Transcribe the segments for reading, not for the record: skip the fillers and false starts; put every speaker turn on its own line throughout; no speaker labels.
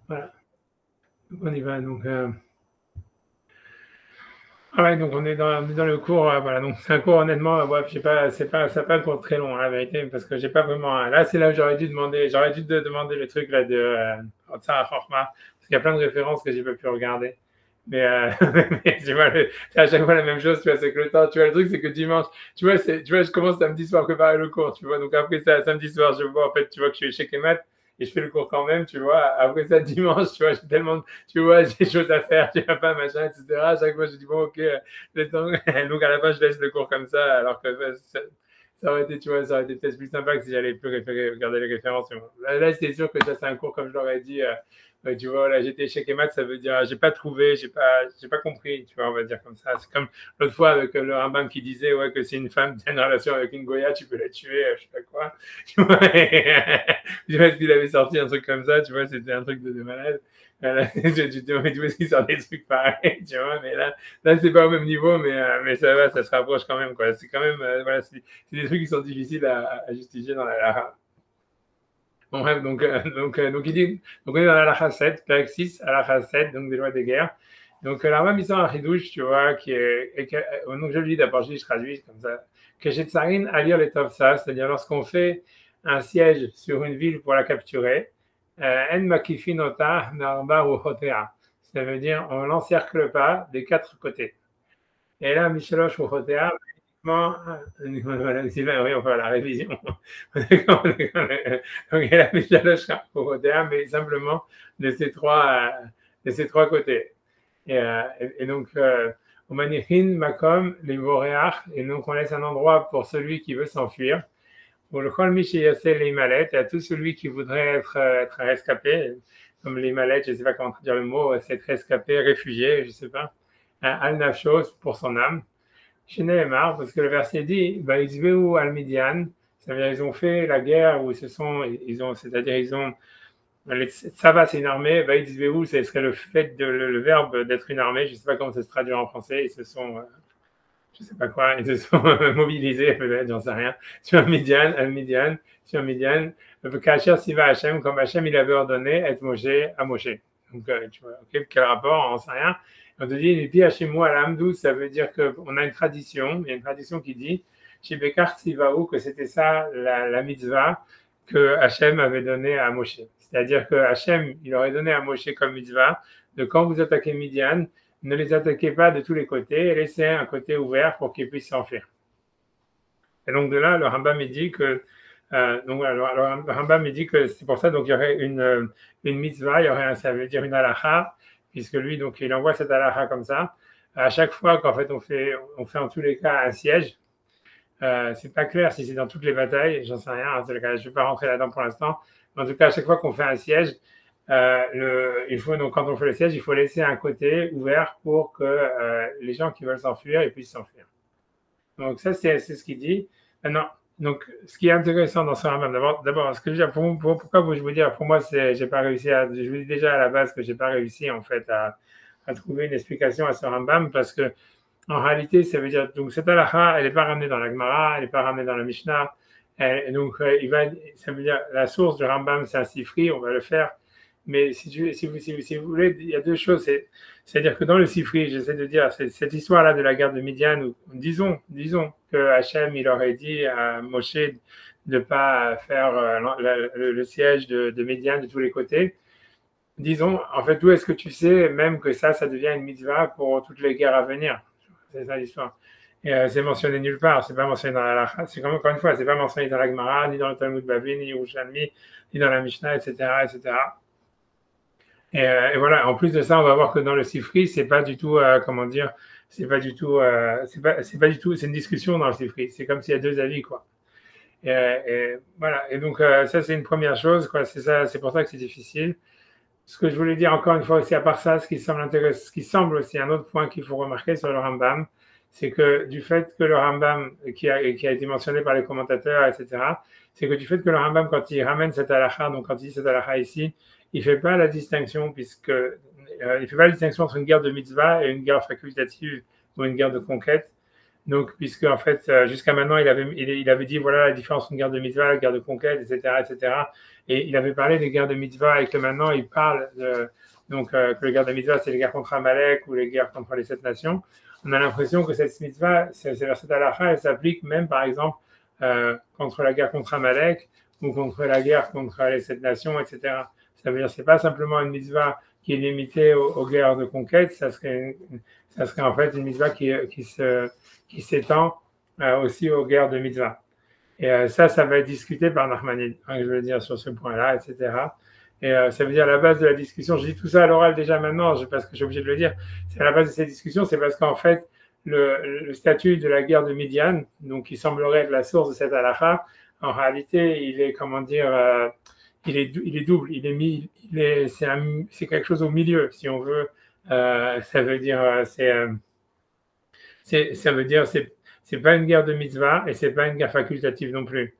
Voilà, on y va. Ah ouais, donc on est dans le cours. Voilà, donc c'est un cours honnêtement. Ouais, je sais pas, c'est pas un cours très long, hein, la vérité, parce que j'ai pas vraiment. Là, c'est là où j'aurais dû te demander le truc là de Otsar Chorma, parce qu'il y a plein de références que j'ai pas pu regarder. Mais, mais tu vois, c'est à chaque fois la même chose, tu vois, c'est que le temps, tu vois, le truc, c'est que dimanche, tu vois, je commence samedi soir à préparer le cours, tu vois, donc après ça, samedi soir, je vois, en fait, tu vois, que je suis chez Kemat, et je fais le cours quand même, tu vois, après ça, dimanche, tu vois, j'ai tellement, tu vois, j'ai des choses à faire, j'ai pas, machin, etc. À chaque fois, je dis, bon, ok, le temps, donc à la fin, je laisse le cours comme ça, alors que ça aurait été, tu vois, ça aurait été peut-être plus sympa que si j'allais plus regarder les références. Mais bon. Là c'est sûr que ça, c'est un cours, comme je l'aurais dit, tu vois, là, j'étais échec et maths, ça veut dire, j'ai pas trouvé, j'ai pas compris, tu vois, on va dire comme ça. C'est comme l'autre fois avec le Rambam qui disait, ouais, que si une femme a une relation avec une Goya, tu peux la tuer, je sais pas quoi. Tu vois, je sais pas ce qu'il avait sorti, un truc comme ça, tu vois, c'était un truc de malade. Tu te demandes où qu'il sort des trucs pareils, tu vois, mais là c'est pas au même niveau, mais ça va, ça se rapproche quand même, quoi. C'est quand même, voilà, c'est des trucs qui sont difficiles à justifier dans la Lara. Bon, bref, donc il dit, donc on est dans la Lacha 7, Période 6, à Lacha 7, donc des lois de guerre. Donc la Rambam, il sort un chidouche, tu vois, donc je le lis d'abord, je traduis comme ça, que j'ai tsarine à lire les Tovsa, c'est-à-dire lorsqu'on fait un siège sur une ville pour la capturer, en makifin ota narba ou hotea. Ça veut dire on l'encercle pas des quatre côtés. Et là, Michelosh ou hotea, uniquement, oui, on fait la révision. Donc, il y a la Michelosh ou hotea, mais simplement de de ces trois côtés. Et donc, on manichin, makom, les voréach, et donc on laisse un endroit pour celui qui veut s'enfuir. Pour le Kol Michiyase les malettes, et à tout celui qui voudrait être rescapé, comme les malettes, je ne sais pas comment dire le mot, c'est être rescapé, réfugié, je ne sais pas. Al Nafshos pour son âme. Chez Nehemar, parce que le verset dit, bah, Izveu al Midian, ça veut dire ils ont fait la guerre où c'est-à-dire ils ont ça va, c'est une armée. Vaïtzveu, ce serait le fait le verbe d'être une armée. Je ne sais pas comment ça se traduit en français. Ils se sont, je ne sais pas quoi, ils se sont mobilisés, peut-être, j'en sais rien, sur Midian, Al-Midian, sur Midian. Kacher Siva Hachem, comme Hachem il avait ordonné, être Moshe à Moshe. Donc, tu vois, okay, quel rapport, on ne sait rien. On te dit, et puis Hachem à l'Amdou, ça veut dire qu'on a une tradition, il y a une tradition qui dit, chez Bekar Sivaou, que c'était ça, la mitzvah que Hachem avait donnée à Moshe. C'est-à-dire que Hachem, il aurait donné à Moshe comme mitzvah de quand vous attaquez Midian, ne les attaquez pas de tous les côtés et laissez un côté ouvert pour qu'ils puissent s'enfuir. Et donc de là, le Rambam dit que donc voilà, le Rambam dit que c'est pour ça donc il y aurait une mitzvah, il y aurait ça veut dire une halakha, puisque lui donc il envoie cette halakha comme ça. À chaque fois qu'en fait on fait en tous les cas un siège, c'est pas clair si c'est dans toutes les batailles, j'en sais rien, hein, je ne vais pas rentrer là-dedans pour l'instant. Mais en tout cas, à chaque fois qu'on fait un siège, il faut donc quand on fait le siège, il faut laisser un côté ouvert pour que les gens qui veulent s'enfuir ils puissent s'enfuir. Donc ça c'est ce qu'il dit. Maintenant, donc ce qui est intéressant dans ce Rambam, d'abord, ce que je veux dire, pourquoi je vous dire, pour moi j'ai pas réussi je vous dis déjà à la base que j'ai pas réussi en fait à trouver une explication à ce Rambam parce que en réalité, ça veut dire, donc cette halakha, elle n'est pas ramenée dans la Gemara, elle n'est pas ramenée dans la Mishnah. Et donc, ça veut dire, la source du Rambam, c'est un Sifri, on va le faire. Mais si vous voulez, il y a deux choses. C'est-à-dire que dans le Sifri, j'essaie de dire, cette histoire-là de la guerre de Midian, où, disons que Hachem, il aurait dit à Moshe de ne pas faire le siège de Midian de tous les côtés. Disons, en fait, d'où est-ce que tu sais même que ça devient une mitzvah pour toutes les guerres à venir? C'est ça l'histoire. Et c'est mentionné nulle part, c'est pas mentionné dans la Lacha, c'est comme encore une fois, c'est pas mentionné dans la Gemara, ni dans le Talmud Bavli, ni Yerushalmi, ni dans la Mishnah, etc., etc. Et voilà. En plus de ça, on va voir que dans le Sifri, c'est pas du tout, comment dire, c'est pas du tout, c'est pas du tout, c'est une discussion dans le Sifri. C'est comme s'il y a deux avis, quoi. Et voilà. Et donc ça, c'est une première chose, quoi. C'est ça, c'est pour ça que c'est difficile. Ce que je voulais dire encore une fois aussi, à part ça, ce qui semble aussi un autre point qu'il faut remarquer sur le Rambam, c'est que du fait que le Rambam, qui a été mentionné par les commentateurs, etc., c'est que du fait que le Rambam, quand il ramène cette halakha, donc quand il dit cette halakha ici, il fait pas la distinction, il fait pas la distinction entre une guerre de mitzvah et une guerre facultative ou une guerre de conquête. Donc, puisque en fait, jusqu'à maintenant, il avait dit voilà la différence entre une guerre de mitzvah, la guerre de conquête, etc., etc. Et il avait parlé des guerres de mitzvah et que maintenant, il parle que les guerres de mitzvah, c'est les guerres contre Amalek ou les guerres contre les 7 nations. On a l'impression que cette mitzvah, cette halakha, elle s'applique même, par exemple, contre la guerre contre Amalek ou contre la guerre contre les 7 nations, etc. Ça veut dire que ce n'est pas simplement une mitzvah qui est limitée aux guerres de conquête, ça serait en fait une mitzvah qui s'étend aussi aux guerres de mitzvah. Et ça va être discuté par Nachmanide, je veux dire, sur ce point-là, etc. Et ça veut dire à la base de la discussion, je dis tout ça à l'oral déjà maintenant, parce que j'ai obligé de le dire, c'est à la base de cette discussion, c'est parce qu'en fait, le statut de la guerre de Midian, donc qui semblerait être la source de cette halakha, en réalité, il est, comment dire, il est double, c'est quelque chose au milieu, si on veut. Ça veut dire, c'est pas une guerre de mitzvah et c'est pas une guerre facultative non plus.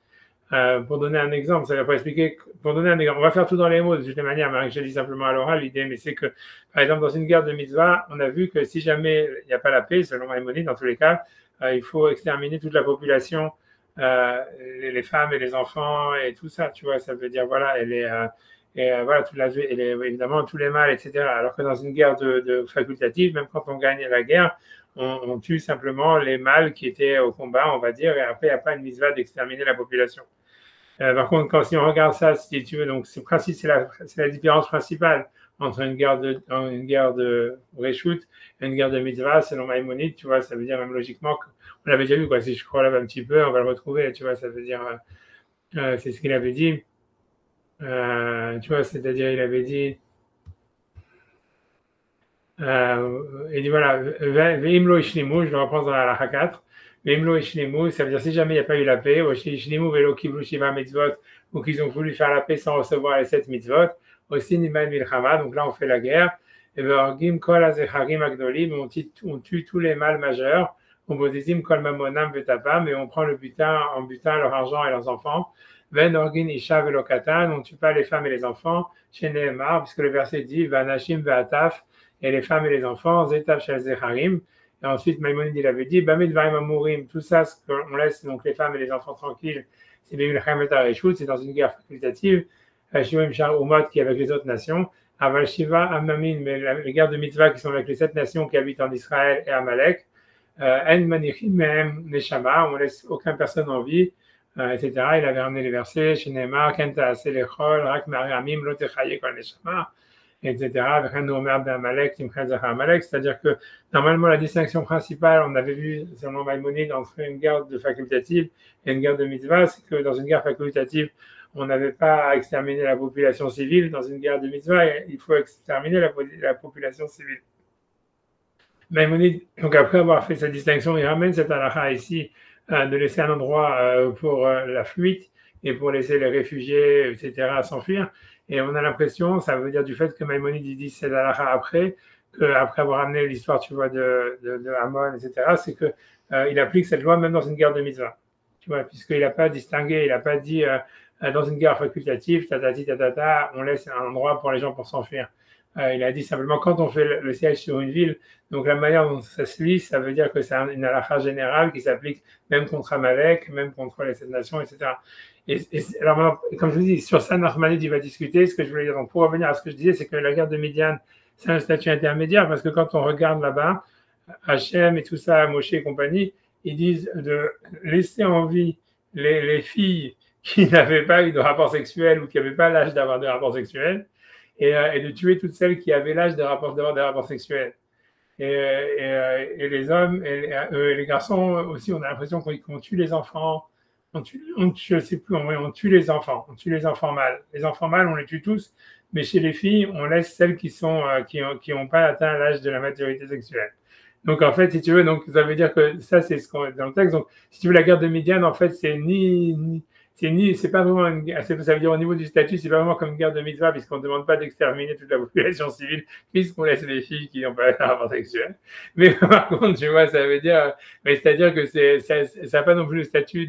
Pour donner un exemple, ça va pas expliquer. Pour donner un exemple, on va faire tout dans les mots de toutes les manières, mais je dis simplement à l'oral l'idée, mais c'est que, par exemple, dans une guerre de mitzvah, on a vu que si jamais il n'y a pas la paix, selon Maïmonide, dans tous les cas, il faut exterminer toute la population, les femmes et les enfants et tout ça, tu vois, ça veut dire, voilà, voilà, évidemment, tous les mâles, etc. Alors que dans une guerre de facultative, même quand on gagne la guerre, on tue simplement les mâles qui étaient au combat, on va dire, et après, il n'y a pas une mitzvah d'exterminer la population. Par contre, si on regarde ça, si tu veux, donc c'est la différence principale entre une guerre de reshoot et une guerre de mitzvah, selon Maïmonide, tu vois, ça veut dire même logiquement, on l'avait déjà vu, quoi, si je crois là un petit peu, on va le retrouver, tu vois, ça veut dire, c'est ce qu'il avait dit, tu vois, c'est-à-dire, il avait dit, il dit voilà, Veimlo Ishlimu, je le reprends dans la halakha 4, Veimlo Ishlimu, ça veut dire si jamais il n'y a pas eu la paix, Ishlimu Velo Kiblu Shiva Mitzvot, ou qu'ils ont voulu faire la paix sans recevoir les 7 mitzvot, aussi Niman Milchama, donc là on fait la guerre, et Veorgim Kol Azecharim Agdolim, on tue tous les mâles majeurs, on bodizim Kol Mamonam Vetapam, et on prend en butin leur argent et leurs enfants, Ven Orgin Isha Velokatan, on ne tue pas les femmes et les enfants, chez Nehemar, puisque le verset dit Vanashim Veataf, et les femmes et les enfants, Zetav Shel Zecharim. Et ensuite, Maïmonide, il avait dit, Bamid Varim Amurim, tout ça, ce qu'on laisse donc les femmes et les enfants tranquilles, c'est Bimilchem et Areshut, c'est dans une guerre facultative, Shivim Shar Umot qui est avec les autres nations, Aval Shiva Amamin, mais les guerres de mitzvah qui sont avec les 7 nations qui habitent en Israël et Amalek, En Manichim Mehem Neshama, on laisse aucune personne en vie, etc. Il avait ramené les versets, Shenemar, Kenta Aselechol, Rak Mariamim, Lotechaye Kol Neshama, etc. C'est-à-dire que normalement la distinction principale, on avait vu selon Maïmonide entre une guerre de facultative et une guerre de mitzvah, c'est que dans une guerre facultative, on n'avait pas à exterminer la population civile. Dans une guerre de mitzvah, il faut exterminer la population civile. Maïmonide, donc après avoir fait cette distinction, il ramène cette halakha ici de laisser un endroit pour la fuite et pour laisser les réfugiés, etc., s'enfuir. Et on a l'impression, ça veut dire du fait que Maïmonide dit cette halakha après avoir amené l'histoire, tu vois, de Amon, etc., c'est qu'il applique cette loi même dans une guerre de mitzvah. Tu vois, puisqu'il n'a pas distingué, il n'a pas dit dans une guerre facultative, on laisse un endroit pour les gens pour s'enfuir. Il a dit simplement quand on fait le siège sur une ville, donc la manière dont ça se lit, ça veut dire que c'est une halakha générale qui s'applique même contre Amalek, même contre les 7 nations, etc. Alors, comme je vous dis, sur ça, Nachmanide, il va discuter. Ce que je voulais dire, donc pour revenir à ce que je disais, c'est que la guerre de Midian, c'est un statut intermédiaire, parce que quand on regarde là-bas, Hachem et tout ça, Moshe et compagnie, ils disent de laisser en vie les filles qui n'avaient pas eu de rapport sexuel ou qui n'avaient pas l'âge d'avoir des rapports sexuels, et de tuer toutes celles qui avaient l'âge d'avoir des rapports sexuels. Et les hommes et les garçons aussi, on a l'impression qu'on tue les enfants. Je sais plus, on tue les enfants mâles. Les enfants mâles, on les tue tous, mais chez les filles, on laisse celles qui ont pas atteint l'âge de la maturité sexuelle. Donc en fait, si tu veux, donc ça veut dire que ça c'est ce qu'on est dans le texte. Donc si tu veux, la guerre de Midian, en fait, c'est pas vraiment ça veut dire au niveau du statut, c'est pas vraiment comme une guerre de mitzvah, puisqu'on ne demande pas d'exterminer toute la population civile, puisqu'on laisse les filles qui n'ont pas de rapport sexuel. Mais par contre, tu vois, ça veut dire, mais c'est-à-dire que ça n'a pas non plus le statut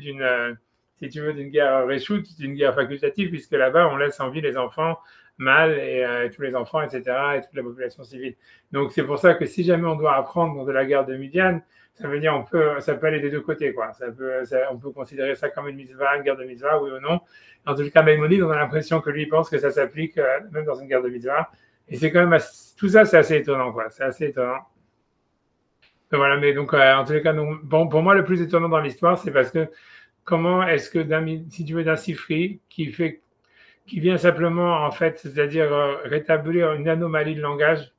si tu veux, d'une guerre réchoute, d'une guerre facultative, puisque là-bas, on laisse en vie les enfants mâles et tous les enfants, etc., et toute la population civile. Donc, c'est pour ça que si jamais on doit apprendre de la guerre de Midian, ça veut dire ça peut aller des deux côtés, quoi. On peut considérer ça comme une mitzvah, une guerre de mitzvah, oui ou non. En tout cas, Maïmonide, on a l'impression que lui pense que ça s'applique même dans une guerre de mitzvah. Et c'est quand même tout ça, c'est assez étonnant, quoi. C'est assez étonnant. Voilà, mais donc, en tous les cas, bon, pour moi, le plus étonnant dans l'histoire, c'est parce que comment est-ce que si tu veux, d'un Sifri qui vient simplement, en fait, c'est-à-dire rétablir une anomalie de langage,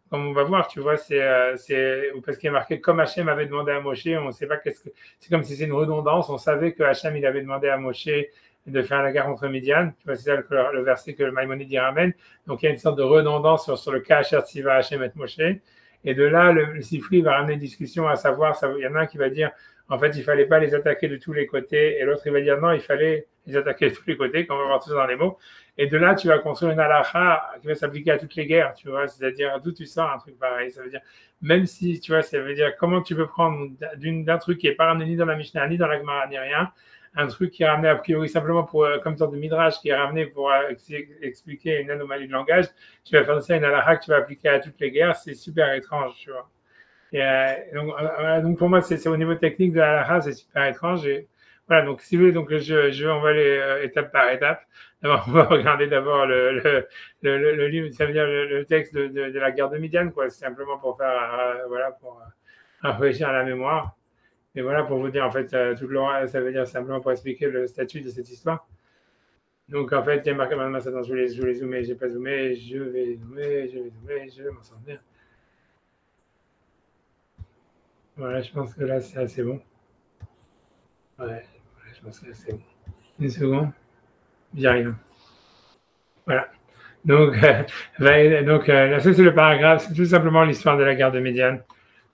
comme on va voir, tu vois, parce qu'il y a marqué comme Hachem avait demandé à Moshe, on ne sait pas c'est comme si c'est une redondance, on savait que Hachem, il avait demandé à Moshe de faire la guerre contre Midian, tu vois, c'est ça le verset que le Maïmonide y ramène, donc il y a une sorte de redondance sur le cas Asher Tziva Hachem et Moshe, et de là, le Sifri va ramener une discussion à savoir, il y en a un qui va dire, en fait, il ne fallait pas les attaquer de tous les côtés, et l'autre, il va dire, non, il fallait les attaquer de tous les côtés, comme on va voir tout ça dans les mots. Et de là, tu vas construire une halakha qui va s'appliquer à toutes les guerres, tu vois, c'est-à-dire d'où tu sors un truc pareil. Ça veut dire, même si, tu vois, ça veut dire comment tu peux prendre d'un truc qui n'est pas ramené ni dans la Mishnah, ni dans la Gemara, ni rien, un truc qui est ramené a priori simplement comme sorte de midrash qui est ramené pour expliquer une anomalie de langage, tu vas faire de ça une halakha que tu vas appliquer à toutes les guerres, c'est super étrange, tu vois. Et donc pour moi, c'est au niveau technique de la halakha, c'est super étrange. Et voilà, donc si vous voulez, donc on va aller étape par étape. D'abord, on va regarder d'abord le livre, ça veut dire le texte de la guerre de Midian, quoi. C'est simplement pour faire, voilà, pour rafraîchir à la mémoire. Et voilà, pour vous dire, en fait, toute l'oral, ça veut dire simplement pour expliquer le statut de cette histoire. Donc, en fait, il y a marqué maintenant, attends, je voulais zoomer, j'ai pas zoomé, je vais m'en sortir. Voilà, je pense que là, c'est assez bon. Ouais, je pense que c'est bon. Une seconde. Il n'y a rien. Voilà. Donc, là, ça, c'est le paragraphe. C'est tout simplement l'histoire de la guerre de Midian.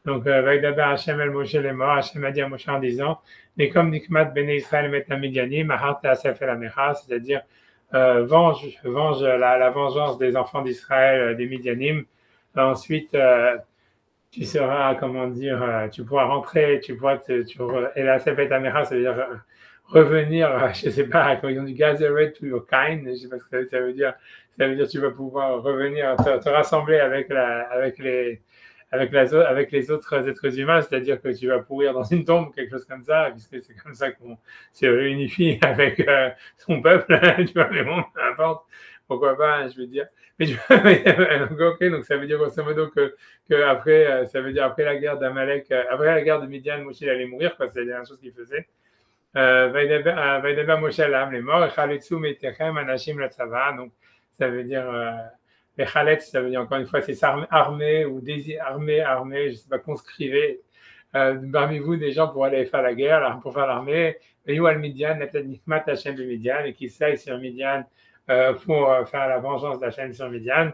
Donc, d'abord, Hachem el Moshe les morts. Hachem a dit à Moshe en disant, mais comme Nikmat Bene Israël met la Midianim, Mahar Teasef el Amecha, c'est-à-dire, venge la vengeance des enfants d'Israël, des Midianim. Ensuite, tu seras, comment dire, tu pourras rentrer, et la Sefet Amecha, ça veut dire revenir, je ne sais pas, quand ils ont dit gather to your kind, je ne sais pas ce que ça veut dire. Ça veut dire que tu vas pouvoir revenir, te rassembler avec les autres êtres humains, c'est-à-dire que tu vas pourrir dans une tombe, quelque chose comme ça, puisque c'est comme ça qu'on se réunifie avec son peuple, tu vois, mais bon, peu importe, pourquoi pas, je veux dire. Mais ok, donc ça veut dire grosso modo que après, ça veut dire après la guerre d'Amalek, après la guerre de Midian, Moshe allait mourir, quoi, c'est la dernière chose qu'il faisait. Vaïdaba Moshe l'âme les morts, Chaletsu Metechem Anashim la Tzava, donc ça veut dire les Chaletz, ça veut dire encore une fois, c'est armé ou armé, je ne sais pas, conscrivez parmi vous des gens pour aller faire la guerre, pour faire l'armée, Veyu al Midian, Netet Nikmat Hachem de Midian, et qui s'aille sur Midian pour faire la vengeance d'Hachem sur Midian.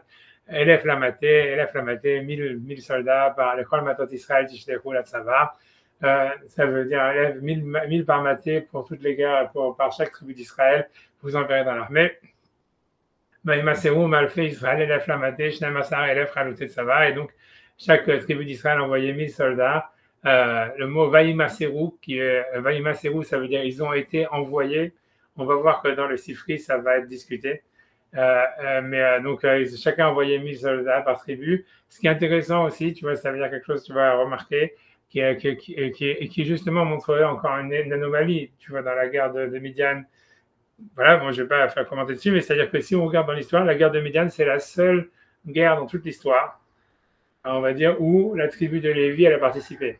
Elef Lamaté, 1000 soldats par l'école Matot Israël, Tishlechu la Tzava. Ça veut dire 1000 par maté pour toutes les guerres, par chaque tribu d'Israël, vous enverrez dans l'armée. Et donc, chaque tribu d'Israël envoyait 1000 soldats. Le mot Vaïmaseru, Vaïmaseru, ça veut dire ils ont été envoyés. On va voir que dans le Sifri, ça va être discuté. Donc, chacun envoyait 1000 soldats par tribu. Ce qui est intéressant aussi, tu vois, ça veut dire quelque chose, tu vas remarquer, qui justement montrerait encore une anomalie, tu vois, dans la guerre de Midian. Voilà, bon, je ne vais pas faire commenter dessus, mais c'est-à-dire que si on regarde dans l'histoire, la guerre de Midian, c'est la seule guerre dans toute l'histoire, on va dire, où la tribu de Lévi, elle a participé.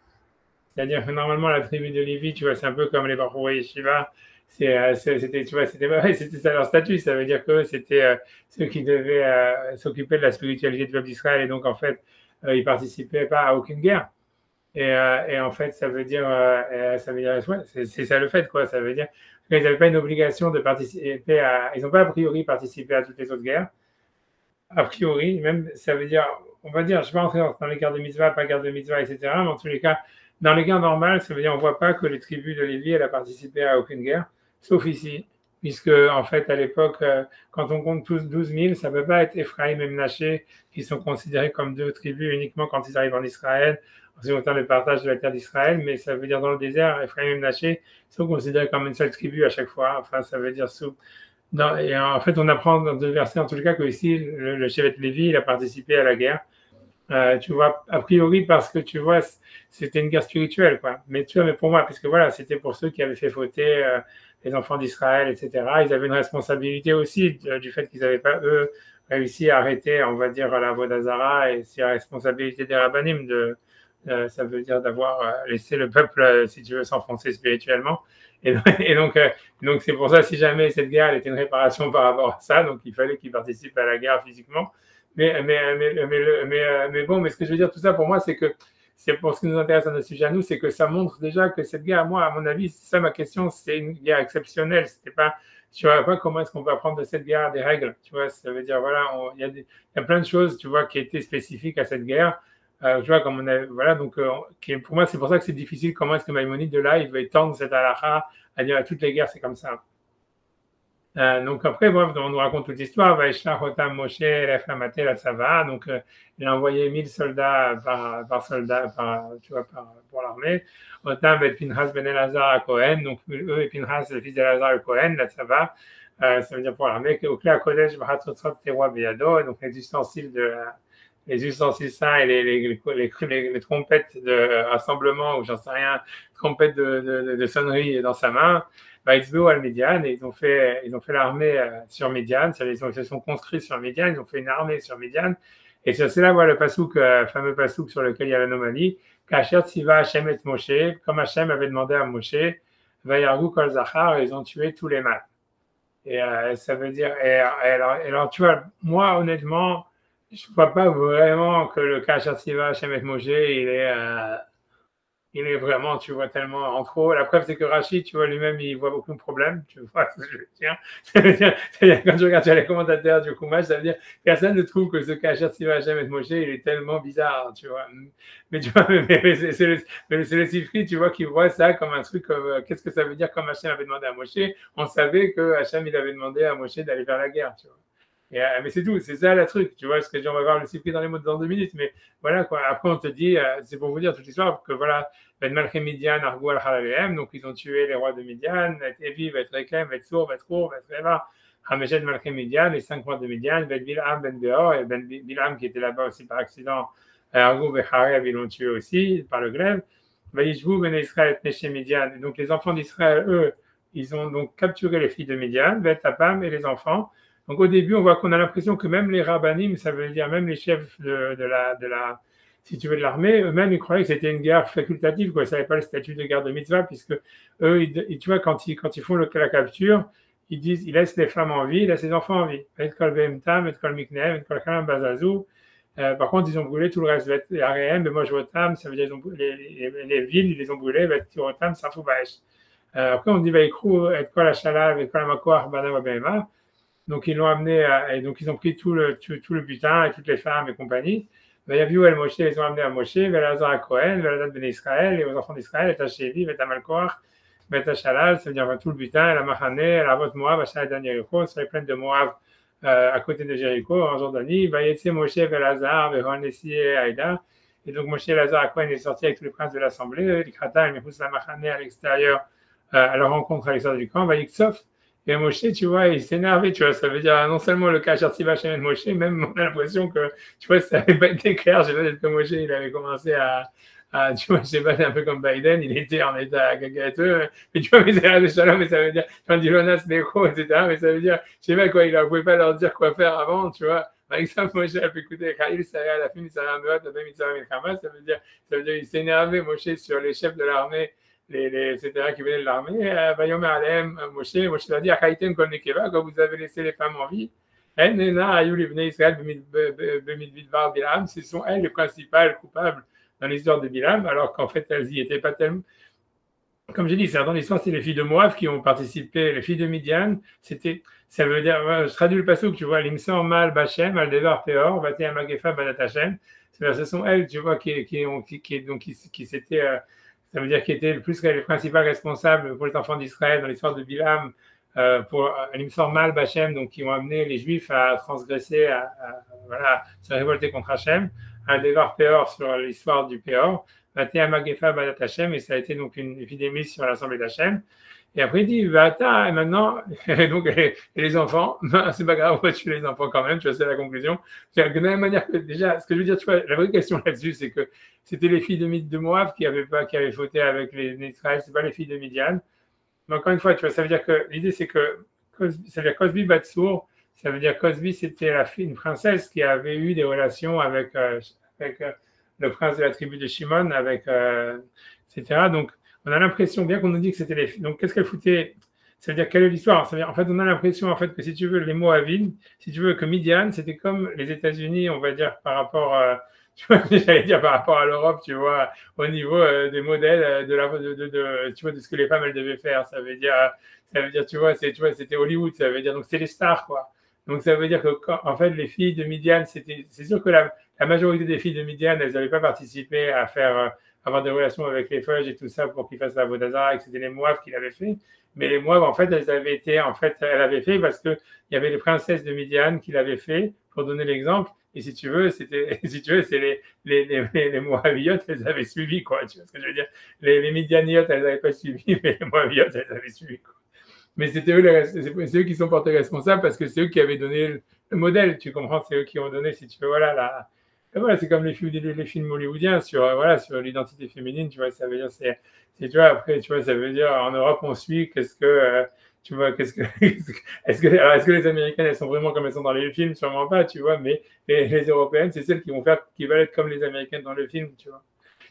C'est-à-dire que normalement, la tribu de Lévi, tu vois, c'est un peu comme les Bachouré Yeshiva, c'était ça leur statut, ça veut dire que c'était ceux qui devaient s'occuper de la spiritualité du peuple d'Israël, et donc en fait, ils participaient pas à aucune guerre. Et en fait, ça veut dire ouais, c'est ça le fait, quoi. Ça veut dire qu'ils n'avaient pas une obligation de participer ils n'ont pas a priori participé à toutes les autres guerres. A priori, même, ça veut dire, on va dire, je ne vais pas rentrer dans les guerres de mitzvah, pas guerre de mitzvah, etc. Mais en tous les cas, dans les guerres normales, ça veut dire, on ne voit pas que les tribus de Lévi, elle a participé à aucune guerre, sauf ici. puisque en fait à l'époque, quand on compte tous 12 000, ça ne peut pas être Ephraïm et Menaché qui sont considérés comme deux tribus uniquement quand ils arrivent en Israël, en ce qui concerne le partage de la terre d'Israël, mais ça veut dire dans le désert, Ephraïm et Menaché sont considérés comme une seule tribu à chaque fois. Enfin, ça veut dire sous. Non, et en fait, on apprend dans deux versets en tout cas que ici, le Shevet Lévi, il a participé à la guerre. Tu vois, a priori parce que tu vois, c'était une guerre spirituelle, quoi. Mais tu vois, mais pour moi, parce que voilà, c'était pour ceux qui avaient fait fauter les enfants d'Israël, etc. Ils avaient une responsabilité aussi du fait qu'ils n'avaient pas, eux, réussi à arrêter, on va dire, la Vodazara, et c'est la responsabilité des rabbinim ça veut dire d'avoir laissé le peuple, si tu veux, s'enfoncer spirituellement. Et, donc c'est pour ça, si jamais cette guerre elle était une réparation par rapport à ça, donc il fallait qu'ils participent à la guerre physiquement. Mais bon, mais ce que je veux dire, tout ça pour moi, c'est que c'est pour ce qui nous intéresse dans notre sujet à nous, c'est que ça montre déjà que cette guerre, moi, à mon avis, c'est ça ma question, c'est une guerre exceptionnelle. C'était pas, je ne vois pas comment est-ce qu'on peut apprendre de cette guerre des règles. Tu vois, ça veut dire, voilà, il y a plein de choses, tu vois, qui étaient spécifiques à cette guerre. Tu vois, comme on a, voilà, donc, pour moi, c'est pour ça que c'est difficile. Comment est-ce que Maïmonide, de là, il veut étendre cette halakha à dire à toutes les guerres, c'est comme ça. Donc après, bon, on nous raconte toute l'histoire. Vaishlach otam Moshe elef lamaté la tzava. Donc il a envoyé 1000 soldats par soldat, tu vois, pour l'armée. Otam et Pinchas ben Elazar à Cohen. Donc eux et Pinchas, le fils d'Elazar à Cohen, la tzava. Ça veut dire pour l'armée. Au clé à Kodesh v'hatzotzot teroa beyado. Donc les ustensiles saints et les trompettes de rassemblement ou j'en sais rien, trompettes de sonnerie dans sa main. Baïtzbou al Médian, et ils ont fait l'armée sur Médian, ils se sont construits sur Médian, ils ont fait une armée sur Médian, et c'est là voilà, le pasouk, fameux pasouk sur lequel il y a l'anomalie, Kasher Tziva Hashem et Moshe, comme Hashem avait demandé à Moshe, Vayargu Kol Zachar, ils ont tué tous les mâles. Et ça veut dire, alors tu vois, moi honnêtement, je ne crois pas vraiment que le Kasher Tziva Hashem et Moshe, il est vraiment, tu vois, tellement en trop. La preuve, c'est que Rachid, tu vois, lui-même, il voit beaucoup de problèmes. Tu vois ce que je veux dire. C'est-à-dire quand je regarde les commentateurs du Chumash, ça veut dire personne ne trouve que ce Kasher Tziva Hashem et Moshe, il est tellement bizarre, tu vois. Mais tu vois, c'est le Sifri, tu vois, qui voit ça comme un truc comme, qu'est-ce que ça veut dire comme Hashem avait demandé à Moshe. On savait que Hashem, il avait demandé à Moshe d'aller faire la guerre, tu vois. Mais c'est tout, c'est ça le truc, tu vois, ce que on va voir le Sifri dans les mots dans 2 minutes, mais voilà quoi. Après, on te dit, c'est pour vous dire toute l'histoire, que voilà, Ben Malché Midian, Argou al-Halalehem, donc ils ont tué les rois de Midian, Evi, Bet Rekem, Bet Sour, Bet Rour, Bet Reva, Hameshet Malché Midian, les 5 rois de Midian, Ben Bilham, Ben Beor, et Ben Bilham qui était là-bas aussi par accident, Argou et Harev, ils l'ont tué aussi par le glaive. Vaishvou, Ben Israël, Neshe Midian, donc les enfants d'Israël, eux, ils ont donc capturé les filles de Midian, Bet Apam et les enfants. Donc au début, on voit qu'on a l'impression que même les rabbinim, ça veut dire même les chefs de la si tu veux, de l'armée, eux-mêmes, ils croyaient que c'était une guerre facultative, quoi. Ils ne savaient pas le statut de guerre de mitzvah, puisque eux, tu vois, quand ils font la capture, ils disent, ils laissent les femmes en vie, ils laissent les enfants en vie. Par contre, ils ont brûlé tout le reste. Ça veut dire ils ont brûlé les villes, ils les ont brûlées. Après, on dit, donc ils l'ont amené, et donc ils ont pris tout le butin et toutes les femmes et compagnie. Vayaviou el Moshe, ils ont amené à Moshe, Velazar à Cohen, Velazar ben Israël, et aux enfants d'Israël, et à Shevi, et à Malkoach, et à Shalal, ça veut dire tout le butin, et la Machané, et la Vote Moab, à Shalal dan Jéricho, sur les plaines de Moab, à côté de Jéricho, en Jordanie. Vayetse Moshe, Velazar, Veron Nessi et Aïda. Et donc Moshe, Velazar à Cohen est sorti avec tous les princes de l'assemblée, les Krata, et la Machané à l'extérieur, à leur rencontre à l'extérieur du camp, Vayiksof. Et Moshe, tu vois, il s'est énervé, tu vois, ça veut dire non seulement le cas Tziva Hashem et Moshe, même on a l'impression que, tu vois, ça n'avait pas été clair, je sais pas, que Moshe, il avait commencé tu vois, je sais pas, c'est un peu comme Biden, il était en état gagateux, mais tu vois, mais c'est de shalom, mais ça veut dire, quand dit Jonas, Neko, etc., mais ça veut dire, je sais pas quoi, il ne pouvait pas leur dire quoi faire avant, tu vois. Par exemple, Moshe a pu écouter, Khaïl, ça à la fin, ça veut dire, il s'est énervé, Moshe, sur les chefs de l'armée, etc., qui venaient de l'armée, Bayom Alem, Moshe l'a dit, Achaitem Kol Nekeva, quand vous avez laissé les femmes en vie, ce sont elles les principales coupables dans l'histoire de Bilam, alors qu'en fait, elles y étaient pas tellement. Comme j'ai dit, c'est dans l'histoire, c'est les filles de Moab qui ont participé, les filles de Midian, ça veut dire, je traduis le passage, tu vois, l'imsan mal bachem, al devar peor, bate amagefa badat Hashem, ce sont elles, tu vois, qui s'étaient, ça veut dire qui étaient le plus les principales responsables pour les enfants d'Israël dans l'histoire de Bilam, il me semble mal, Bachem, donc qui ont amené les Juifs à transgresser, voilà, se révolter contre Hachem, un dévar Péor sur l'histoire du Péor, Vatea Magefa Badat Hachem, et ça a été donc une épidémie sur l'assemblée d'Hachem. Et après, il dit, Vata, et maintenant, donc, et les enfants, c'est pas grave, on va tuer les enfants quand même, tu vois, c'est la conclusion. De la même manière que, déjà, ce que je veux dire, tu vois, la vraie question là-dessus, c'est que c'était les filles de Moab qui avaient fauté avec les Israël, c'est pas les filles de Midian. Mais encore une fois, tu vois, ça veut dire que, l'idée, c'est que, ça veut dire Cosby Batsour, ça veut dire Cosby, c'était une princesse qui avait eu des relations avec le prince de la tribu de Shimon, etc. Donc, on a l'impression, bien qu'on nous dit que c'était les filles. Donc, qu'est-ce qu'elle foutait? Ça veut dire, quelle est l'histoire? Ça veut dire, en fait, on a l'impression, en fait, que si tu veux, les Moavites, si tu veux, que Midian, c'était comme les États-Unis, on va dire, par rapport, tu vois, j'allais dire par rapport à l'Europe, tu vois, au niveau des modèles tu vois, de ce que les femmes, elles devaient faire. Ça veut dire, tu vois, c'était Hollywood, ça veut dire, donc c'est les stars, quoi. Donc, ça veut dire que, en fait, les filles de Midian, c'est sûr que la majorité des filles de Midian, elles n'avaient pas participé à avoir des relations avec les feuilles et tout ça pour qu'ils fassent la Vodazara et que c'était les Moab qui l'avaient fait. Mais les Moab, en fait, elles avaient fait parce qu'il y avait les princesses de Midian qui l'avaient fait, pour donner l'exemple. Et si tu veux, c'est les Moabiotes, elles avaient suivi, quoi. Tu vois ce que je veux dire? Les Midianiotes, elles n'avaient pas suivi, mais les Moabiotes, elles avaient suivi, quoi. Mais c'est eux qui sont portés responsables parce que c'est eux qui avaient donné le modèle, tu comprends? C'est eux qui ont donné, si tu veux, voilà, voilà, c'est comme les films hollywoodiens sur l'identité féminine, tu vois, ça veut dire, tu vois, après, tu vois, ça veut dire, en Europe, on suit, tu vois, est-ce que les Américaines, elles sont vraiment comme elles sont dans les films? Sûrement pas, tu vois, mais les Européennes, c'est celles qui veulent être comme les Américaines dans le film, tu vois.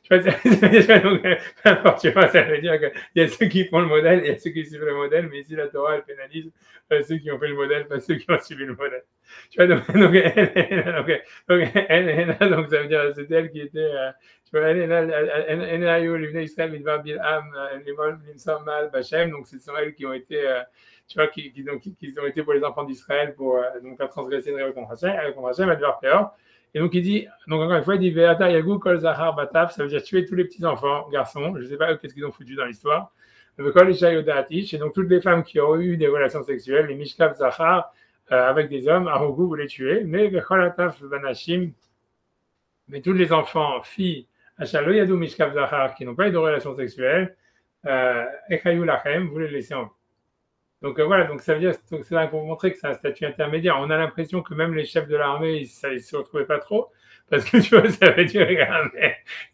Tu vois, donc, peu importe, tu vois, ça veut dire qu'il y a ceux qui font le modèle, il y a ceux qui suivent le modèle, mais ici, la Torah, elle pénalise ceux qui ont fait le modèle, pas ceux qui ont suivi le modèle. Tu vois, donc ça veut dire, c'était elle qui était, tu vois, donc ce sont elles qui ont été, tu vois, qui ont été pour les enfants d'Israël pour donc faire transgresser une règle contre Hachem, elle devait faire. Et donc il dit, donc encore une fois, il dit Ve'ata yagu kol zahar bataf, ça veut dire tuer tous les petits enfants, garçons. Je ne sais pas qu'est-ce qu'ils ont foutu dans l'histoire. Kol isha yodatish, et donc toutes les femmes qui ont eu des relations sexuelles, les mishkav zahar avec des hommes, Arogu vous les tuez. Mais vechol ataf banashim, mais tous les enfants, filles, achalo yadu mishkav zahar, qui n'ont pas eu de relations sexuelles, echayu lachem, vous les laissez en vie. Donc voilà, donc ça veut dire, c'est là pour montrer que c'est un statut intermédiaire. On a l'impression que même les chefs de l'armée, ils se retrouvaient pas trop, parce que tu vois, ça veut dire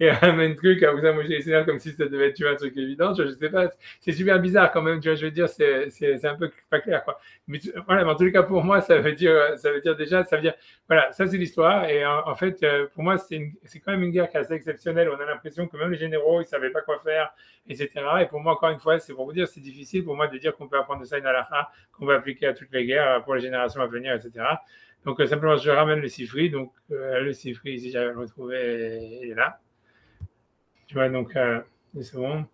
il ramène un truc à vous amocher comme si ça devait être un truc évident. Je sais pas, c'est super bizarre quand même. Tu vois, je veux dire, c'est un peu pas clair, quoi. Mais voilà, mais en tous les cas pour moi, ça veut dire voilà, ça c'est l'histoire. Et en fait, pour moi, c'est quand même une guerre qui est assez exceptionnelle. On a l'impression que même les généraux, ils savaient pas quoi faire, etc. Et pour moi, encore une fois, c'est pour vous dire, c'est difficile pour moi de dire qu'on peut apprendre de ça une halakha, qu'on va appliquer à toutes les guerres pour les générations à venir, etc. Donc, simplement, je ramène le Sifri. Donc, le Sifri, ici, j'avais retrouvé, il est là. Tu vois, donc, 2 secondes.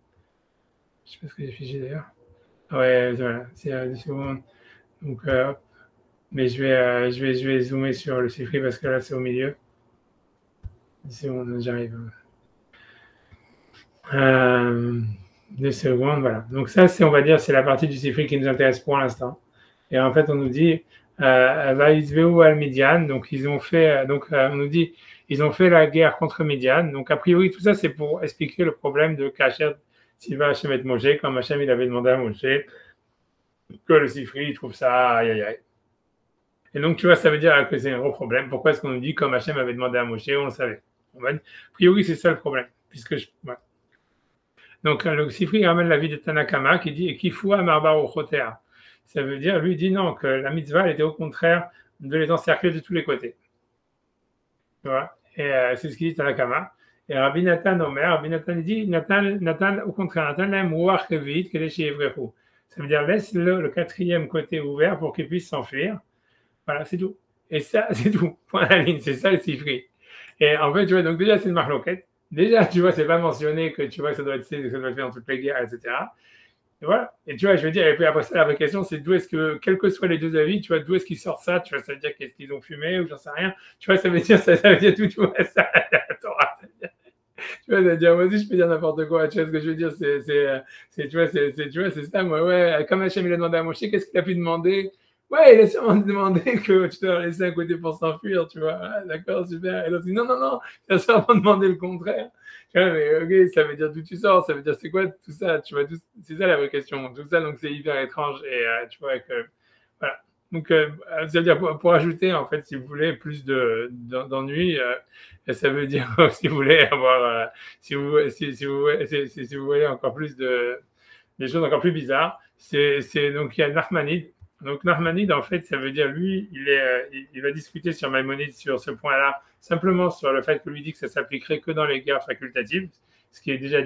Je sais pas ce que j'ai figé d'ailleurs. Ouais, voilà, c'est 2 secondes. Donc, mais je vais zoomer sur le Sifri parce que là, c'est au milieu. 2 secondes, j'arrive. 2 secondes, voilà. Donc ça, on va dire, c'est la partie du Sifri qui nous intéresse pour l'instant. Et en fait, on nous dit, Vaïzveu al Midian, donc ils ont fait, on nous dit, ils ont fait la guerre contre Midian. Donc a priori, tout ça, c'est pour expliquer le problème de Kacher Siva Hachem et Moshe, comme Hachem il avait demandé à Moshe, que le Sifri, il trouve ça, aïe aïe aïe. Et donc, tu vois, ça veut dire que c'est un gros problème. Pourquoi est-ce qu'on nous dit, comme Hachem avait demandé à Moshe, on le savait. A priori, c'est ça le problème, puisque voilà. Donc, le Sifri ramène la vie de Tanakama qui dit Kifoua Marbar Ochotea. Ça veut dire, lui dit non, que la mitzvah, elle était au contraire de les encercler de tous les côtés. Tu vois? Et c'est ce qu'il dit Tanakama. Et Rabbi Nathan Omer, Rabbi Nathan dit Nathan, au contraire, Nathan l'aime ouar kevit, que les chivrehu. Ça veut dire laisse le quatrième côté ouvert pour qu'il puisse s'enfuir. Voilà, c'est tout. Et ça, c'est tout. Point à la ligne, c'est ça le Sifri. Et en fait, tu vois, donc déjà, c'est une marloquette. Déjà, tu vois, c'est pas mentionné que tu vois que ça doit être fait dans toutes les guerres, etc. Et voilà. Et tu vois, je veux dire, et puis après ça, la vraie question, c'est d'où est-ce que, quels que soient les deux avis, tu vois, d'où est-ce qu'ils sortent ça, tu vois, ça veut dire qu'est-ce qu'ils ont fumé ou j'en sais rien. Tu vois, ça veut dire tout, tu vois, ça, la Torah. Tu vois, c'est-à-dire, moi aussi, je peux dire n'importe quoi. Tu vois ce que je veux dire? Tu vois, tu vois, c'est ça, moi, ouais. Comme Hachem, il a demandé à Moshe, qu'est-ce qu'il a pu demander? Ouais, il a sûrement demandé que tu dois laisser un côté pour s'enfuir, tu vois. Ah, d'accord, super. Et l'autre dit, non, non, non, il a sûrement demandé le contraire. Tu vois, mais ok, ça veut dire d'où tu sors, ça veut dire c'est quoi tout ça, tu vois, c'est ça la vraie question. Tout ça, donc c'est hyper étrange. Et tu vois que, voilà. Donc, ça veut dire pour ajouter, en fait, si vous voulez, plus d'ennuis, ça veut dire, si vous voulez avoir, si vous voulez encore plus des choses encore plus bizarres, donc il y a Nachmanide. Donc Nachmanide, en fait, ça veut dire lui, il va discuter sur Maïmonide sur ce point-là, simplement sur le fait que lui dit que ça s'appliquerait que dans les guerres facultatives, ce qui est déjà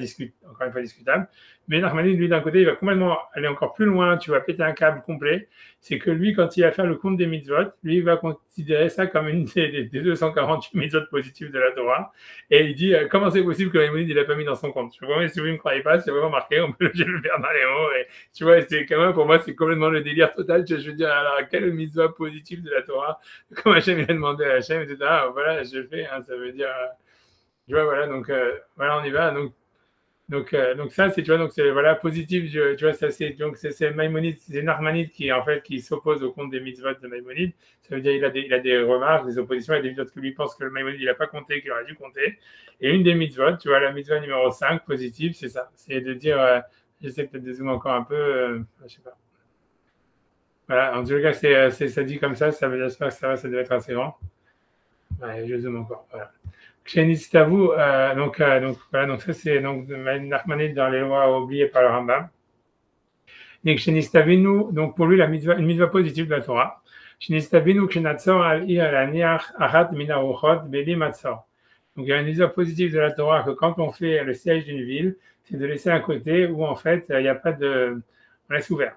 encore une fois discutable. Mais Nachmanide, lui, d'un côté, il va complètement aller encore plus loin, tu vas péter un câble complet. C'est que lui, quand il va faire le compte des mitzvot, lui, il va considérer ça comme une des 248 mitzvot positives de la Torah. Et il dit, comment c'est possible que Maïmonide, il l'a pas mis dans son compte? Je vois, si vous ne me croyez pas, c'est vraiment marqué, on peut le faire dans les mots. Et tu vois, c'est quand même, pour moi, c'est complètement le délire total. Je veux dire, alors, quelle mitzvah positive de la Torah? Comme Hachem, il a demandé à Hachem, etc. Voilà, je le fais, hein, ça veut dire, tu vois, voilà, donc, voilà, on y va. Donc ça, c'est, tu vois, donc c'est, voilà, positif, tu vois, ça, c'est Maïmonide, c'est Nachmanide qui, en fait, qui s'oppose au compte des mitzvot de Maïmonide. Ça veut dire, il a des remarques, des oppositions, il y a des mitzvot que lui pense que le Maïmonide, il n'a pas compté, qu'il aurait dû compter. Et une des mitzvot, tu vois, la mitzvah numéro 5, positive, c'est ça. C'est de dire, j'essaie peut-être de zoomer encore un peu, je sais pas. Voilà, en tout cas, ça dit comme ça veut dire, j'espère que ça va, ça doit être assez grand. Ouais, je zoome encore, voilà. Kshénistavu, donc voilà, donc ça c'est donc Nachmanide dans les lois oubliées par le Rambam. Et Kshénistavinu, donc pour lui une mitzvah positive de la Torah. Kshénistavinu kshenatzor al ir al aniach achat min aruchot beli matzor. Donc il y a une mitzvah positive de la Torah que quand on fait le siège d'une ville, c'est de laisser un côté où en fait il n'y a pas de, on laisse ouvert.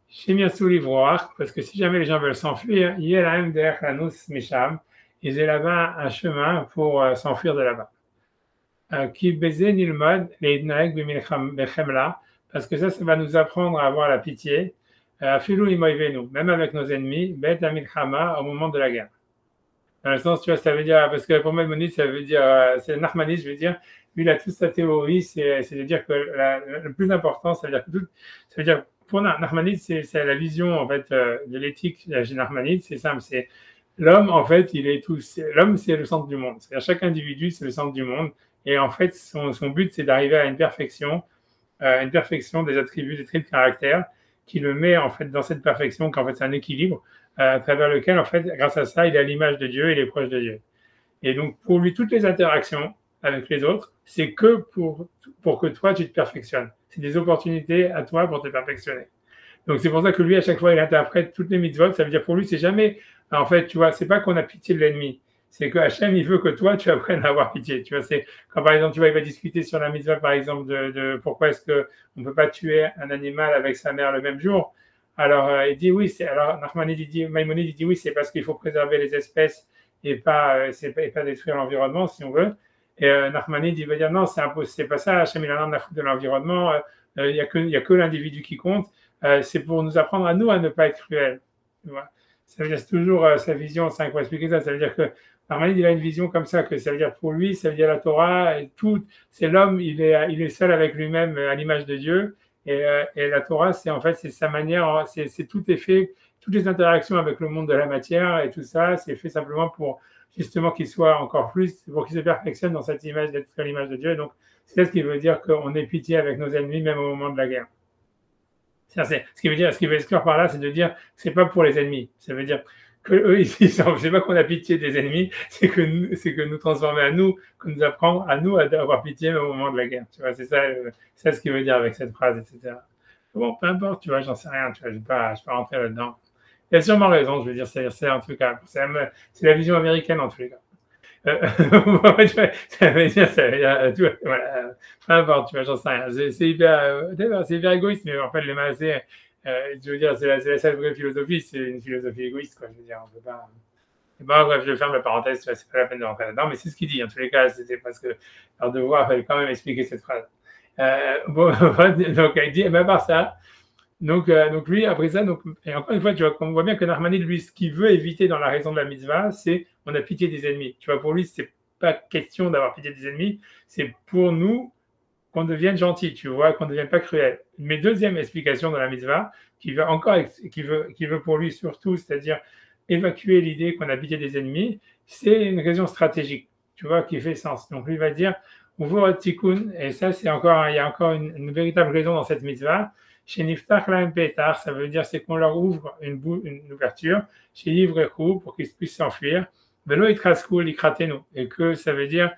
Shemiasu livroach, parce que si jamais les gens veulent s'enfuir, yelahem derech lanus misham. Ils aient là-bas un chemin pour s'enfuir de là-bas. Qui baiser nilmad les bechemla, parce que ça va nous apprendre à avoir la pitié. Filou imoivenu, même avec nos ennemis, bet amilchama au moment de la guerre. Dans le sens, tu vois, ça veut dire, parce que pour Maïmonide, ça veut dire, c'est Nachmanide, je veux dire, lui, il a toute sa théorie, c'est de dire que le plus important, ça veut dire que ça veut dire, pour Nachmanide, c'est la vision, en fait, de l'éthique chez Nachmanide, c'est simple, c'est l'homme, en fait, l'homme, c'est le centre du monde. C'est-à-dire, chaque individu, c'est le centre du monde. Et en fait, son but, c'est d'arriver à une perfection des attributs, des traits de caractère, qui le met, en fait, dans cette perfection, qu'en fait, c'est un équilibre, à travers lequel, en fait, grâce à ça, il est à l'image de Dieu, il est proche de Dieu. Et donc, pour lui, toutes les interactions avec les autres, c'est que pour que toi, tu te perfectionnes. C'est des opportunités à toi pour te perfectionner. Donc, c'est pour ça que lui, à chaque fois, il interprète toutes les mitzvot. Ça veut dire pour lui, c'est jamais, en fait, tu vois, c'est pas qu'on a pitié de l'ennemi. C'est que Hachem, il veut que toi, tu apprennes à avoir pitié. Tu vois, c'est quand, par exemple, tu vois, il va discuter sur la mitzvah, par exemple, de pourquoi est-ce qu'on ne peut pas tuer un animal avec sa mère le même jour. Alors, il dit oui, alors, Maïmonide, il dit oui, c'est parce qu'il faut préserver les espèces et pas détruire l'environnement, si on veut. Et Nachmanide, il va dire non, c'est pas ça, Hachem, il a rien à foutre de l'environnement, il n'y a que l'individu qui compte. C'est pour nous apprendre à nous à ne pas être cruels. Tu vois, ça veut dire c'est toujours sa vision, ça va expliquer ça. Ça veut dire que Maïmonide, il a une vision comme ça, que ça veut dire pour lui, ça veut dire la Torah, et tout, c'est l'homme, il est seul avec lui-même à l'image de Dieu. Et la Torah, c'est en fait, c'est sa manière, tout est fait, toutes les interactions avec le monde de la matière et tout ça, c'est fait simplement pour justement qu'il soit encore plus, pour qu'il se perfectionne dans cette image d'être à l'image de Dieu. Donc, c'est ce qui veut dire qu'on ait pitié avec nos ennemis, même au moment de la guerre. Ce qui veut exclure par là, c'est de dire que c'est pas pour les ennemis. Ça veut dire que eux, c'est pas qu'on a pitié des ennemis, c'est que nous transformer à nous, que nous apprendre à nous à avoir pitié au moment de la guerre. Tu vois, c'est ça ce qu'il veut dire avec cette phrase, etc. Bon, peu importe, tu vois, j'en sais rien, tu vois, je vais pas rentrer là-dedans. Il a sûrement raison, je veux dire, c'est en tout cas, c'est la vision américaine en tous les cas. Ça veut dire, voilà, peu importe, tu vois, j'en sais rien. C'est hyper égoïste, mais en fait, les masses, je veux dire, c'est la seule vraie philosophie, c'est une philosophie égoïste, quoi. Je veux dire, on peut pas. Bon, bref, je ferme la parenthèse, c'est pas la peine de rentrer là-dedans, mais c'est ce qu'il dit. En tous les cas, c'était parce que leur devoir, il fallait quand même expliquer cette phrase. Bon, donc, il dit, à part ça, donc lui, après ça, et encore une fois, tu vois, on voit bien que Nachmanide, lui, ce qu'il veut éviter dans la raison de la mitzvah, c'est on a pitié des ennemis. Tu vois, pour lui, pas question d'avoir pitié des ennemis, c'est pour nous qu'on devienne gentil, tu vois, qu'on ne devienne pas cruel. Mais deuxième explication dans la mitzvah, qui veut pour lui surtout, c'est-à-dire évacuer l'idée qu'on a pitié des ennemis, c'est une raison stratégique, tu vois, qui fait sens. Donc lui va dire, on voit tikkun, et ça c'est encore, il y a encore une véritable raison dans cette mitzvah. Chez Niftach Lahem Petar, ça veut dire c'est qu'on leur ouvre une ouverture, chez Livrekou, pour qu'ils puissent s'enfuir, Velo Itraskou Likratenu, et que ça veut dire,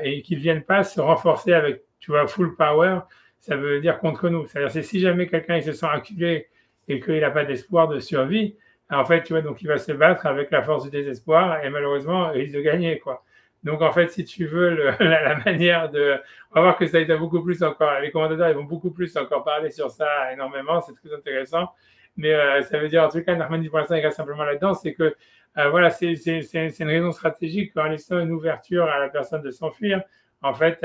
et qu'ils ne viennent pas se renforcer avec, tu vois, full power, ça veut dire contre nous. C'est-à-dire, c'est si jamais quelqu'un il se sent acculé et qu'il n'a pas d'espoir de survie, en fait, tu vois, donc il va se battre avec la force du désespoir et malheureusement, il risque de gagner, quoi. Donc, en fait, si tu veux, la manière de... On va voir que ça a été beaucoup plus encore... Les commentateurs, ils vont beaucoup plus encore parler sur ça énormément. C'est très intéressant. Mais ça veut dire, en tout cas, Nachmanides, pour l'instant, il reste simplement là-dedans. C'est que, voilà, c'est une raison stratégique. En laissant une ouverture à la personne de s'enfuir, en fait,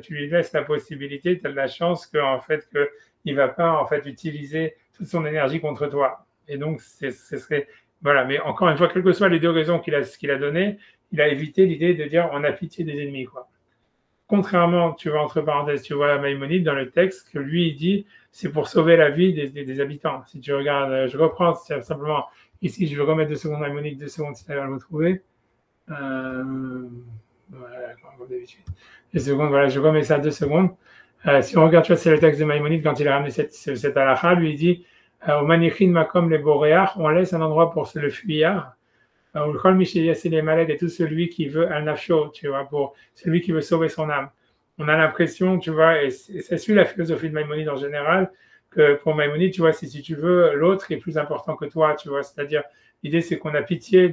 tu lui laisses la possibilité, tu as de la chance qu'en fait, qu'il ne va pas, en fait, utiliser toute son énergie contre toi. Et donc, ce serait... Voilà, mais encore une fois, quelles que soient les deux raisons qu'il a données, il a évité l'idée de dire on a pitié des ennemis, quoi. Contrairement, tu vois, entre parenthèses, tu vois Maïmonide dans le texte que lui, il dit c'est pour sauver la vie des habitants. Si tu regardes, je reprends simplement ici, je vais remettre 2 secondes Maïmonide, 2 secondes si tu vas le retrouver. Voilà, comme d'habitude. 2 secondes, voilà, je remets ça 2 secondes. Si on regarde, tu vois, c'est le texte de Maïmonide quand il a ramené cette halakha, lui, il dit au manichin makom les boréach, on laisse un endroit pour le fuyard. C'est les malades et tout celui qui veut un nafsho, tu vois, pour celui qui veut sauver son âme. On a l'impression, tu vois, et ça suit la philosophie de Maïmonide en général, que pour Maïmonide, tu vois, si tu veux, l'autre est plus important que toi, tu vois, c'est-à-dire, l'idée c'est qu'on a pitié,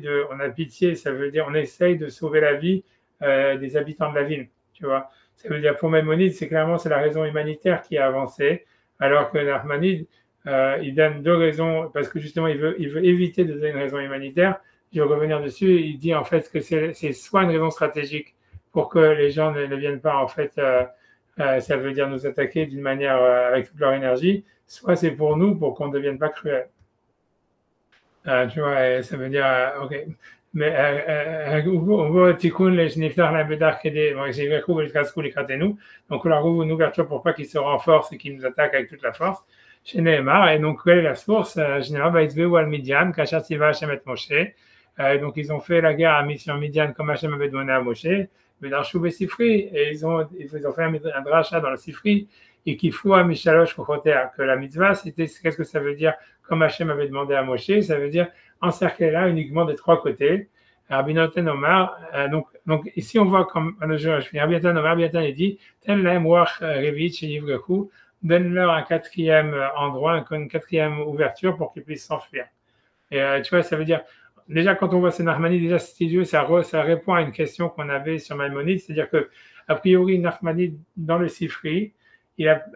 ça veut dire on essaye de sauver la vie des habitants de la ville, tu vois. Ça veut dire pour Maïmonide, c'est la raison humanitaire qui a avancé, alors que Nachmanides, il donne 2 raisons, parce que justement, il veut éviter de donner une raison humanitaire. Je vais revenir dessus. Il dit en fait que c'est soit une raison stratégique pour que les gens ne viennent pas, en fait, ça veut dire nous attaquer d'une manière avec toute leur énergie, soit c'est pour nous, pour qu'on ne devienne pas cruel. Tu vois, ça veut dire, ok. Mais on voit tikkun les niftar la bedar kede, donc on leur ouvre une ouverture pour pas qu'ils se renforcent et qu'ils nous attaquent avec toute la force. Chez Nehemar, et donc quelle est la source? Généralement, Baïtzbe ou Al-Midian, Kachat Siva Hashem et Moshe. Donc ils ont fait la guerre à mission Midian comme Hashem avait donné à Moshe, mais dans Shub et Sifri, et ils ont fait un dracha dans le Sifri, et qui fout à Mishalosh Kochotea, que la mitzvah, qu'est-ce que ça veut dire, comme Hashem avait demandé à Moshe, ça veut dire encercler là uniquement des 3 côtés. Rabbi Noten Omar, donc ici on voit comme le juge, Rabbi Noten il dit, Ten lahem wach revit yivrechu, donne-leur un 4e endroit, une 4e ouverture pour qu'ils puissent s'enfuir. Et tu vois, ça veut dire, déjà, quand on voit ces Nachmanides, déjà, ça répond à une question qu'on avait sur Maïmonide, c'est-à-dire que, a priori, Nachmanide, dans le Sifri,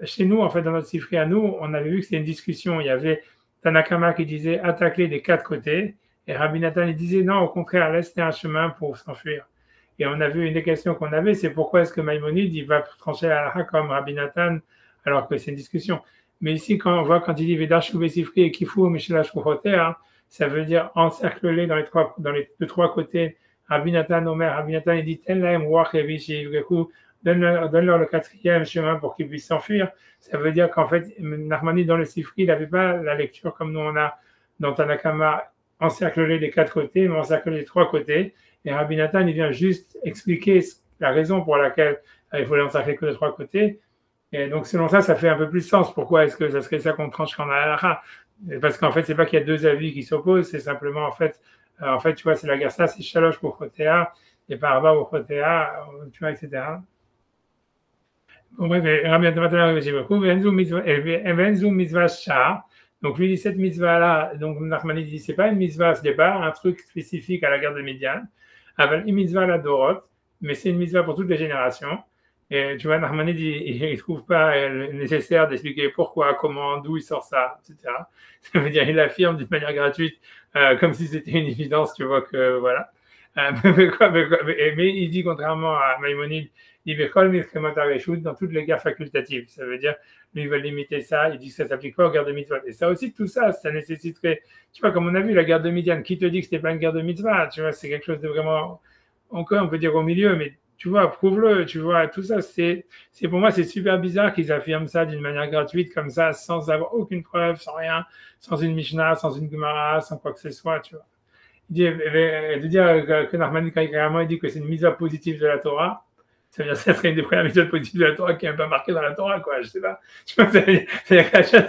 chez nous, en fait, dans notre Sifri à nous, on avait vu que c'était une discussion. Il y avait Tanakama qui disait attaquer des 4 côtés, et Rabbi Nathan, il disait non, au contraire, laisse un chemin pour s'enfuir. Et on a vu une des questions qu'on avait, c'est pourquoi est-ce que Maïmonide, il va trancher la halakha comme Rabbi Nathan, alors que c'est une discussion. Mais ici, quand on voit, quand il dit Vedar Shuvei Sifri et Kifou Mishelash Kochoter, ça veut dire encercler dans les 3 côtés. Rabbi Nathan Omer, Rabbi Nathan, il dit Tenlaem Ruach Evish Yivrechu, donne-leur le 4e chemin pour qu'ils puissent s'enfuir. Ça veut dire qu'en fait, Nachmanides dans le Sifri, il n'avait pas la lecture comme nous on a dans Tanakama, encercler des 4 côtés, mais encercler des 3 côtés. Et Rabbi Nathan, il vient juste expliquer la raison pour laquelle il faut l'encercler que de 3 côtés. Et donc, selon ça, ça fait un peu plus sens. Pourquoi est-ce que ça serait ça qu'on tranche quand on a la halakha? Parce qu'en fait, c'est pas qu'il y a 2 avis qui s'opposent, c'est simplement, en fait, tu vois, c'est la guerre, ça, c'est Shalosh pour Chotea, et par rapport au Chotea, tu vois, etc. Bon, bref, Venzu mitzvah shah. Donc, lui dit cette mitzvah-là, donc Nachmanides dit, c'est pas une mitzvah à ce départ, un truc spécifique à la guerre de Midian, avec une mitzvah la Dorot, mais c'est une mitzvah pour toutes les générations. Et tu vois, Nachmanides, il ne trouve pas nécessaire d'expliquer pourquoi, comment, d'où il sort ça, etc. Ça veut dire, il affirme d'une manière gratuite, comme si c'était une évidence, tu vois, que voilà. Mais il dit, contrairement à Maïmonide, il dit dans toutes les guerres facultatives. Ça veut dire, lui, il va limiter ça, il dit que ça ne s'applique pas aux guerres de mitzvah. Et ça aussi, tout ça, ça nécessiterait, tu vois, comme on a vu, la guerre de Midian, qui te dit que ce n'était pas une guerre de mitzvah, tu vois, c'est quelque chose de vraiment encore, on peut dire au milieu, mais tu vois, prouve-le, tu vois, tout ça, pour moi, c'est super bizarre qu'ils affirment ça d'une manière gratuite, comme ça, sans avoir aucune preuve, sans rien, sans une Mishnah, sans une Gemara, sans quoi que ce soit, tu vois. Il dit, de dire que Nachmani, carrément, il dit que c'est une mise à positive de la Torah, ça veut dire que ça serait une des premières mises positives de la Torah qui n'est pas marquée dans la Torah, quoi, je sais pas. Je pense que ça veut dire qu'Achar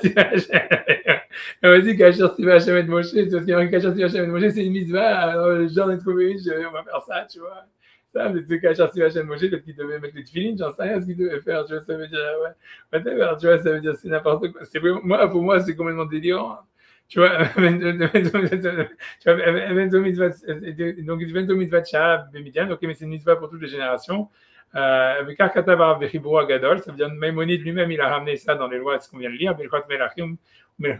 vas-y, qu'Achar Siva Hashem et Moshe, c'est parce qu'il y a un qu'Achar Siva Hashem et Moshe, c'est une mitzvah, j'en ai trouvé une, on va faire ça, tu vois. Ça, mais c'est qu'Achar Siva Hashem et Moshe, peut-être qu'il devait mettre les tefilines, j'en sais rien ce qu'il devait faire, tu vois, ça veut dire, ouais, whatever, tu vois, ça veut dire c'est n'importe quoi. Pour moi, c'est complètement délirant. Tu vois, donc mitzvah Shah, Bemidian, ok, mais c'est une mitzvah pour toutes les générations. Avec Kata Barav de Chibou Agadol, ça veut dire Maïmonide lui-même, il a ramené ça dans les lois de ce qu'on vient de lire, Belchot Melachim, et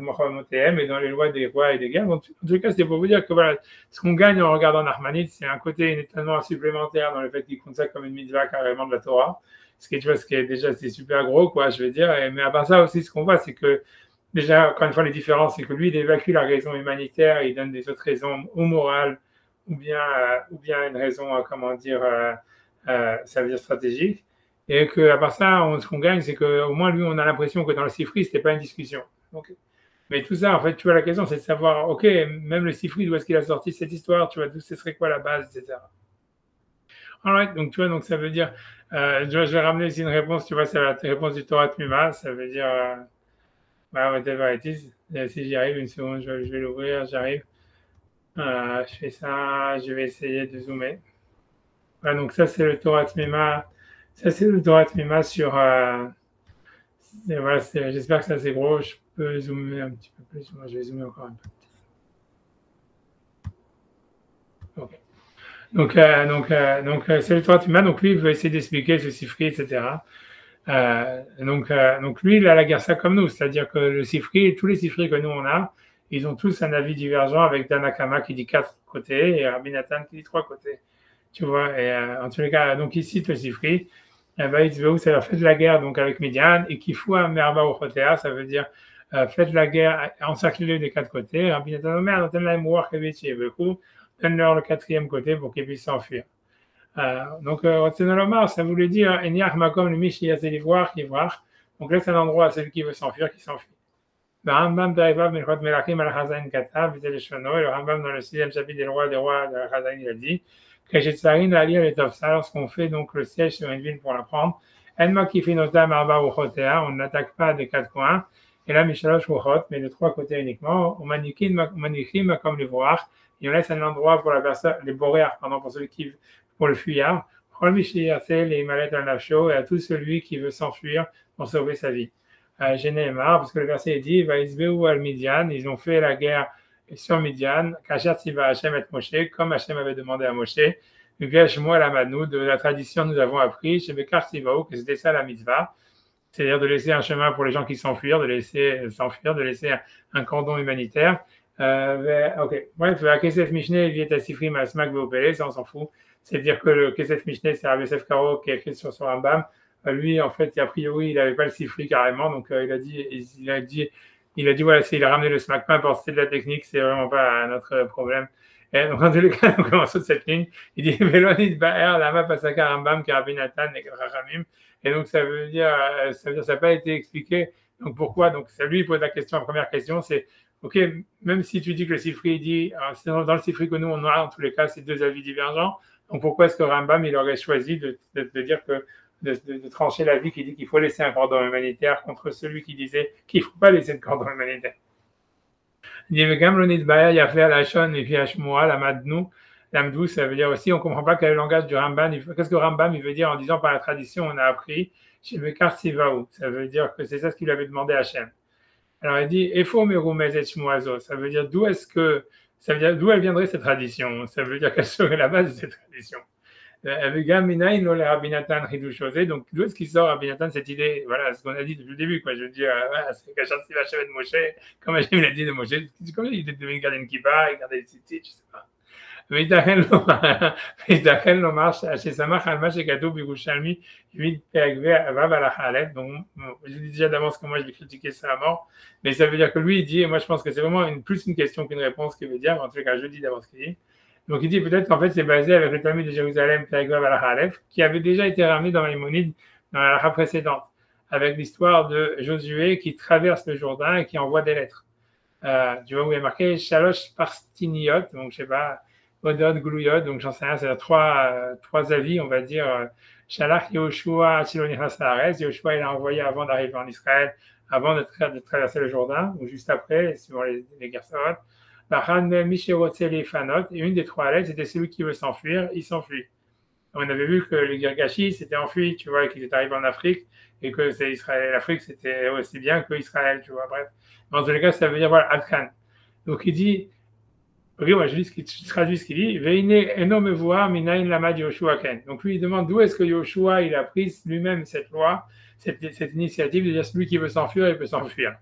dans les lois des rois et des guerres. Donc, en tout cas, c'était pour vous dire que voilà, ce qu'on gagne en regardant Nachmanide, c'est un côté étonnamment supplémentaire dans le fait qu'il compte ça comme une mitzvah carrément de la Torah. Ce qui est déjà, c'est super gros, quoi, je veux dire. Mais à part ça aussi, ce qu'on voit, c'est que déjà, encore une fois, les différences, c'est que lui, il évacue la raison humanitaire, il donne des autres raisons ou morales, ou bien une raison, comment dire, ça veut dire stratégique. Et qu'à part ça, ce qu'on gagne, c'est qu'au moins, lui, on a l'impression que dans le Sifri, ce n'était pas une discussion. Donc, mais tout ça, en fait, tu vois, la question, c'est de savoir, OK, même le Sifri, d'où est-ce qu'il a sorti cette histoire, tu vois, d'où ce serait quoi la base, etc. Alright, donc tu vois, donc ça veut dire, je vais ramener ici une réponse, tu vois, c'est la réponse du Torah Tmima, ça veut dire, whatever it is. Si j'y arrive, une seconde, je vais l'ouvrir, j'arrive. Je fais ça, je vais essayer de zoomer. Voilà, donc ça, c'est le Torah Tmima. Ça, c'est le Torah Tmima sur. Voilà, j'espère que ça, c'est gros. Je peux zoomer un petit peu plus. Moi, je vais zoomer encore un peu. OK. Donc, c'est le Torah Tmima. Donc, lui, il veut essayer d'expliquer ce Sifri, etc. Donc lui, il a la Gersa comme nous, c'est-à-dire que le Sifri, tous les Sifris que nous on a, ils ont tous un avis divergent avec Danakama qui dit 4 côtés et Rabbi Nathan qui dit 3 côtés. Tu vois, et en tous les cas, donc il cite le Sifri, ça leur fait de la guerre donc avec Midian et qui fout un merba au Chotea, ça veut dire faites la guerre, encerclez-les des 4 côtés. Rabbi Nathan Omer, donne-leur le 4e côté pour qu'ils puissent s'enfuir. Donc, ça voulait dire Eniach Makom le Mishi Yazelivroach Yivrach. Donc là, c'est un endroit à celui qui veut s'enfuir, qui s'enfuit. Le Rambam d'Arivav Melchot Melachim al Chazain Katav, Vizel Shono, et le Rambam dans le 6e chapitre des rois de la Chazain, il a dit que j'ai tsarine à lire les Tovsa lorsqu'on fait donc le siège sur une ville pour la prendre. Enma Kifinotam Arba Uchotea, on n'attaque pas des 4 coins. Et là, Mishalosh Uchot, mais de 3 côtés uniquement. On manichim Makom Livroach, et on laisse un endroit pour la personne, les boréars, pour celui qui pour le fuyard, et à tout celui qui veut s'enfuir pour sauver sa vie. Génémar, parce que le verset dit, al Midian, ils ont fait la guerre sur Midian, Kachat Siva Hashem et Moshe, comme Hashem avait demandé à Moshe, de la tradition, nous avons appris, chez Bekar Sivaou, que c'était ça la mitzvah, c'est-à-dire de laisser un chemin pour les gens qui s'enfuient, de laisser s'enfuir, de laisser un cordon humanitaire. Ok, bref, à Kesef Mishneh, il est à Sifri Masmak Veopele, ça on s'en fout. C'est-à-dire que le Kesef Mishneh, c'est Rabbi Yosef Karo qui a écrit sur son Rambam. Lui, en fait, a priori, il n'avait pas le Sifri carrément, donc il a dit, voilà, il a ramené le smack, peu importe, c'est de la technique, c'est vraiment pas notre problème. Et donc, en tous les cas, on commence de cette ligne. Il dit, Velonit Ba'er, Lama Pasaka Rambam, Rabbi Nathan et Rachamim. Et donc, ça veut dire, ça n'a pas été expliqué. Donc, pourquoi? Donc, ça lui pose la question, la première question, c'est, OK, même si tu dis que le Sifri dit, c'est dans le Sifri que nous, on a, en tous les cas, c'est 2 avis divergents. Donc, pourquoi est-ce que Rambam, il aurait choisi de dire que, de trancher l'avis qui dit qu'il faut laisser un cordon humanitaire contre celui qui disait qu'il ne faut pas laisser de cordon humanitaire? Il dit, Gamlonit Baya, il a fait à la Shon et puis à Shmoa, la Madnou, l'Amdou, ça veut dire aussi, on ne comprend pas quel est le langage du Rambam. Qu'est-ce que Rambam, il veut dire en disant par la tradition, on a appris, chez Bekar Sivaou. Ça veut dire que c'est ça ce qu'il avait demandé à Hachem. Alors il dit Efo Merumez et Shmoazo. Ça veut dire d'où elle viendrait cette tradition. Ça veut dire quelle serait la base de cette tradition. Donc d'où est-ce qu'il sort Rabbi Nathan cette idée? Voilà ce qu'on a dit depuis le début, quoi. Je veux dire, c'est Kachat Siva Hashem et Moshe, comme Hashem l'a dit de Moshe. Comme il devait garder une kippa, il gardait les tzitzit, je sais pas. ויתכן לומר ששמח על מה שכתוב בירושלמי, donc je dis déjà d'avance que moi je vais critiquer ça à mort, mais ça veut dire que lui il dit, et moi je pense que c'est vraiment plus une question qu'une réponse qu'il veut dire, en tout cas je dis d'avance qu'il dit, Donc il dit peut-être qu'en fait c'est basé avec le Talmud de Jérusalem, Perigvav al Aleph, qui avait déjà été ramené dans Maïmonide dans la halakha précédente, avec l'histoire de Josué qui traverse le Jourdain et qui envoie des lettres. Tu vois où il est marqué Shalosh Parstiniot, donc je sais pas, Odod Glouyot, donc j'en sais rien, c'est trois avis, on va dire. Shalach Yehoshua Shilonichas Haaretz, Yehoshua il a envoyé avant d'arriver en Israël, avant de traverser le Jourdain, ou juste après, suivant les guerres savantes. Et une des trois lettres, c'était celui qui veut s'enfuir, il s'enfuit. On avait vu que les Girgashi s'étaient enfuis, tu vois, qu'ils étaient arrivés en Afrique, et que c'est Israël, l'Afrique c'était aussi bien que Israël, tu vois, bref. Mais en tous les cas, ça veut dire, voilà, Adkan. Donc il dit, ok, moi je traduis ce qu'il dit, Veine eno mevoar minayin lamad Yoshua ken. Donc lui il demande d'où est-ce que Yoshua il a pris lui-même cette loi, cette initiative de dire celui qui veut s'enfuir, il peut s'enfuir.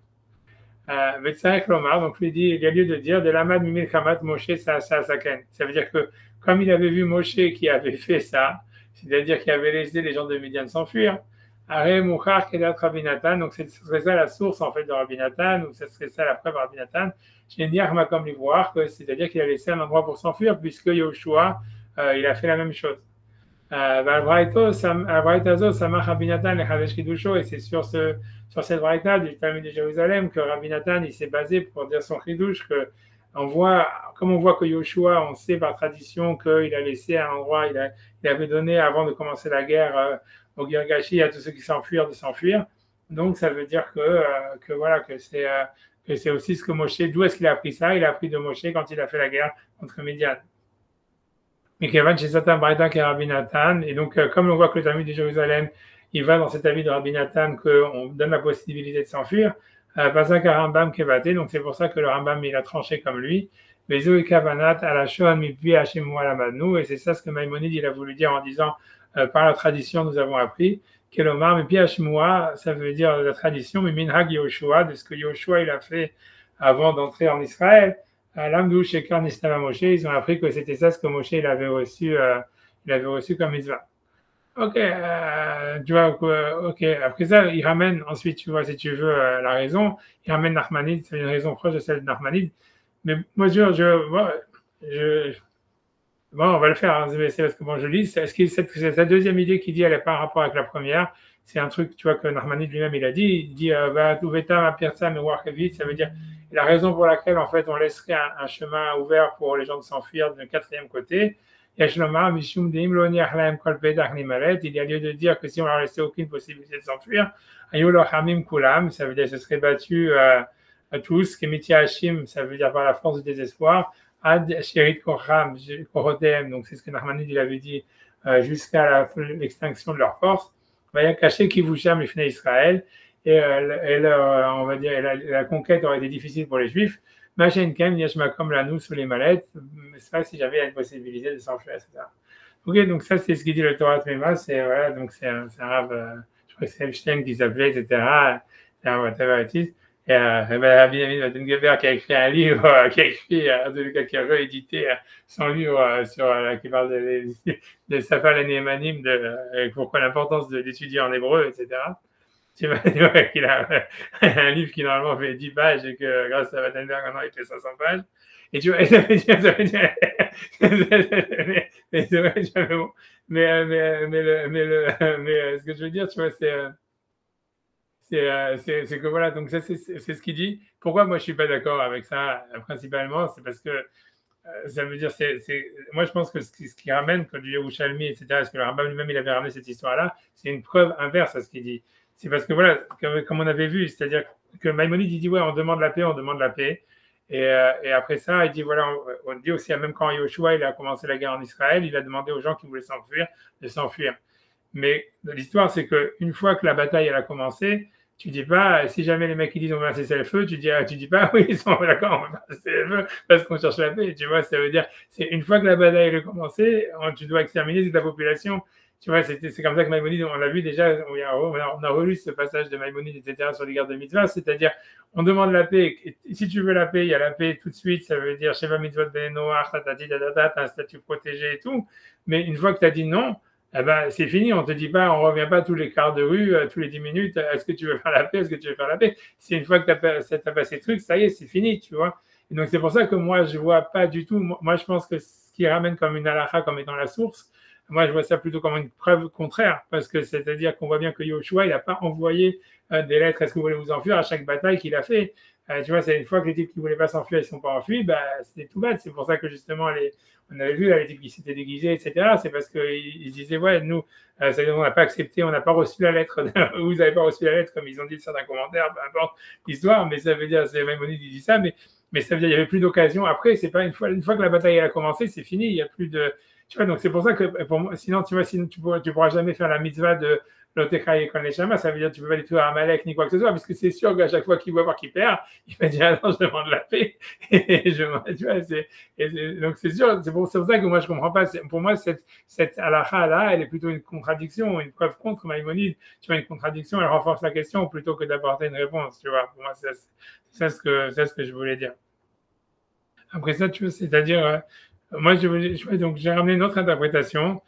Donc lui dit, il y a lieu de dire de l'amad mimil kamat Moshe sa ken. Ça veut dire que comme il avait vu Moshe qui avait fait ça, c'est-à-dire qu'il avait laissé les gens de Midian s'enfuir, Are Mouchar Kedat Rabbi Nathan, donc ce serait ça la source en fait de Rabbi Nathan, ou ce serait ça la preuve de Rabbi Nathan, Makom Livroir, c'est-à-dire qu'il a laissé un endroit pour s'enfuir, puisque Yoshua, il a fait la même chose. Et c'est sur cette braïta du Talmud de Jérusalem que Rabbi Nathan il s'est basé pour dire son chidouche, que comme on voit que Yoshua, on sait par tradition qu'il a laissé un endroit, il avait donné avant de commencer la guerre au Girgashi à tous ceux qui s'enfuirent de s'enfuir. Donc ça veut dire que c'est aussi ce que Moshe, d'où est-ce qu'il a appris ça? Il a appris de Moshe quand il a fait la guerre contre Midian. Mais Kevan chez Satan Braïta qui est Rabbi Nathan, et donc comme on voit que le Talmud de Jérusalem, il va dans cet avis de Rabbi Nathan qu'on donne la possibilité de s'enfuir, pas ça qu'un Rambam Kevaté, donc c'est pour ça que le Rambam il a tranché comme lui. Bezo et Kavanat à la Shoah Mipi Hashemu Alamadnu, et c'est ça ce que Maïmonide il a voulu dire en disant par la tradition nous avons appris. Kelomar Mipi Hashemua, ça veut dire la tradition, mais Minhag Yoshua, de ce que Yoshua il a fait avant d'entrer en Israël. L'Amdou Shekar Nistava Moshe, ils ont appris que c'était ça ce que Moshe il avait reçu comme mitzvah. Ok, tu vois, ok, après ça, il ramène ensuite, tu vois, si tu veux, la raison, il ramène Nachmanide, c'est une raison proche de celle de Nachmanide, mais moi, bon, on va le faire, hein, c'est parce que bon, je lis, est-ce que cette deuxième idée qu'il dit, elle n'est pas en rapport avec la première, c'est un truc, tu vois, que Nachmanide lui-même, il dit, va tout bêta, ma pierre, ça me voir vite, ça veut dire, la raison pour laquelle, en fait, on laisserait un chemin ouvert pour les gens de s'enfuir d'un quatrième côté. Il y a lieu de dire que si on leur laissait aucune possibilité de s'enfuir, ça veut dire que ce serait battu à tous, ça veut dire par la force du désespoir, donc c'est ce que Nachmanide il avait dit jusqu'à l'extinction de leur force. Il y a caché qui vous charme les fnei Israël. Et on va dire, la conquête aurait été difficile pour les Juifs. Machenkem, Yashmakom Lanou sous les mallettes, c'est pas si j'avais une possibilité de s'enfuir, etc. Ok, donc ça c'est ce qu'il dit le Torah Tmema, c'est voilà, donc c'est un rave, je crois que c'est Epstein qui s'appelait, etc. C'est un whatever it is. Et Rabbi Wattengeber qui a écrit un livre, qui a réédité son livre qui parle de Safar et Némanim, pourquoi l'importance d'étudier en hébreu, etc. Tu vois qu'il a un livre qui normalement fait 10 pages et que grâce à Wattenberg, maintenant il fait 500 pages. Et tu vois, ça veut dire mais c'est vrai, mais ce que je veux dire, tu vois, c'est que voilà, donc ça c'est ce qu'il dit. Pourquoi moi je suis pas d'accord avec ça principalement, c'est parce que ça veut dire, moi je pense que ce qui ramène que du Yerushalmi, etc., est-ce que le Rambam lui-même il avait ramené cette histoire-là, c'est une preuve inverse à ce qu'il dit. C'est parce que voilà, comme on avait vu, c'est-à-dire que Maïmonide il dit ouais, on demande la paix, on demande la paix. Et après ça, il dit voilà, on dit aussi, même quand Yoshua il a commencé la guerre en Israël, il a demandé aux gens qui voulaient s'enfuir de s'enfuir. Mais l'histoire, c'est qu'une fois que la bataille elle a commencé, tu dis pas, si jamais les mecs ils disent on va cesser le feu, tu dis pas oui, ils sont d'accord, on va cesser le feu parce qu'on cherche la paix. Tu vois, ça veut dire, c'est une fois que la bataille elle a commencé, tu dois exterminer toute la population. Tu vois, c'est comme ça que Maïmonide, on l'a vu déjà, on a relu ce passage de Maïmonide, etc., sur les guerres de mitzvah, c'est-à-dire, on demande la paix. Et si tu veux la paix, il y a la paix tout de suite, ça veut dire, Sheva mitzvot ben noach, tatati, tatata, t'as un statut protégé et tout. Mais une fois que tu as dit non, eh ben, c'est fini, on te dit pas, on revient pas tous les quarts de rue, tous les 10 minutes, est-ce que tu veux faire la paix, est-ce que tu veux faire la paix? C'est une fois que t'as passé le truc, ça y est, c'est fini, tu vois. Et donc, c'est pour ça que moi, je vois pas du tout, moi, je pense que qu'il ramène comme une halakha, comme étant la source, moi, je vois ça plutôt comme une preuve contraire, parce que c'est-à-dire qu'on voit bien que Yoshua, il n'a pas envoyé des lettres, est-ce que vous voulez vous enfuir à chaque bataille qu'il a fait. Tu vois, c'est une fois que les types qui ne voulaient pas s'enfuir, ils ne sont pas enfuis, bah, c'était tout bête. C'est pour ça que justement, on avait vu les types qui s'étaient déguisés, etc. C'est parce qu'ils disaient, ouais, nous, c'est-à-dire on n'a pas accepté, on n'a pas reçu la lettre, vous n'avez pas reçu la lettre, comme ils ont dit certains commentaires, peu importe l'histoire, mais ça veut dire, c'est Maïmonide qui dit ça, mais ça veut dire qu'il n'y avait plus d'occasion. Après, c'est pas une fois que la bataille a commencé, c'est fini, il n'y a plus de. Tu vois, donc c'est pour ça que pour moi, sinon, tu vois, sinon tu pourras jamais faire la mitzvah de l'Otecha et Koneshama, ça veut dire que tu peux pas du tout à Amalek ni quoi que ce soit, parce que c'est sûr qu'à chaque fois qu'il va voir qu'il perd, il va dire attends, je demande la paix. Et tu vois, donc c'est sûr, c'est pour ça que moi je comprends pas. Pour moi, cette halakha là, elle est plutôt une contradiction, une preuve contre Maïmonide. Tu vois, une contradiction, elle renforce la question plutôt que d'apporter une réponse. Tu vois, pour moi, c'est ce que je voulais dire. Après ça, tu vois, c'est-à-dire, moi, donc j'ai ramené une autre interprétation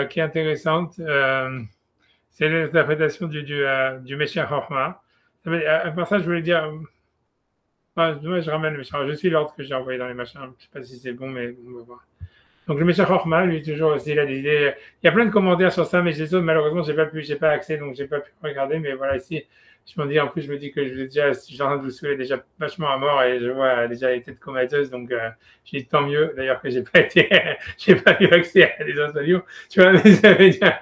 qui est intéressante. C'est l'interprétation du Meshach Chochma. À part ça, je voulais dire, moi, je ramène le Meshach. Je suis l'ordre que j'ai envoyé dans les machins. Je ne sais pas si c'est bon, mais on va voir. Donc le Meshach Chochma, lui, toujours aussi, il a des idées. Il y a plein de commentaires sur ça, mais les autres, malheureusement, j'ai pas accès, donc j'ai pas pu regarder. Mais voilà, ici, je me dis que je suis en train de vous saouler déjà vachement à mort et je vois déjà les têtes comateuses, donc j'ai dit tant mieux. D'ailleurs que j'ai pas eu accès à des autres tu vois, mais ça veut dire,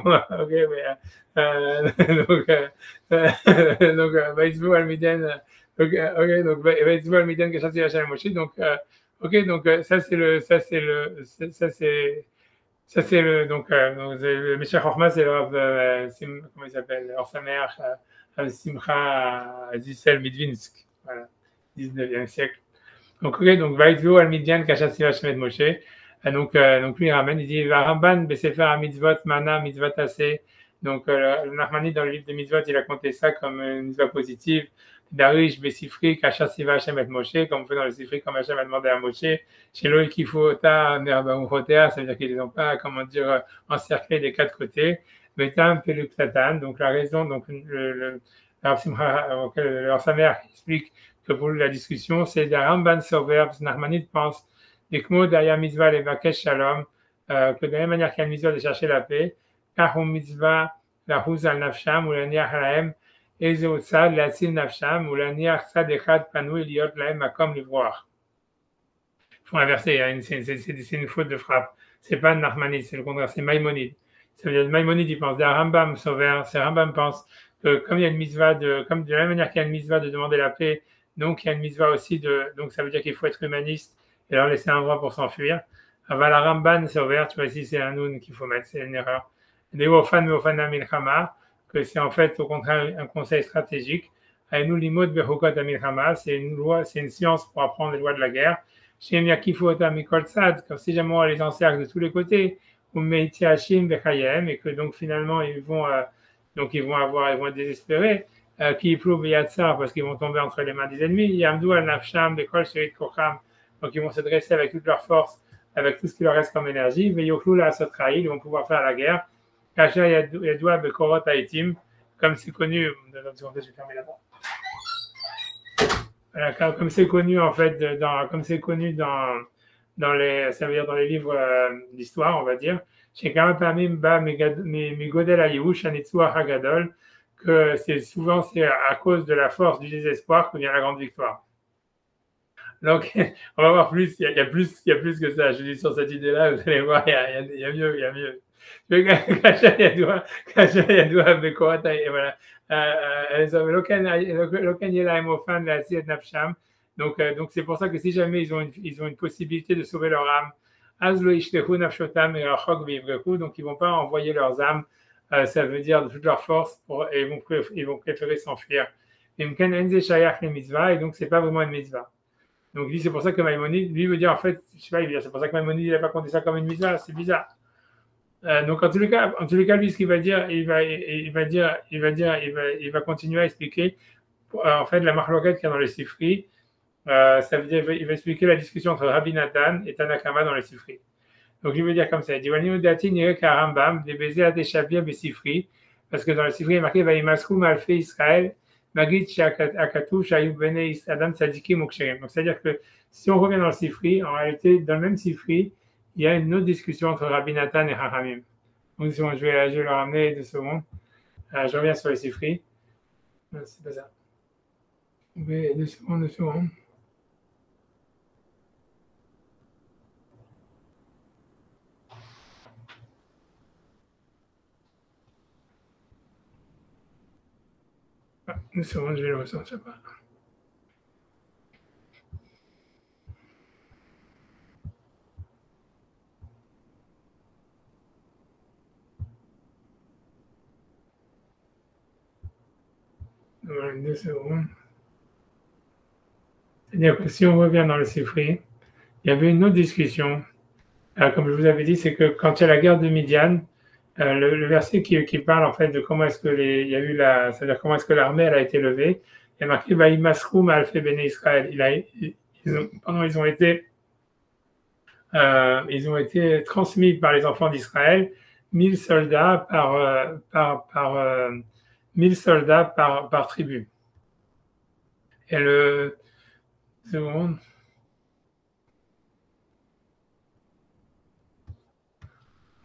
ok, mais donc Vaizvu Almiden, ok, donc Vaizvu Almiden Kachasi Hachem Moshe, donc ok, donc ça c'est le donc le Meshach Chochma, c'est le comment il s'appelle, Orsamer Simcha Zissel Midvinsk, voilà, 19e siècle. Donc ok, donc Vaizvu al Midian Kachasi Hashmed Moshe. Donc lui il ramène, il dit va Ramban Besefer Mitzvot Mana Mitzvot Aseh. Donc le Nachmani dans le livre de Mitzvot, il a compté ça comme une mitzvah positive. Darish Besifri Kachasiva Hashem et Moshe, comme on fait dans le Sifri, comme Hashem a demandé à Moshe. Chez Loï Kifota Nerbaouchotea, ça veut dire qu'ils n'ont pas, comment dire, encerclé des quatre côtés. Betam Peluptatan, donc la raison, donc le Samer explique que pour la discussion, c'est de Ramban Sover, Nachmanide pense, des Kmo Daya Mitzvah Levakesh Shalom, que de la même manière qu'il y a une mitzvah de chercher la paix, Kahum Mitzvah la Huzal Nafsham ou la Niach Halaem, איזה צד להציל נפשם ולהניח צד אחד פנוי להיות להם מקום לברוח. Il faut inverser, c'est une faute de frappe. C'est pas Nachmanide, c'est le contraire, c'est Maïmonide. Ça veut dire Maïmonide, il pense, Rambam Sauver, c'est Rambam pense que comme il y a une mitzvah comme de la même manière qu'il y a une mitzvah de demander la paix, donc il y a une mitzvah aussi donc ça veut dire qu'il faut être humaniste et leur laisser un droit pour s'enfuir. Aval Ramban Sauver, tu vois ici c'est un noun qu'il faut mettre, c'est une erreur. Deofan Meofana Milchama, que c'est en fait au contraire un conseil stratégique. Aïnou limod behukot amilchama, c'est une loi, c'est une science pour apprendre les lois de la guerre. Shem yakifot amikol tzad, comme si jamais on les encercle de tous les côtés, ou meitiachim bechayem, et que donc finalement ils vont être désespérés, qui plou beyatsar, parce qu'ils vont tomber entre les mains des ennemis, yamdou al nafsham bekol sherit kocham, donc ils vont se dresser avec toute leur force, avec tout ce qui leur reste comme énergie, veyoklou la sotraïl, ils vont pouvoir faire la guerre. Kacha Yadoua Bekorot Haïtim, comme c'est connu, je vais fermer là-bas. Voilà, comme c'est connu en fait, dans les livres d'histoire, on va dire, chez Kamapamim Ba Migodel Ayush Anitsua Hagadol, que c'est à cause de la force du désespoir que vient la grande victoire. Donc, on va voir plus, il y a plus que ça. Je dis sur cette idée-là, vous allez voir, il y a mieux. Kacha Yadoua Bekorot, et voilà. Donc c'est pour ça que si jamais ils ont une possibilité de sauver leur âme, donc ils vont pas envoyer leurs âmes, ça veut dire de toute leur force, et ils vont préférer s'enfuir. Et donc c'est pas vraiment une mitzvah. Donc lui, c'est pour ça que Maïmonide, lui veut dire en fait, je sais pas, c'est pour ça que Maïmonide il n'a pas compté ça comme une mitzvah, c'est bizarre. Donc en tous les cas, lui, ce qu'il va dire, il va continuer à expliquer en fait la marloquette qu'il y a dans les Sifri. Ça veut dire, il va expliquer la discussion entre Rabbi Nathan et Tanakama dans les Sifri. Donc il veut dire comme ça, il dit Rambam, des baisers à des Shabir et Sifri, parce que dans les Sifri, il est marqué Vaïmaskou Malfé Israël, Magid Akatu, Shayu Bene Adam Tzadikim Uksherim. Donc, c'est-à-dire que si on revient dans le Sifri, en réalité, dans le même Sifri, il y a une autre discussion entre Rabbi Nathan et Haramim. Donc, je vais le ramener 2 secondes. Je reviens sur le Sifri. Non, c'est pas ça. Mais 2 secondes, 2 secondes. Ah, 2 secondes, je vais le ressortir. Voilà, 2 secondes. C'est-à-dire que si on revient dans le Sifri, il y avait une autre discussion. Comme je vous avais dit, c'est que quand il y a la guerre de Midian, le verset qui parle en fait de comment est-ce que il y a eu c'est-à-dire comment est-ce que l'armée elle a été levée, il y a marqué Vaïmasrou Ma'alfé Béné Israël. Ils ont été transmis par les enfants d'Israël 1000 soldats par 1000 soldats par tribu. Et le seconde.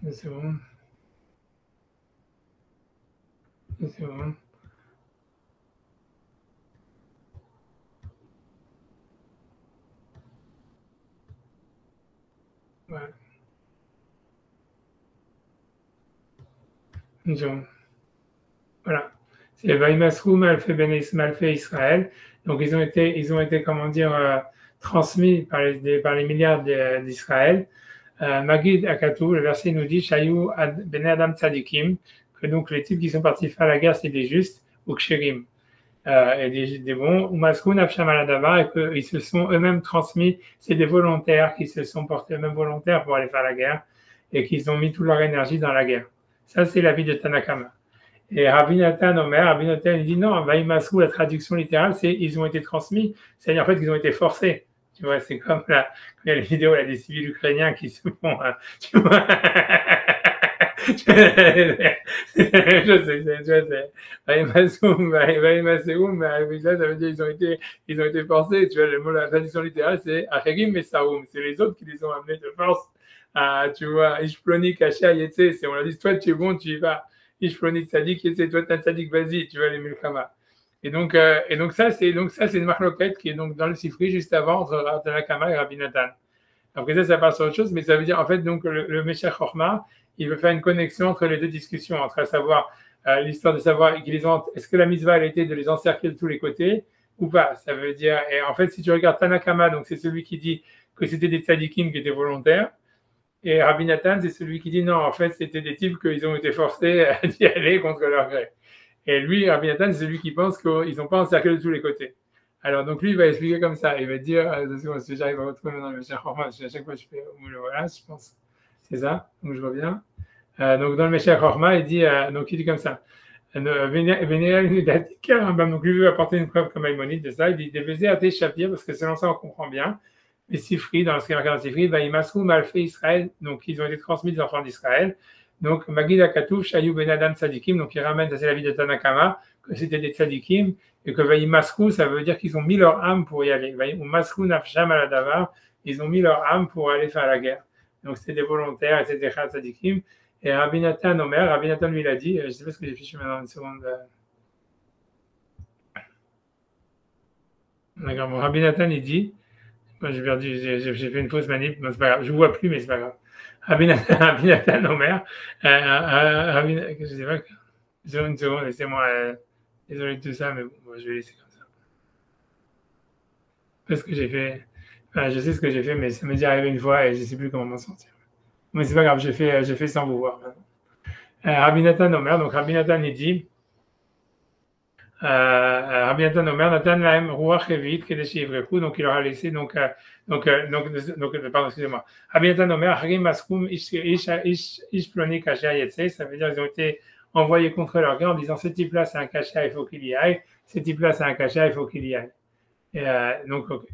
Une seconde. Une seconde. Voilà. Une seconde. Voilà. C'est Vaïmasrou Malfait Israël. Donc ils ont été comment dire, transmis par les milliards d'Israël. Magid Akatou, le verset nous dit Shayu Ben Adam Tzadikim, que donc les types qui sont partis faire la guerre, c'est des justes, ou Ksherim, et des bons, ou Maskoun Afsham Aladava, et qu'ils se sont eux-mêmes transmis, c'est des volontaires qui se sont portés eux-mêmes volontaires pour aller faire la guerre, et qu'ils ont mis toute leur énergie dans la guerre. Ça, c'est l'avis de Tanakama. Et Rabbi Nathan Omer, Rabbi Nathan, il dit non, Vaïmasrou, la traduction littérale, c'est ils ont été transmis, c'est-à-dire en fait qu'ils ont été forcés. Tu vois, c'est comme quand il y a les vidéos là, des civils ukrainiens qui se font, tu vois. Je sais, tu vois, c'est Vaïmasrou, mais ça veut dire ils ont été forcés. Tu vois, le mot, la traduction littérale, c'est Acherim et Saoum. C'est les autres qui les ont amenés de force. Tu vois, Ishploni, Kasha, Yetse, on leur dit, toi, tu es bon, tu y vas. Ishploni, Tzadik, Yetse, toi, t'es un Tzadik, vas-y, tu vois, les Milkama. Et donc ça, c'est une marloquette qui est donc dans le Sifri juste avant entre Tanakama et Rabbi Nathan. Après ça passe sur autre chose, mais ça veut dire en fait donc le Meshach Chorma, il veut faire une connexion entre les deux discussions, entre à savoir l'histoire de savoir est-ce que la mitzvah elle était de les encercler de tous les côtés ou pas. Ça veut dire, et en fait si tu regardes Tanakama, donc c'est celui qui dit que c'était des tzadikim qui étaient volontaires, et Rabbi Nathan c'est celui qui dit non, en fait c'était des types qu'ils ont été forcés d'y aller contre leur gré. Et lui, Rabbi Nathan, c'est celui qui pense qu'ils n'ont pas encerclé de tous les côtés. Alors, donc lui, il va expliquer comme ça. Il va dire, si j'arrive à retrouver maintenant le Meshach Chorma, parce qu'à chaque fois, je fais, voilà, je pense, c'est ça, donc je reviens. Donc, dans le Meshach Chorma, il dit comme ça. Donc, lui veut apporter une preuve comme Maïmonide de ça. Il dit, Dévezé à tes Shapir, parce que selon ça, on comprend bien. Les Sifri, dans ce qui est marqué dans le Sifri, Vaïmasrou Malfait Israël, donc ils ont été transmis des enfants d'Israël. Donc, Magid Akatouf, Shayu Ben Adam Tzadikim, donc il ramène, ça c'est la vie de Tanakama, que c'était des Tzadikim, et que Vaïmasrou, ça veut dire qu'ils ont mis leur âme pour y aller. Vaïmasrou Nafsham Aladavar, ils ont mis leur âme pour aller faire la guerre. Donc, c'était des volontaires, et c'était des Tzadikim. Et Rabbi Nathan Omer, Rabbi Nathan lui l'a dit, je ne sais pas ce que j'ai fichu maintenant, une seconde. D'accord, bon, Rabbi Nathan, il dit, moi j'ai perdu, j'ai fait une fausse manip, mais c'est pas grave, je ne vois plus, mais c'est pas grave. Rabbi Nathan Omer, je sais pas, une seconde, laissez-moi, désolé de tout ça, mais bon, je vais laisser comme ça. Parce que j'ai fait, je sais ce que j'ai fait, mais ça m'est déjà arrivé une fois et je ne sais plus comment m'en sortir. Mais c'est pas grave, j'ai fait sans vous voir. Rabbi Nathan Omer, donc Rabbi Nathan il dit, Rabbi Nathan Omer, Nathan Lahem Ruach Revit, Kedesh Yivrechu, donc il leur a laissé, pardon, excusez-moi. Rabbi Nathan Omer, Harim Maskum Ish Ploni Kasha Yetse, ça veut dire qu'ils ont été envoyés contre leur gars en disant ce type-là c'est un Kasha, il faut qu'il y aille, ce type-là c'est un Kasha, il faut qu'il y aille. Et donc, ok.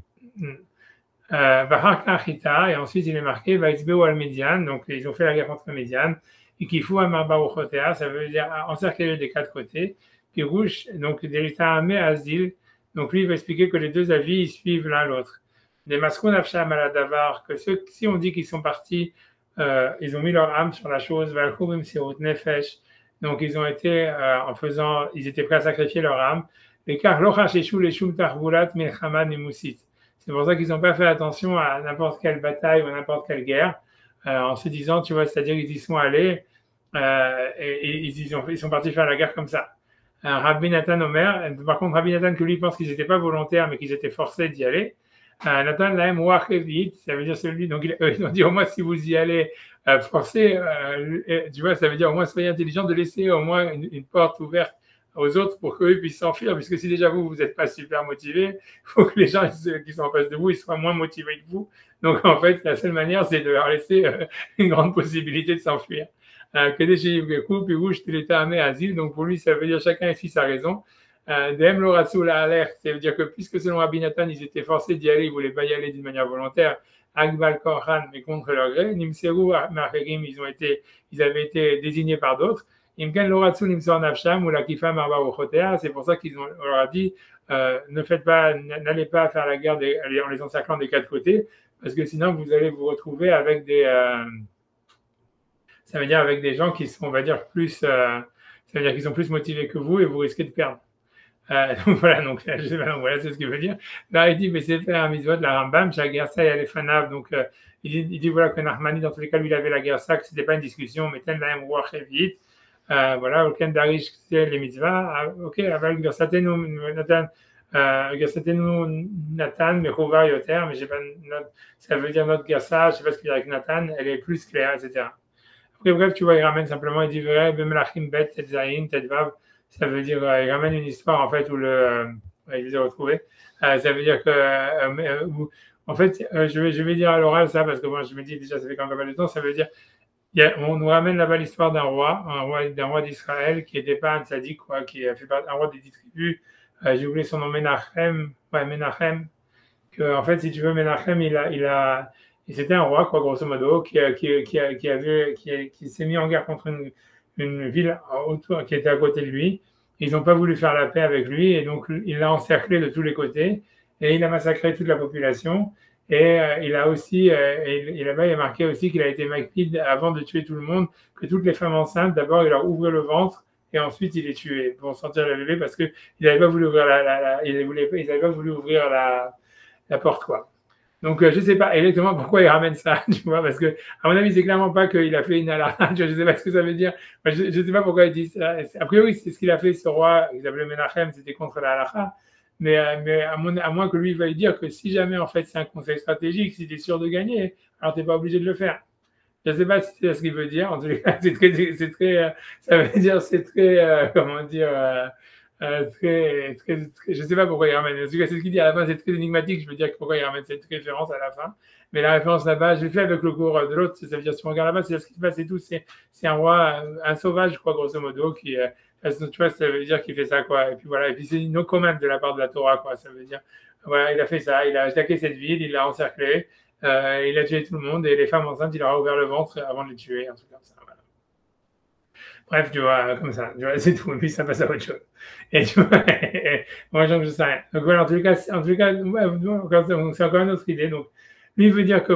Et ensuite il est marqué Vaizbeu al Midian, donc ils ont fait la guerre contre Midian, et qu'il faut un Marba Uchotea, ça veut dire encercler des quatre côtés. Pirouche, donc Derita Amé Azil. Donc lui, il va expliquer que les deux avis, ils suivent l'un l'autre. Des Maskon Afsham Aladavar, que ceux, si on dit qu'ils sont partis, ils ont mis leur âme sur la chose, Valchourim Sirut Nefesh. Donc ils ont été, ils étaient prêts à sacrifier leur âme. Mais car Lochasheshu Leshum Tarbulat Milchama Nemusit. C'est pour ça qu'ils n'ont pas fait attention à n'importe quelle bataille ou à n'importe quelle guerre, en se disant, tu vois, c'est-à-dire qu'ils y sont allés et ils sont partis faire la guerre comme ça. Rabbi Nathan Omer, par contre, Rabbi Nathan, que lui pense qu'ils n'étaient pas volontaires, mais qu'ils étaient forcés d'y aller. Nathan Lahem Wachevit, ça veut dire celui, donc ils ont dit au moins si vous y allez forcé, tu vois, ça veut dire au moins soyez intelligent de laisser au moins une porte ouverte aux autres pour qu'eux puissent s'enfuir, puisque si déjà vous n'êtes pas super motivé, il faut que les gens qui sont en face de vous, ils soient moins motivés que vous. Donc en fait, la seule manière, c'est de leur laisser une grande possibilité de s'enfuir. Que des chez Yves puis rouge, tu l'étais amené à asile, donc pour lui, ça veut dire chacun ici sa raison. Dem Loratsu la alerte, ça veut dire que puisque selon Rabbi Nathan, ils étaient forcés d'y aller, ils ne voulaient pas y aller d'une manière volontaire, Agbal Korhan, mais contre leur gré, Nimseru, Macherim, ils avaient été désignés par d'autres. Imken Loratsu Nimsor Nafsham ou la Kifa Marba Uchotea, c'est pour ça on leur a dit n'allez pas faire la guerre en les encerclant des quatre côtés, parce que sinon vous allez vous retrouver avec ça veut dire avec des gens qui sont, on va dire, ça veut dire qu'ils sont plus motivés que vous et vous risquez de perdre. Donc voilà, je sais pas, donc voilà, c'est ce qu'il veut dire. Là, il dit, mais c'est faire un mitzvot de la Rambam, Shagersa et Alefanav. Donc, il dit voilà que Nahmani, dans tous les cas, lui, il avait la Gersa, que c'était pas une discussion, mais tel la Ruach Evit. Voilà, aucun Darish, c'est les mitzvahs. Ok, avec Gersatenu Nathan, mais Chouva Yoter, mais j'ai pas ça veut dire notre Gersa, je sais pas ce qu'il y a avec Nathan, elle est plus claire, etc. Après, bref, tu vois, il ramène simplement, il dit vrai, Bemelachim Bet, Tetzaïn, Tetvav. Ça veut dire, il ramène une histoire en fait où il les a retrouvés. Ça veut dire que, en fait, je vais dire à l'oral ça parce que moi je me dis déjà ça fait quand même pas mal de temps. Ça veut dire, on nous ramène là-bas l'histoire d'un roi d'Israël qui n'était pas un tzaddik, quoi, qui a fait partie un roi des 10 tribus. J'ai oublié son nom, Menachem. Que en fait, si tu veux, Menachem, c'était un roi, quoi, grosso modo, qui s'est mis en guerre contre une ville autour qui était à côté de lui. Ils n'ont pas voulu faire la paix avec lui et donc il l'a encerclé de tous les côtés et il a massacré toute la population. Et il a aussi, et là-bas, il a marqué aussi qu'il a été makpid avant de tuer tout le monde, que toutes les femmes enceintes, d'abord, il leur ouvrait le ventre et ensuite il les tuait pour sortir le bébé parce qu'ils n'avaient pas voulu ouvrir ils n'avaient pas voulu ouvrir la porte, quoi. Donc, je ne sais pas exactement pourquoi il ramène ça, tu vois, parce que, à mon avis, c'est clairement pas qu'il a fait une halakha, je ne sais pas ce que ça veut dire. Je ne sais pas pourquoi il dit ça. A priori, c'est ce qu'il a fait, ce roi, il s'appelait Menachem, c'était contre la halakha. Mais à moins que lui, il veuille dire que si jamais, en fait, c'est un conseil stratégique, si tu es sûr de gagner, alors tu n'es pas obligé de le faire. Je ne sais pas si c'est ce qu'il veut dire. En tout cas, ça veut dire, c'est très, comment dire, je ne sais pas pourquoi il ramène. En tout cas, c'est ce qu'il dit à la fin, c'est très énigmatique. Je veux dire pourquoi il ramène cette référence à la fin. Mais la référence là-bas, je l'ai fait avec le cours de l'autre. Ça veut dire, si on regarde là-bas, c'est ce qui se passe et tout. C'est un roi, un sauvage, je crois, grosso modo, qui, tu vois, ça veut dire qu'il fait ça, quoi. Et puis voilà. Et puis c'est une no comment de la part de la Torah, quoi. Ça veut dire, voilà, il a fait ça. Il a attaqué cette ville, il l'a encerclée, il a tué tout le monde et les femmes enceintes, il leur a ouvert le ventre avant de les tuer, un truc comme ça. Voilà. Bref, tu vois, comme ça, tu vois, c'est tout. Et puis ça passe à autre chose. Et tu vois, moi, je ne sais rien. Donc voilà, en tout cas, c'est encore une autre idée. Donc, lui, il veut dire que,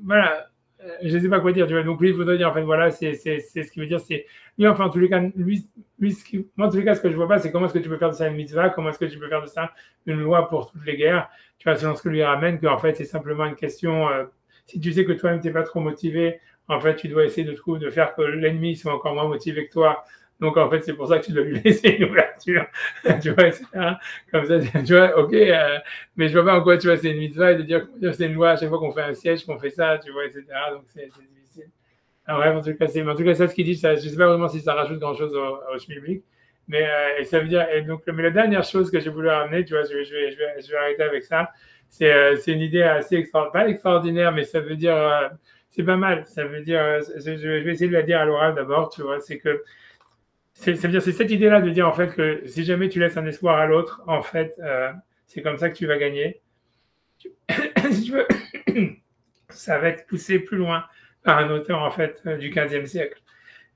voilà, je ne sais pas quoi dire, tu vois. Donc, lui, il voudrait dire, en fait, voilà, c'est ce qu'il veut dire. Lui, enfin, en tous les cas, moi, en tous les cas, ce que je ne vois pas, c'est comment est-ce que tu peux faire de ça une mitzvah, comment est-ce que tu peux faire de ça une loi pour toutes les guerres. Tu vois, selon ce que lui ramène, qu'en fait, c'est simplement une question, si tu sais que toi-même, tu n'es pas trop motivé, en fait, tu dois essayer de faire que l'ennemi soit encore moins motivé que toi. Donc, en fait, c'est pour ça que tu dois lui laisser une ouverture, tu vois, etc. Comme ça, tu vois, ok, mais je vois pas en quoi, tu vois, c'est une mitzvah et de dire que c'est une loi à chaque fois qu'on fait un siège, qu'on fait ça, tu vois, etc. Donc, c'est difficile. Alors, bref, en tout cas, ça, ce qu'il dit, ça, je sais pas vraiment si ça rajoute grand-chose au schmilblick, mais et ça veut dire, et donc, mais la dernière chose que j'ai voulu ramener, tu vois, je vais arrêter avec ça, c'est une idée assez pas extraordinaire, mais ça veut dire, c'est pas mal, ça veut dire, je vais essayer de la dire à l'oral d'abord, tu vois, c'est que, c'est cette idée-là de dire en fait que si jamais tu laisses un espoir à l'autre, en fait, c'est comme ça que tu vas gagner. Si tu veux, ça va être poussé plus loin par un auteur en fait du XVe siècle.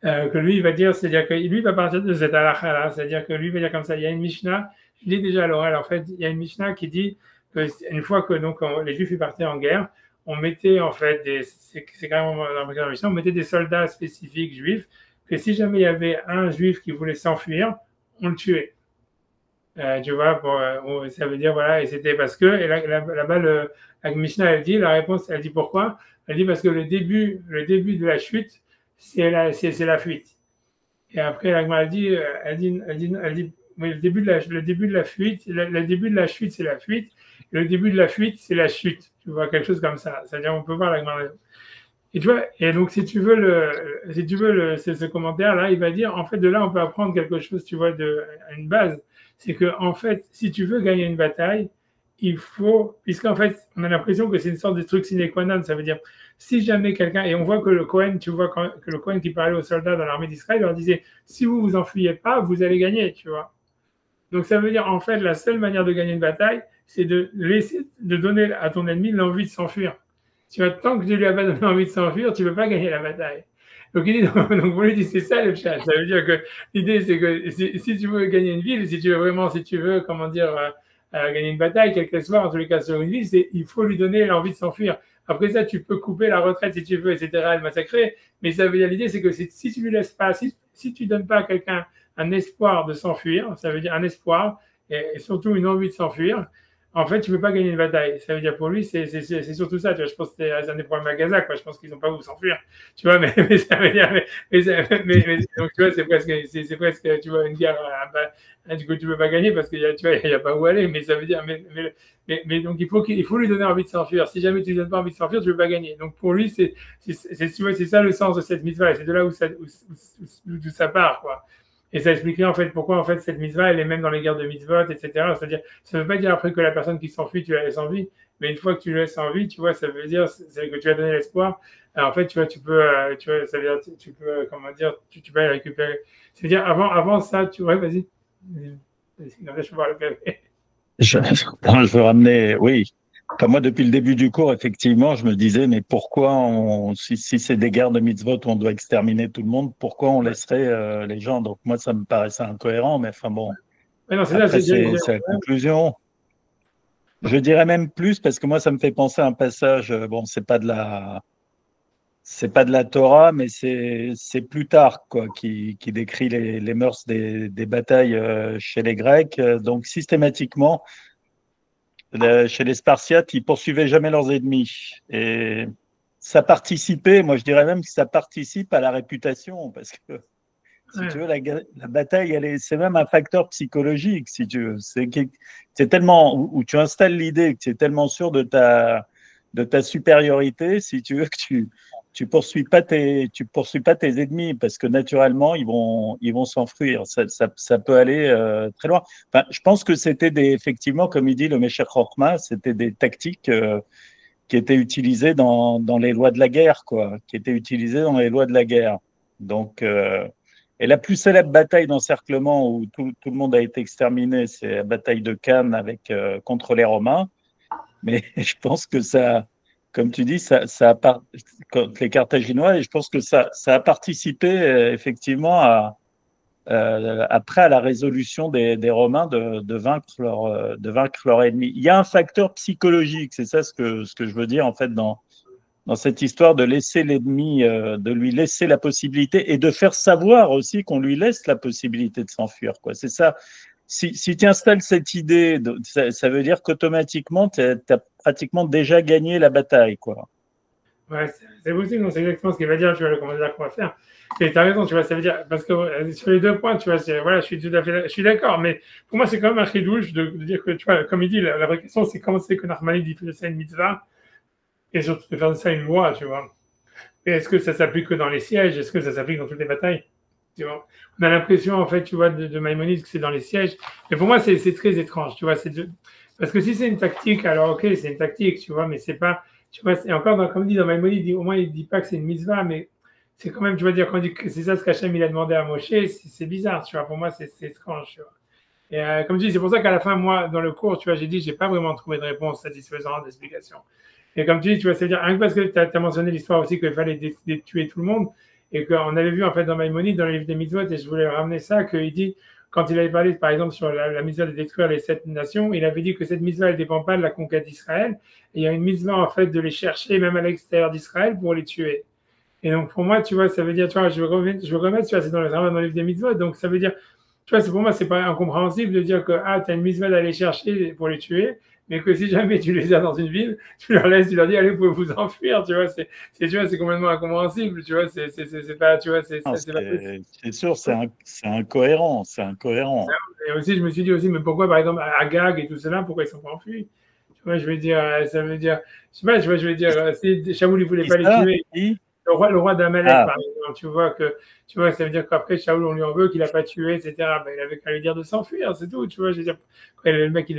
que lui, il va dire, c'est-à-dire que lui, il va partir de cette halakha-là, c'est-à-dire que lui, il va dire comme ça, il y a une Mishnah, je lis déjà à l'oral, en fait, il y a une Mishnah qui dit qu'une fois que donc, les Juifs partaient en guerre, on mettait en fait, c'est carrément dans la Mishnah, on mettait des soldats spécifiques juifs, que si jamais il y avait un Juif qui voulait s'enfuir, on le tuait. Tu vois, ça veut dire, voilà, et c'était parce que, et là-bas, la Mishnah, elle dit, la réponse, elle dit pourquoi? Elle dit parce que le début de la chute, c'est la fuite. Et après, la Gemara dit, oui, le début de la fuite, le début de la chute, c'est la fuite. Et le début de la fuite, c'est la chute. Tu vois, quelque chose comme ça. C'est-à-dire, on peut voir la Gemara. Et tu vois, et donc, si tu veux ce commentaire-là, il va dire, en fait, de là, on peut apprendre quelque chose, tu vois, une base. C'est que, en fait, si tu veux gagner une bataille, il faut, puisqu'en fait, on a l'impression que c'est une sorte de truc sine qua non, ça veut dire, si jamais quelqu'un, et on voit que le Cohen, tu vois, que le Cohen qui parlait aux soldats dans l'armée d'Israël leur disait, si vous vous enfuyez pas, vous allez gagner, tu vois. Donc ça veut dire, en fait, la seule manière de gagner une bataille, c'est de donner à ton ennemi l'envie de s'enfuir. Tu vois, tant que tu lui as pas donné envie de s'enfuir, tu ne peux pas gagner la bataille. Donc, il dit, donc, on lui dit, c'est ça le chat. Ça veut dire que l'idée, c'est que si tu veux gagner une ville, si tu veux, comment dire, gagner une bataille, quelle qu'elle soit, en tous les cas sur une ville, il faut lui donner l'envie de s'enfuir. Après ça, tu peux couper la retraite si tu veux, etc., et le massacrer. Mais ça veut dire, l'idée, c'est que si tu lui laisses pas, si tu donnes pas à quelqu'un un espoir de s'enfuir, ça veut dire un espoir, et surtout une envie de s'enfuir, en fait, tu ne peux pas gagner une bataille. Ça veut dire pour lui, c'est surtout ça. Tu vois, je pense que c'est un des problèmes à Gaza. Quoi. Je pense qu'ils n'ont pas où s'enfuir. Tu vois, mais ça veut dire. Donc, tu vois, c'est presque, tu vois, une guerre. Du coup, tu ne peux pas gagner parce qu'il n'y a pas où aller. Mais ça veut dire. Mais donc, il faut lui donner envie de s'enfuir. Si jamais tu ne lui donnes pas envie de s'enfuir, tu ne peux pas gagner. Donc, pour lui, c'est ça le sens de cette mitzvah. Et c'est de là où ça part, quoi. Et ça expliquerait en fait pourquoi en fait cette mitzvah elle est même dans les guerres de mitzvot, etc. C'est-à-dire, ça ne veut pas dire après que la personne qui s'enfuit, tu la laisses en vie, mais une fois que tu la laisses en vie, tu vois, ça veut dire que tu as donné l'espoir. Alors, en fait, tu vois, ça veut dire, tu peux, comment dire, tu peux aller récupérer. C'est-à-dire, avant ça, tu vois, vas-y. Vas-y, je peux voir le pavé.
Je veux ramener, oui. Enfin, moi, depuis le début du cours, effectivement, je me disais, mais pourquoi, si c'est des guerres de mitzvot où on doit exterminer tout le monde, pourquoi on laisserait les gens? Donc, moi, ça me paraissait incohérent, mais enfin bon,
Mais non, c'est ça,
après, c'est la conclusion. Je dirais même plus, parce que moi, ça me fait penser à un passage, bon, c'est pas de la Torah, mais c'est Plutarque, quoi, qui décrit les mœurs des batailles chez les Grecs. Donc, systématiquement, chez les Spartiates, ils poursuivaient jamais leurs ennemis. Et ça participait, moi je dirais même que ça participe à la réputation, parce que si tu veux, la bataille, c'est même un facteur psychologique, si tu veux. C'est tellement, où tu installes l'idée que tu es tellement sûr de ta supériorité, si tu veux, que tu poursuis pas tes ennemis, parce que naturellement, ils vont s'enfuir. Ça peut aller très loin. Enfin, je pense que c'était effectivement, comme il dit le Meshach Chochma, c'était des tactiques qui étaient utilisées dans les lois de la guerre, quoi, qui étaient utilisées dans les lois de la guerre. Donc, et la plus célèbre bataille d'encerclement où tout le monde a été exterminé, c'est la bataille de Cannes contre les Romains. Mais je pense que ça, comme tu dis, contre les Carthaginois, et je pense que ça a participé effectivement après à la résolution des Romains de vaincre leur ennemi. Il y a un facteur psychologique, c'est ça ce que je veux dire en fait dans cette histoire de laisser l'ennemi, de lui laisser la possibilité et de faire savoir aussi qu'on lui laisse la possibilité de s'enfuir. C'est ça. Si tu installes cette idée, ça veut dire qu'automatiquement, tu as pratiquement déjà gagné la bataille, quoi.
Ouais, c'est possible, c'est exactement ce qu'il va dire, tu vois, le commentaire qu'on va faire. Et tu as raison, tu vois, ça veut dire, parce que sur les deux points, tu vois, voilà, je suis d'accord, mais pour moi, c'est quand même un chidouche de dire que, tu vois, comme il dit, la vraie question, c'est comment c'est que Narmani dit de ça une mitzvah, et surtout de faire de ça une loi, tu vois. Et est-ce que ça s'applique que dans les sièges? Est-ce que ça s'applique dans toutes les batailles? Tu vois, on a l'impression, en fait, tu vois, de Maïmonide que c'est dans les sièges. Mais pour moi, c'est très étrange, tu vois. Parce que si c'est une tactique, alors ok, c'est une tactique, tu vois, mais c'est pas, tu vois, et encore, comme dit dans Maïmonide, au moins, il dit pas que c'est une mitzvah, mais c'est quand même, tu vas dire, quand on dit que c'est ça ce qu'Hachem il a demandé à Moshe, c'est bizarre, tu vois. Pour moi, c'est étrange, tu vois. Et comme tu dis, c'est pour ça qu'à la fin, moi, dans le cours, tu vois, j'ai dit, j'ai pas vraiment trouvé de réponse satisfaisante, d'explication. Et comme tu dis, tu vois, c'est-à-dire, rien que parce que tu as mentionné l'histoire aussi qu'il fallait tuer tout le monde, et qu'on avait vu en fait dans Maïmonide, dans le livre des mitzvot, et je voulais ramener ça, qu'il dit, quand il avait parlé par exemple sur la mitzvah de détruire les 7 nations, il avait dit que cette mitzvah, elle ne dépend pas de la conquête d'Israël, et il y a une mitzvah en fait de les chercher même à l'extérieur d'Israël pour les tuer. Et donc pour moi, tu vois, ça veut dire, tu vois, je veux remettre, tu vois, c'est dans le livre des mitzvot, donc ça veut dire, tu vois, pour moi, c'est pas incompréhensible de dire que tu as une mitzvah d'aller chercher pour les tuer, mais que si jamais tu les as dans une ville, tu leur laisses, tu leur dis, allez, vous pouvez vous enfuir, tu vois, tu vois, c'est complètement incompréhensible, tu vois, c'est pas, tu vois, c'est pas possible.
C'est sûr, c'est incohérent, c'est incohérent.
Et aussi, je me suis dit aussi, mais pourquoi, par exemple, à Gag et tout cela, pourquoi ils sont pas enfuis? Tu vois, je veux dire, ça veut dire, je sais pas, tu vois, je veux dire, si Shaoul, il voulait
Qui
pas les
ça?
tuer,
Qui?
le roi d'Amalek,
Ah,
par exemple, tu vois, ça veut dire qu'après, Shaoul, on lui en veut, qu'il n'a pas tué, etc. Ben, il avait qu'à lui dire de s'enfuir, c'est tout, tu vois. Je veux dire, le mec, il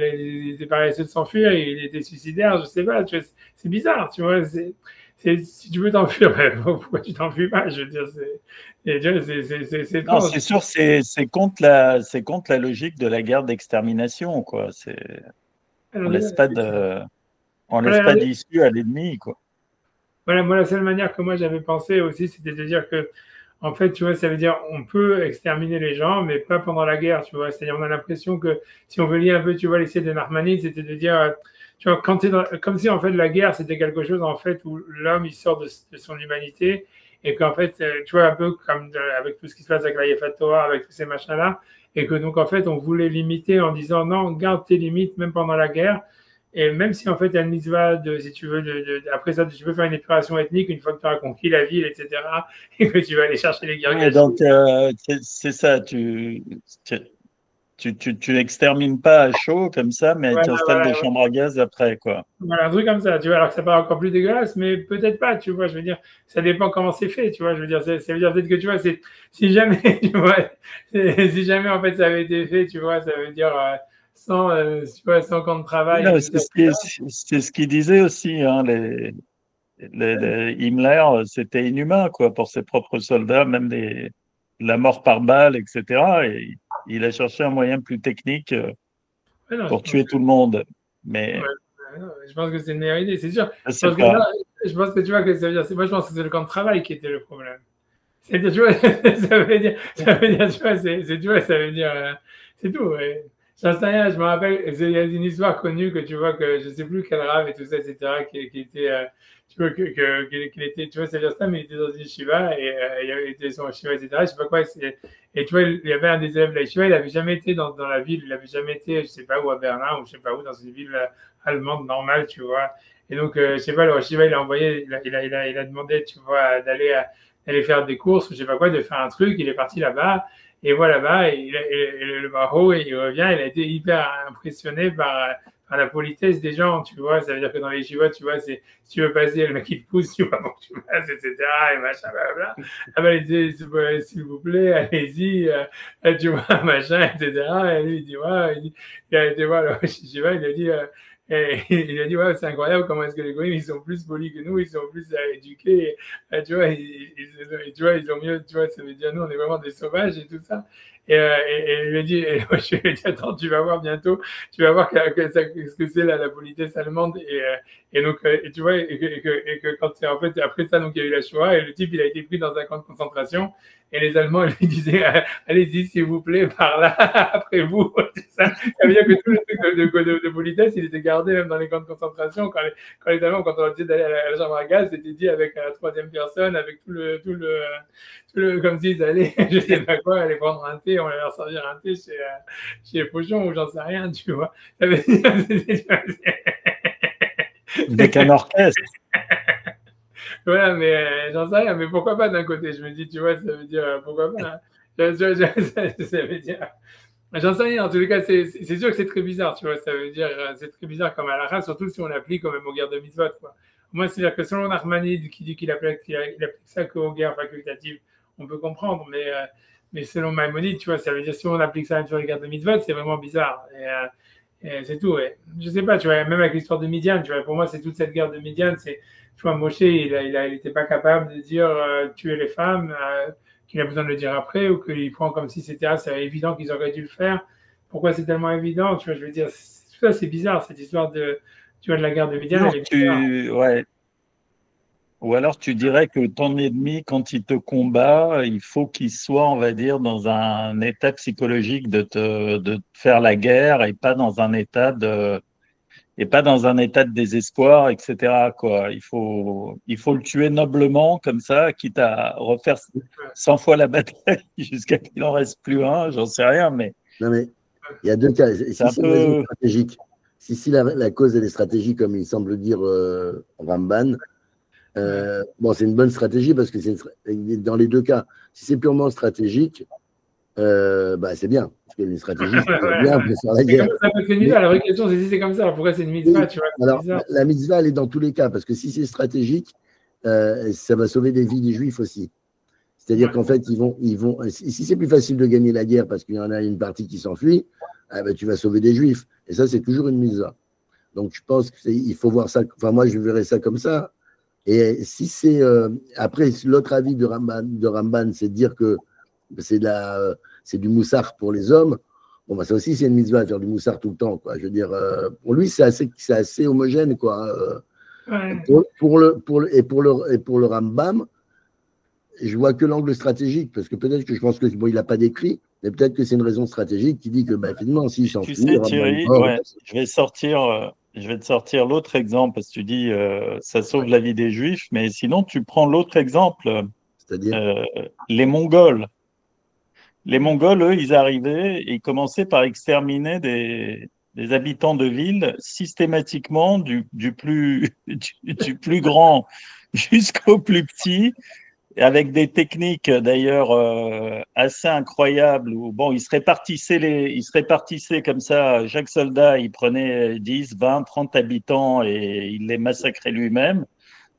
était paresseux de s'enfuir, il était suicidaire, je sais pas, tu vois, c'est bizarre, tu vois. Si tu veux t'enfuir, ben, pourquoi tu t'enfuis pas? Je veux dire, c'est
non,
étrange.
c'est sûr, c'est contre la logique de la guerre d'extermination, quoi. On
Alors,
laisse pas de, on laisse
voilà,
pas d'issue à l'ennemi, quoi.
voilà, moi, la seule manière que moi j'avais pensé aussi, c'était de dire que, en fait, tu vois, ça veut dire on peut exterminer les gens, mais pas pendant la guerre, tu vois. C'est-à-dire, on a l'impression que si on veut lier un peu, tu vois, l'essai de Narmanide, c'était de dire, tu vois, comme si en fait la guerre c'était quelque chose en fait où l'homme il sort de son humanité et qu'en fait, tu vois, un peu comme avec tout ce qui se passe avec la Yefat Torah, avec tous ces machins-là, et que donc en fait on voulait limiter en disant non, garde tes limites même pendant la guerre. Et même si en fait il y a une mitzvah de, si tu veux, après ça, tu peux faire une épuration ethnique une fois que tu auras conquis la ville, etc., et que tu vas aller chercher les
Ouais,
Girgachis.
donc, c'est ça, tu n'extermines pas à chaud comme ça, mais tu
Voilà,
installes des
voilà,
chambres à gaz après, quoi.
voilà, un truc comme ça, tu vois, alors que ça paraît encore plus dégueulasse, mais peut-être pas, tu vois, je veux dire, ça dépend comment c'est fait, tu vois, je veux dire, ça veut dire peut-être que, tu vois, si jamais, tu vois, si jamais, en fait, ça avait été fait, tu vois, ça veut dire, tu vois, 100 ans de
Oui,
travail et
non,
tout ça.
c'est ce qu'il disait aussi, hein, Himmler, c'était inhumain, quoi, pour ses propres soldats, même la mort par balle, etc. Et il a cherché un moyen plus technique
Ouais, non, je
pour
pense
tuer
que,
tout le monde.
ouais,
Mais
ouais, non, je pense que c'est une meilleure idée, c'est sûr.
je
Je
sais
pense que
pas.
là, je pense que tu vois que ça veut dire, moi, je pense que c'est le camp de travail qui était le problème. C'est, tu vois, ça veut dire, tu vois, tu vois, ça veut dire, c'est tout. Ouais. J'en sais rien, je me rappelle, il y a une histoire connue que tu vois que je sais plus quel rave et tout ça, etc., qui était, tu vois, qu'il était, tu vois, c'est ça, mais il était dans une shiva et il avait été son shiva, etc., je sais pas quoi, et tu vois, il y avait un des élèves de la shiva, il avait jamais été dans la ville, il avait jamais été, je sais pas où, à Berlin ou je sais pas où, dans une ville allemande normale, tu vois. Et donc, je sais pas, le shiva, il a envoyé, il a demandé, tu vois, d'aller faire des courses ou je sais pas quoi, de faire un truc. Il est parti là-bas et voilà là-bas et le Maho et il revient. Il a été hyper impressionné par la politesse des gens, tu vois. Ça veut dire que dans les chivas, tu vois, c'est si tu veux passer, le mec il te pousse, tu vois, pour que tu passes, etc. Et machin, blablabla. Ah ben, il dit, s'il vous plaît, allez-y, tu vois, machin, etc. Et lui, il dit, ouais, il a été voir le shiva, il a dit, et il a dit, ouais, c'est incroyable comment est-ce que les goyim, ils sont plus polis que nous, ils sont plus éduqués. Tu vois, tu vois, ils ont mieux, tu vois, ça veut dire, nous, on est vraiment des sauvages et tout ça. Et il lui a dit, et moi, je lui ai dit, attends, tu vas voir bientôt, tu vas voir ce que c'est la politesse allemande. Et donc, et tu vois, et que quand c'est en fait, après ça, donc il y a eu la Shoah, et le type, il a été pris dans un camp de concentration, et les Allemands, ils lui disaient, allez-y, s'il vous plaît, par là, après vous. Ça veut dire que tout le truc de politesse, il était gardé même dans les camps de concentration. Quand les Allemands, quand on leur disait d'aller à la chambre à gaz, c'était dit avec la troisième personne, avec comme s'ils allaient, je sais pas quoi, aller prendre un thé, on allait leur servir un thé chez Fauchon ou j'en sais rien, tu vois. Ça veut dire,
Avec un orchestre.
voilà, mais j'en sais rien, mais pourquoi pas d'un côté? Je me dis, tu vois, ça veut dire pourquoi pas, hein. Ça veut dire. J'en sais rien, en tous les cas, c'est sûr que c'est très bizarre, tu vois, ça veut dire, c'est très bizarre comme à la race, surtout si on l'applique quand même aux guerres de mitzvot, quoi. Moi, c'est-à-dire que selon Narmanide, qui dit qu'il applique ça qu'aux guerres facultatives, on peut comprendre, mais selon Maïmonide, tu vois, ça veut dire si on applique ça sur les guerres de mitzvot, c'est vraiment bizarre. Et c'est tout, ouais. Je sais pas, tu vois, même avec l'histoire de Midian, tu vois, pour moi, c'est toute cette guerre de Midian, tu vois, Moshe, il était pas capable de dire tuer les femmes, qu'il a besoin de le dire après, ou qu'il prend comme si c'était évident qu'ils auraient dû le faire. Pourquoi c'est tellement évident? Tu vois, je veux dire, tout ça, c'est bizarre, cette histoire tu vois, de la guerre de Midian,
Non,
elle est bizarre.
ouais. Ou alors tu dirais que ton ennemi, quand il te combat, il faut qu'il soit, on va dire, dans un état psychologique de te faire la guerre et pas dans un état de désespoir, etc., quoi. Il faut le tuer noblement, comme ça, quitte à refaire 100 fois la bataille jusqu'à qu'il n'en reste plus un, j'en sais rien, mais
Non, mais il y a deux cas.
c'est
Si
un
c'est une raison
peu.
stratégique, si la cause elle est stratégique, comme il semble dire Ramban, bon, c'est une bonne stratégie parce que dans les deux cas, si c'est purement stratégique, bah, c'est bien. Parce que les stratégies, c'est bien pour faire la guerre.
Ça peut être une mitzvah. La vraie question, c'est si c'est comme ça. Pourquoi c'est une mitzvah,
Oui,
tu vois,
alors, la mitzvah, elle est dans tous les cas, parce que si c'est stratégique, ça va sauver des vies des juifs aussi. C'est-à-dire qu'en fait, si c'est plus facile de gagner la guerre parce qu'il y en a une partie qui s'enfuit, ben, tu vas sauver des juifs. Et ça, c'est toujours une mitzvah. Donc, je pense qu'il faut voir ça. Enfin, moi, je verrais ça comme ça. Et si c'est. Après, l'autre avis de Ramban, c'est de dire que c'est du moussard pour les hommes. Bon, bah, ça aussi, c'est une mitzvah de faire du moussard tout le temps, quoi. Je veux dire, pour lui, c'est assez homogène, quoi. Pour le Rambam, je vois que l'angle stratégique, parce que peut-être que je pense que bon, il n'a pas décrit, mais peut-être que c'est une raison stratégique qui dit que, bah, finalement, s'il s'enfuit,
Tu sais, Thierry, ouais, je vais te sortir l'autre exemple, parce que tu dis ça sauve la vie des Juifs, mais sinon, tu prends l'autre exemple,
c'est-à-dire
les Mongols. Les Mongols, eux, ils arrivaient et ils commençaient par exterminer des habitants de villes systématiquement du plus grand jusqu'au plus petit, et avec des techniques d'ailleurs assez incroyables où bon, ils se répartissaient comme ça, chaque soldat, il prenait 10, 20, 30 habitants et il les massacrait lui-même,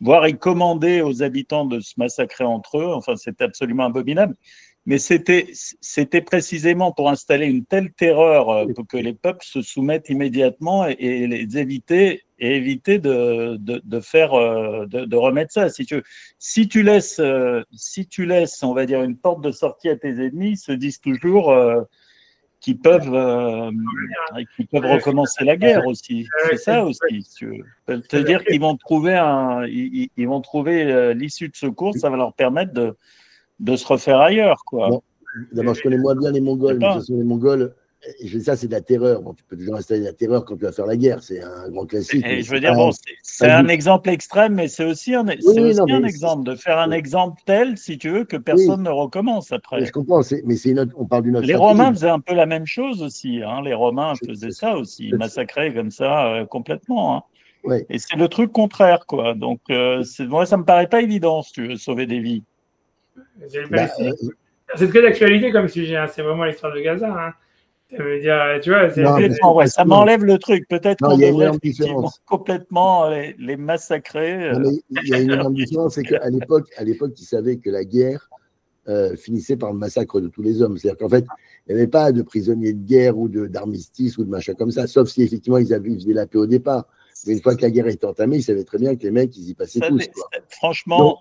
voire il commandait aux habitants de se massacrer entre eux, enfin c'était absolument abominable. Mais c'était précisément pour installer une telle terreur pour que les peuples se soumettent immédiatement et les éviter de faire de remettre ça. Si tu laisses, on va dire, une porte de sortie à tes ennemis, ils se disent toujours qu'ils peuvent recommencer la guerre aussi. C'est ça aussi. Si tu veux. Te dire qu'ils vont trouver ils vont trouver l'issue de secours, ça va leur permettre de se refaire ailleurs, quoi.
Bon, d'abord, je connais moins bien les Mongols, mais de toute façon, les Mongols, ça, c'est de la terreur. Bon, tu peux toujours installer de la terreur quand tu vas faire la guerre, c'est un grand classique.
Et je veux dire, bon, c'est un exemple extrême, mais c'est aussi un exemple de faire un exemple tel, si tu veux, que personne ne recommence après.
Je comprends, mais on parle d'une autre
Les Romains faisaient un peu la même chose aussi. Hein. Les Romains faisaient ça aussi, ils massacraient comme ça complètement. Hein.
Ouais.
Et c'est le truc contraire, quoi. Donc, moi, ça me paraît pas évident, si tu veux sauver des vies.
C'est très d'actualité comme sujet, hein. C'est vraiment l'histoire de Gaza. Hein. Ça veut dire, tu vois,
ça m'enlève le truc. Peut-être qu'on devrait effectivement complètement les massacrer.
Non, mais il y a une énorme différence, c'est qu'à l'époque, ils savaient que la guerre finissait par le massacre de tous les hommes. C'est-à-dire qu'en fait, il n'y avait pas de prisonniers de guerre ou d'armistice ou de machin comme ça, sauf si effectivement ils faisaient la paix au départ. Mais une fois que la guerre était entamée, ils savaient très bien que les mecs, ils y passaient tous. Quoi.
Franchement,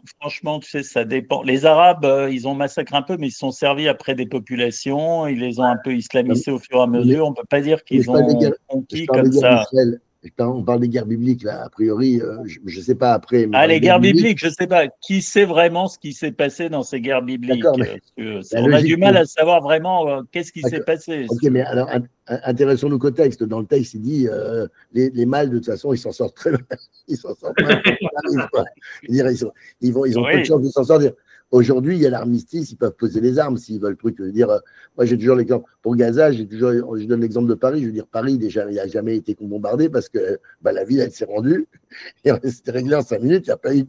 tu sais, ça dépend. Les Arabes, ils ont massacré un peu, mais ils se sont servis après des populations. Ils les ont un peu islamisés au fur et à mesure. On ne peut pas dire qu'ils ont conquis comme ça.
On parle des guerres bibliques, là, a priori, je ne sais pas après.
Mais les guerres bibliques, je ne sais pas. Qui sait vraiment ce qui s'est passé dans ces guerres bibliques? On a du mal à savoir vraiment qu'est-ce qui s'est passé.
Ok, mais alors, intéressons-nous qu'au texte. Dans le texte, il dit les mâles, de toute façon, ils s'en sortent très mal. Ils s'en sortent mal. Ils ont peu de chance de s'en sortir. Aujourd'hui, il y a l'armistice, ils peuvent poser les armes s'ils veulent. Je veux dire, moi, j'ai toujours l'exemple. Pour Gaza, je donne l'exemple de Paris. Je veux dire, Paris, déjà, il n'a jamais été bombardé parce que la ville, elle s'est rendue. Et c'était réglé en 5 minutes. Il n'y a pas eu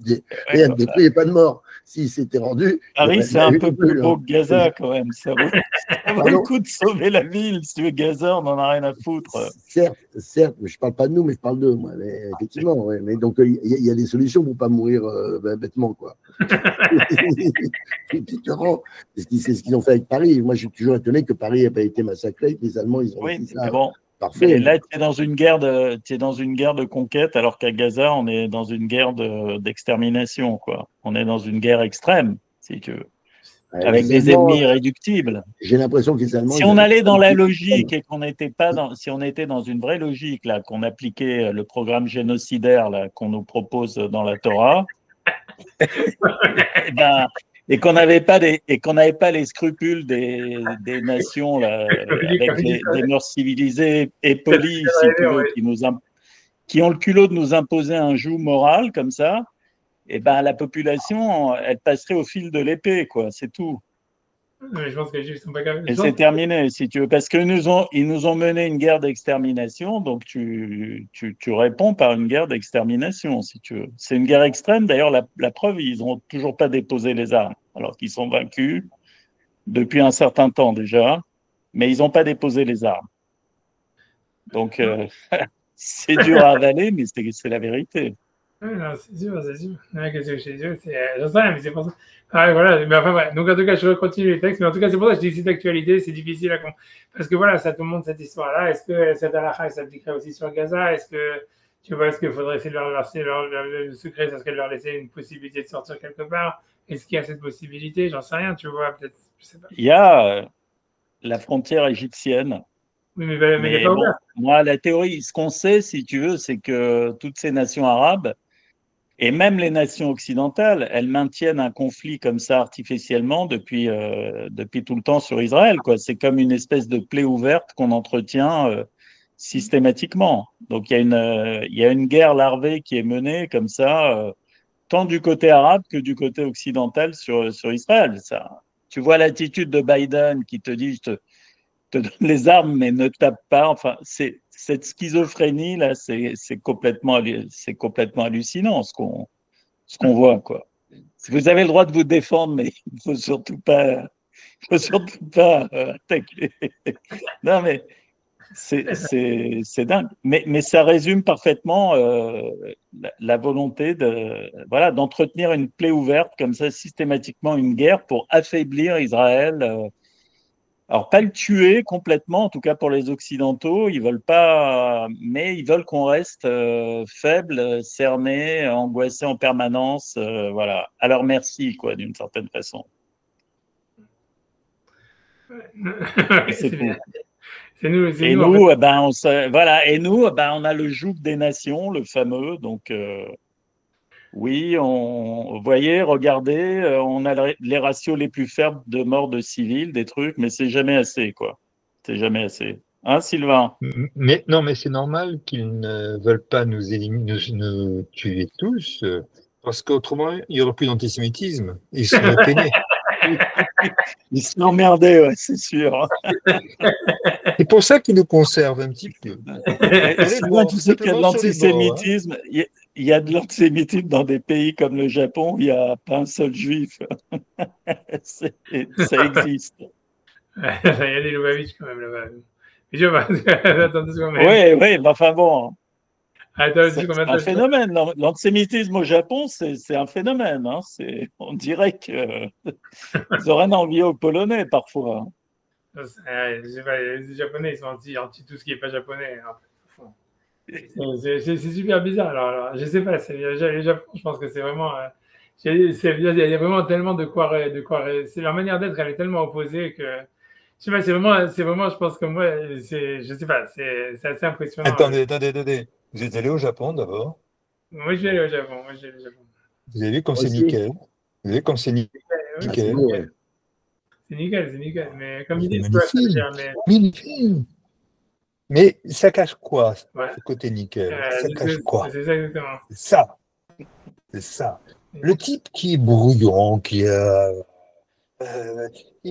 rien de détruit et pas de mort. S'il s'était rendu.
Paris, c'est un peu plus beau que Gaza, quand même. Ça vaut le coup de sauver la ville. Si tu veux, Gaza, on n'en a rien à foutre.
Certes, mais je ne parle pas de nous, mais je parle d'eux, moi. Mais, effectivement, ouais. Mais donc, il y a des solutions pour ne pas mourir bêtement, quoi. C'est ce qu'ils ont fait avec Paris. Moi, je suis toujours étonné que Paris n'ait pas été massacré, que les Allemands, ils ont fait ça.
Bon, parfait. Et là, tu es dans une guerre de conquête, alors qu'à Gaza, on est dans une guerre d'extermination, quoi. On est dans une guerre extrême, si tu veux. Avec des ennemis irréductibles.
J'ai l'impression que les Allemands.
Si on allait dans la logique et qu'on n'était pas si on était dans une vraie logique, là, qu'on appliquait le programme génocidaire là, qu'on nous propose dans la Torah, Et qu'on n'avait pas les scrupules des nations là, avec des mœurs civilisées et polies, si tu veux, qui ont le culot de nous imposer un joug moral comme ça, et ben la population, elle passerait au fil de l'épée, quoi. C'est tout.
Mais je pense que les Juifs sont pas capables.
Et c'est terminé, si tu veux, parce qu'ils nous ont mené une guerre d'extermination, donc tu réponds par une guerre d'extermination, si tu veux. C'est une guerre extrême, d'ailleurs, la preuve, ils n'ont toujours pas déposé les armes, alors qu'ils sont vaincus depuis un certain temps déjà, mais ils n'ont pas déposé les armes. Donc, c'est dur à avaler, mais c'est la vérité.
Oui, non, c'est sûr, c'est sûr. Qu'est-ce que je te dis, j'en sais rien, mais c'est pour ça. Ah, voilà, mais enfin, ouais. Donc, en tout cas, je continue les textes, mais en tout cas, c'est pour ça que je dis que c'est d'actualité, c'est difficile à comprendre. Parce que voilà, ça te montre cette histoire-là. Est-ce que cette halakha s'appliquerait aussi sur Gaza? Est-ce que, tu vois, est-ce qu'il faudrait essayer de leur lancer le secret, ça serait de leur laisser une possibilité de sortir quelque part? Est-ce qu'il y a cette possibilité? J'en sais rien, tu vois, peut-être, je sais pas.
Il y a la frontière égyptienne.
Oui, mais bon,
moi, la théorie, ce qu'on sait, si tu veux, c'est que toutes ces nations arabes, et même les nations occidentales, elles maintiennent un conflit comme ça artificiellement depuis tout le temps sur Israël, quoi. C'est comme une espèce de plaie ouverte qu'on entretient systématiquement. Donc il y a une guerre larvée qui est menée comme ça, tant du côté arabe que du côté occidental sur Israël. Ça. Tu vois l'attitude de Biden qui te dit je te donne les armes mais ne tape pas. Enfin, cette schizophrénie là, c'est complètement hallucinant ce qu'on voit, quoi. Vous avez le droit de vous défendre, mais il faut surtout pas attaquer. Non, mais c'est dingue. Mais ça résume parfaitement la volonté d'entretenir une plaie ouverte comme ça systématiquement, une guerre pour affaiblir Israël. Alors, pas le tuer complètement, en tout cas pour les Occidentaux, ils veulent pas, mais ils veulent qu'on reste faible, cerné, angoissé en permanence, voilà, à leur merci, quoi, d'une certaine façon. C'est tout. Et nous, en fait. On a le joug des nations, le fameux, donc. Oui, vous voyez, regardez, on a les ratios les plus faibles de morts de civils, des trucs, mais c'est jamais assez, quoi. C'est jamais assez. Hein, Sylvain?
Mais non, mais c'est normal qu'ils ne veulent pas nous éliminer, nous tuer tous, parce qu'autrement, il n'y aurait plus d'antisémitisme. Ils seraient peinés.
Ils se sont emmerdés, ouais, c'est sûr.
C'est pour ça qu'ils nous conservent un petit peu.
Sylvain, tu sais qu'il y a de l'antisémitisme. Il y a de l'antisémitisme dans des pays comme le Japon où il n'y a pas un seul juif. Ça existe.
Il y a des Lubavitch quand même là-bas.
Oui, mais enfin bon.
C'est
un phénomène. L'antisémitisme au Japon, c'est un phénomène. Hein. On dirait qu'ils auraient envie aux Polonais parfois.
Les Japonais, ils sont anti tout ce qui n'est pas japonais. C'est super bizarre. Alors, je sais pas. Les Japon, je pense que c'est vraiment. Il y a vraiment tellement de quoi. Leur manière d'être, elle est tellement opposée que. Je sais pas. C'est vraiment. Je pense que moi, je sais pas. C'est assez impressionnant.
Attendez. Vous êtes allé au Japon d'abord?
Moi, je vais aller au Japon.
Vous avez vu comme c'est nickel? Vous avez vu comme c'est nickel?
C'est nickel. Mais comme il dit,
magnifique. Mais ça cache quoi, ce côté nickel? Ça cache quoi?
C'est ça, exactement.
C'est ça. Le type qui est brouillon, il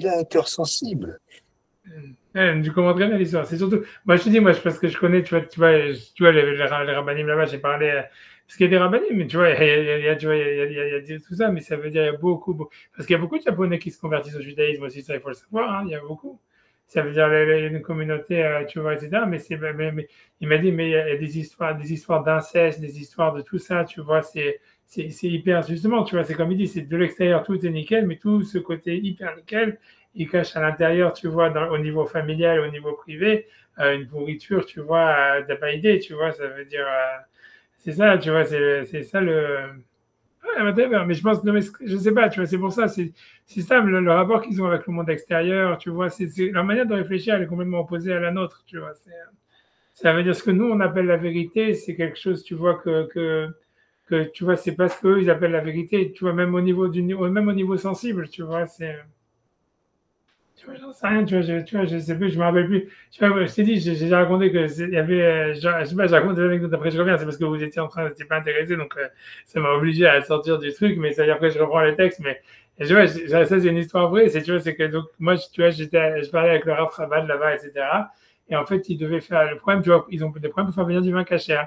a un cœur sensible.
Tu comprends très bien l'histoire. C'est surtout, moi je te dis, parce que je connais, tu vois les rabbinim là-bas, j'ai parlé, parce qu'il y a des rabbinim, mais tu vois, il y a tout ça, mais ça veut dire il y a beaucoup, parce qu'il y a beaucoup de Japonais qui se convertissent au judaïsme aussi, ça il faut le savoir, hein, il y a beaucoup. Ça veut dire une communauté, tu vois, etc. Mais il m'a dit, mais il y a des histoires d'inceste, des histoires de tout ça, tu vois, c'est hyper, justement, tu vois, c'est comme il dit, c'est de l'extérieur, tout est nickel, mais tout ce côté hyper nickel, il cache à l'intérieur, tu vois, au niveau familial, au niveau privé, une pourriture, tu vois, t'as pas idée, tu vois, ça veut dire, c'est ça, tu vois, c'est ça le. Ouais, mais je pense, non, mais je sais pas, tu vois, c'est pour ça, c'est ça, le rapport qu'ils ont avec le monde extérieur, tu vois, leur manière de réfléchir, elle est complètement opposée à la nôtre, tu vois, ça veut dire ce que nous, on appelle la vérité, c'est quelque chose, tu vois, que que tu vois, c'est pas ce qu'eux ils appellent la vérité, tu vois, même au niveau sensible, tu vois, c'est. Tu vois, j'en sais rien, tu vois, je sais plus, je me rappelle plus. Tu vois, moi, je t'ai dit, j'ai raconté il y avait, je sais pas, j'ai raconté des anecdotes, après je reviens, c'est parce que vous étiez vous n'étiez pas intéressé, donc ça m'a obligé à sortir du truc, mais ça veut dire après je reprends les textes, mais et tu vois, ça c'est une histoire vraie, tu vois, c'est que donc moi, tu vois, je parlais avec le Rav Chabad là-bas, etc. Et en fait, ils devaient faire le problème, tu vois, ils ont des problèmes pour faire venir du vin caché.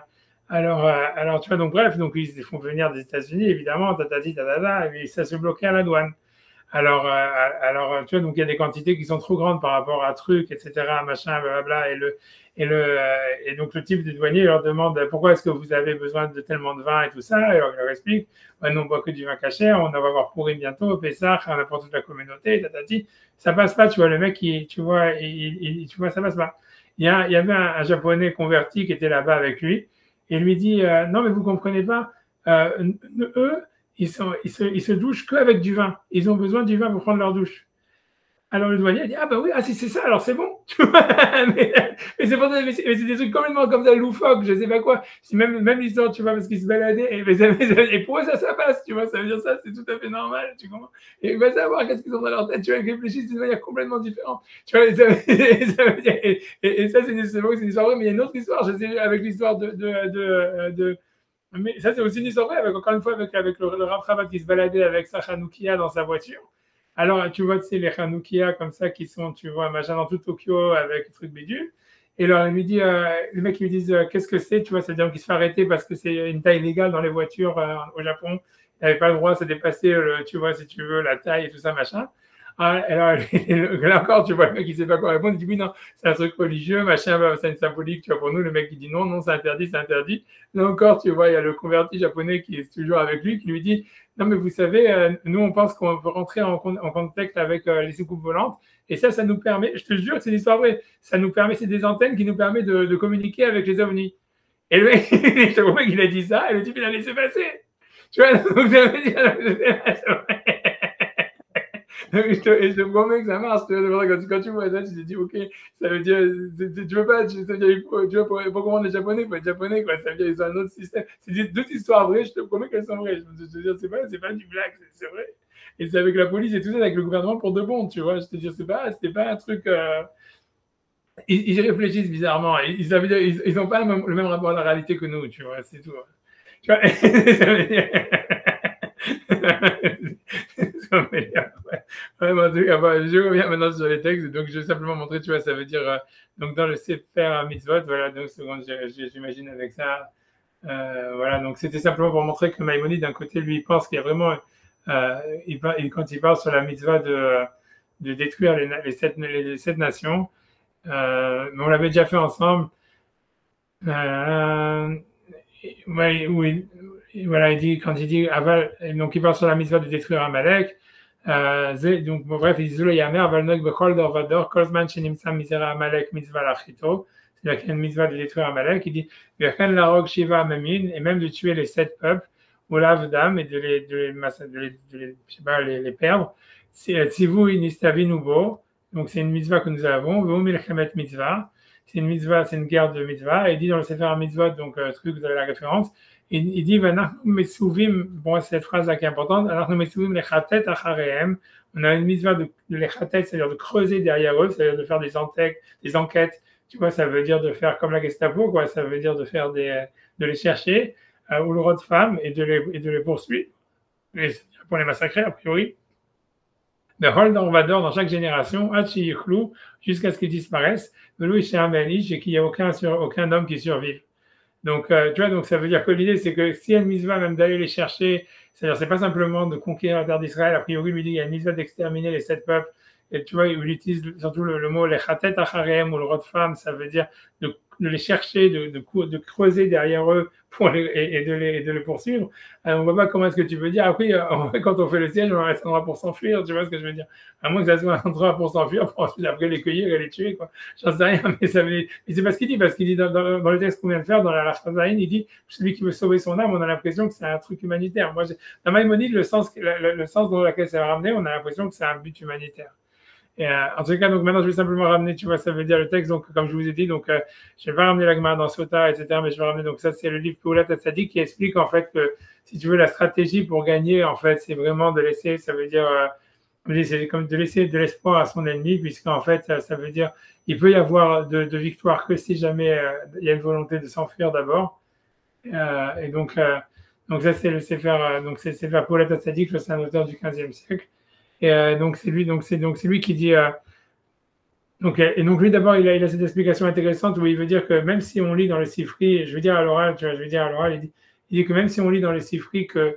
Alors, tu vois, donc bref, donc ils font venir des États-Unis, évidemment, tatati, tatata, et ça se bloquait à la douane. Tu vois, donc il y a des quantités qui sont trop grandes par rapport à trucs, etc., machin, blablabla, et donc le type de douanier leur demande pourquoi est-ce que vous avez besoin de tellement de vin et tout ça, et alors il leur explique, bah, nous on boit que du vin caché, on va avoir pourri bientôt, au Pessah, on a pour toute la communauté, tatati, ça passe pas, tu vois, le mec, tu vois, tu vois, ça passe pas. Il y avait un Japonais converti qui était là-bas avec lui, et lui dit, non mais vous comprenez pas, eux, ils se douchent qu'avec du vin. Ils ont besoin du vin pour prendre leur douche. Alors le douanier a dit, ah bah oui, ah si c'est ça, alors c'est bon. Tu vois, mais c'est pour ça, mais c'est des trucs complètement comme ça, loufoques, je sais pas quoi. Si même l'histoire, tu vois, parce qu'ils se baladaient, et pour eux ça passe, tu vois, ça veut dire ça, c'est tout à fait normal, tu comprends. Et il va savoir qu'est-ce qu'ils ont dans leur tête, tu vois, ils réfléchissent d'une manière complètement différente. Tu vois, et ça c'est une histoire vraie, mais il y a une autre histoire, je sais, avec l'histoire mais ça, c'est aussi une histoire vraie, encore une fois, avec le Rav Chabad qui se baladait avec sa Hanoukia dans sa voiture. Alors, tu vois, tu sais, les Hanoukia comme ça qui sont, tu vois, machin dans tout Tokyo avec truc bidule. Et alors, il lui dit, les mecs lui disent, qu'est-ce que c'est? Tu vois, c'est-à-dire qu'il se fait arrêter parce que c'est une taille légale dans les voitures au Japon. Il n'avait pas le droit de se dépasser, tu vois, si tu veux, la taille et tout ça, machin. Alors, là encore, tu vois, le mec, il ne sait pas quoi répondre. Il dit, oui, non, c'est un truc religieux, machin, c'est une symbolique, tu vois, pour nous. Le mec, il dit, non, non, c'est interdit, c'est interdit. Là encore, tu vois, il y a le converti japonais qui est toujours avec lui, qui lui dit, non, mais vous savez, nous, on pense qu'on peut rentrer en contact avec les soucoupes volantes. Et ça nous permet, je te jure que c'est une histoire vraie, ça nous permet, c'est des antennes qui nous permettent de communiquer avec les ovnis. Et le mec, il a dit ça, et le type, il a laissé passer. Tu vois, donc ça veut dire, et je te promets que ça marche. Quand tu vois ça, tu te dis, ok, ça veut dire, tu veux pas, tu vois, pour comprendre les Japonais, il faut être japonais, quoi. Ça veut dire, ils ont un autre système. C'est deux histoires vraies, je te promets qu'elles sont vraies. Je te dis, c'est pas du blague, c'est vrai. Et c'est avec la police et tout ça, avec le gouvernement pour de bon, tu vois. Je te dis, c'était pas un truc. Ils réfléchissent bizarrement. Ils n'ont pas le même rapport à la réalité que nous, tu vois, c'est tout. Tu vois, ça veut dire. Je reviens maintenant sur les textes, donc je vais simplement montrer, tu vois, ça veut dire, donc dans le Sefer Mitzvot, voilà, donc seconde, j'imagine avec ça, voilà, donc c'était simplement pour montrer que Maïmonide, d'un côté, lui, il pense qu'il y a vraiment, quand il parle sur la mitzvah de détruire les sept nations, mais on l'avait déjà fait ensemble, oui, voilà, quand il dit Aval, donc il parle sur la mitzvah de détruire Amalek. Donc, bref, il dit Zula Yamer, Valnog Bechol Dorvador, Kolzman Shenimsa Misera Amalek Mitzvah Lachito. C'est-à-dire qu'il y a une mitzvah de détruire Amalek. Il dit Verken Larog Shiva Mamin, et même de tuer les 7 peuples, ou l'Avdam, et de les perdre. C'est Tzivu Inistavi Nubo. Donc, c'est une mitzvah que nous avons. Vumilchemet Mitzvah. C'est une mitzvah, c'est une guerre de mitzvah. Et il dit dans le Sefer Mitzvot, donc, truc, vous avez la référence. Il dit, bon, cette phrase-là qui est importante, alors nous mesouvim les chatet acharehem, on a une mitzvah de les chatet, c'est-à-dire de creuser derrière eux, c'est-à-dire de faire des enquêtes, tu vois, ça veut dire de faire comme la Gestapo, quoi, ça veut dire de faire de les chercher, ou le roi de femmes, et de les poursuivre, pour les massacrer, a priori. De Hol d'Orvador dans chaque génération, jusqu'à ce qu'ils disparaissent, de Louis Shehamelish, et qu'il n'y a aucun homme qui survive. Donc, tu vois, donc ça veut dire que l'idée, c'est que s'il y a une mitzvah même d'aller les chercher, c'est-à-dire c'est pas simplement de conquérir la terre d'Israël, a priori, lui dit il y a une mitzvah d'exterminer les 7 peuples, et tu vois, il utilise surtout le mot les chatet acharem ou le roi de femme, ça veut dire de les chercher, de creuser derrière eux et de les poursuivre. Alors, on ne voit pas comment est-ce que tu peux dire, après, quand on fait le siège, on reste un endroit pour s'enfuir, tu vois ce que je veux dire? À moins que ça soit un endroit pour s'enfuir, pour ensuite après les cueillir et les tuer, quoi. J'en sais rien, mais c'est pas ce qu'il dit, parce qu'il dit dans le texte qu'on vient de faire, dans la Chazaïn, il dit, celui qui veut sauver son âme, on a l'impression que c'est un truc humanitaire. Moi, dans Maïmonide, le sens dans lequel ça va ramener, on a l'impression que c'est un but humanitaire. Et en tout cas, donc maintenant, je vais simplement ramener, tu vois, ça veut dire le texte, donc comme je vous ai dit, donc je vais pas ramener la Gemara dans Sota, etc., mais je vais ramener, donc ça, c'est le livre Poulat Tzadik qui explique en fait que, si tu veux, la stratégie pour gagner, en fait, c'est vraiment de laisser, ça veut dire, c'est comme de laisser de l'espoir à son ennemi, puisqu'en fait, ça veut dire, il peut y avoir de victoire que si jamais il y a une volonté de s'enfuir d'abord. Et donc ça, c'est le Sefer, donc c'est Sefer Poulat Tzadik, c'est un auteur du 15e siècle. Et donc c'est lui qui dit et donc lui d'abord il a cette explication intéressante où il veut dire que même si on lit dans le Sifri, je veux dire à l'oral, il dit que même si on lit dans le Sifri que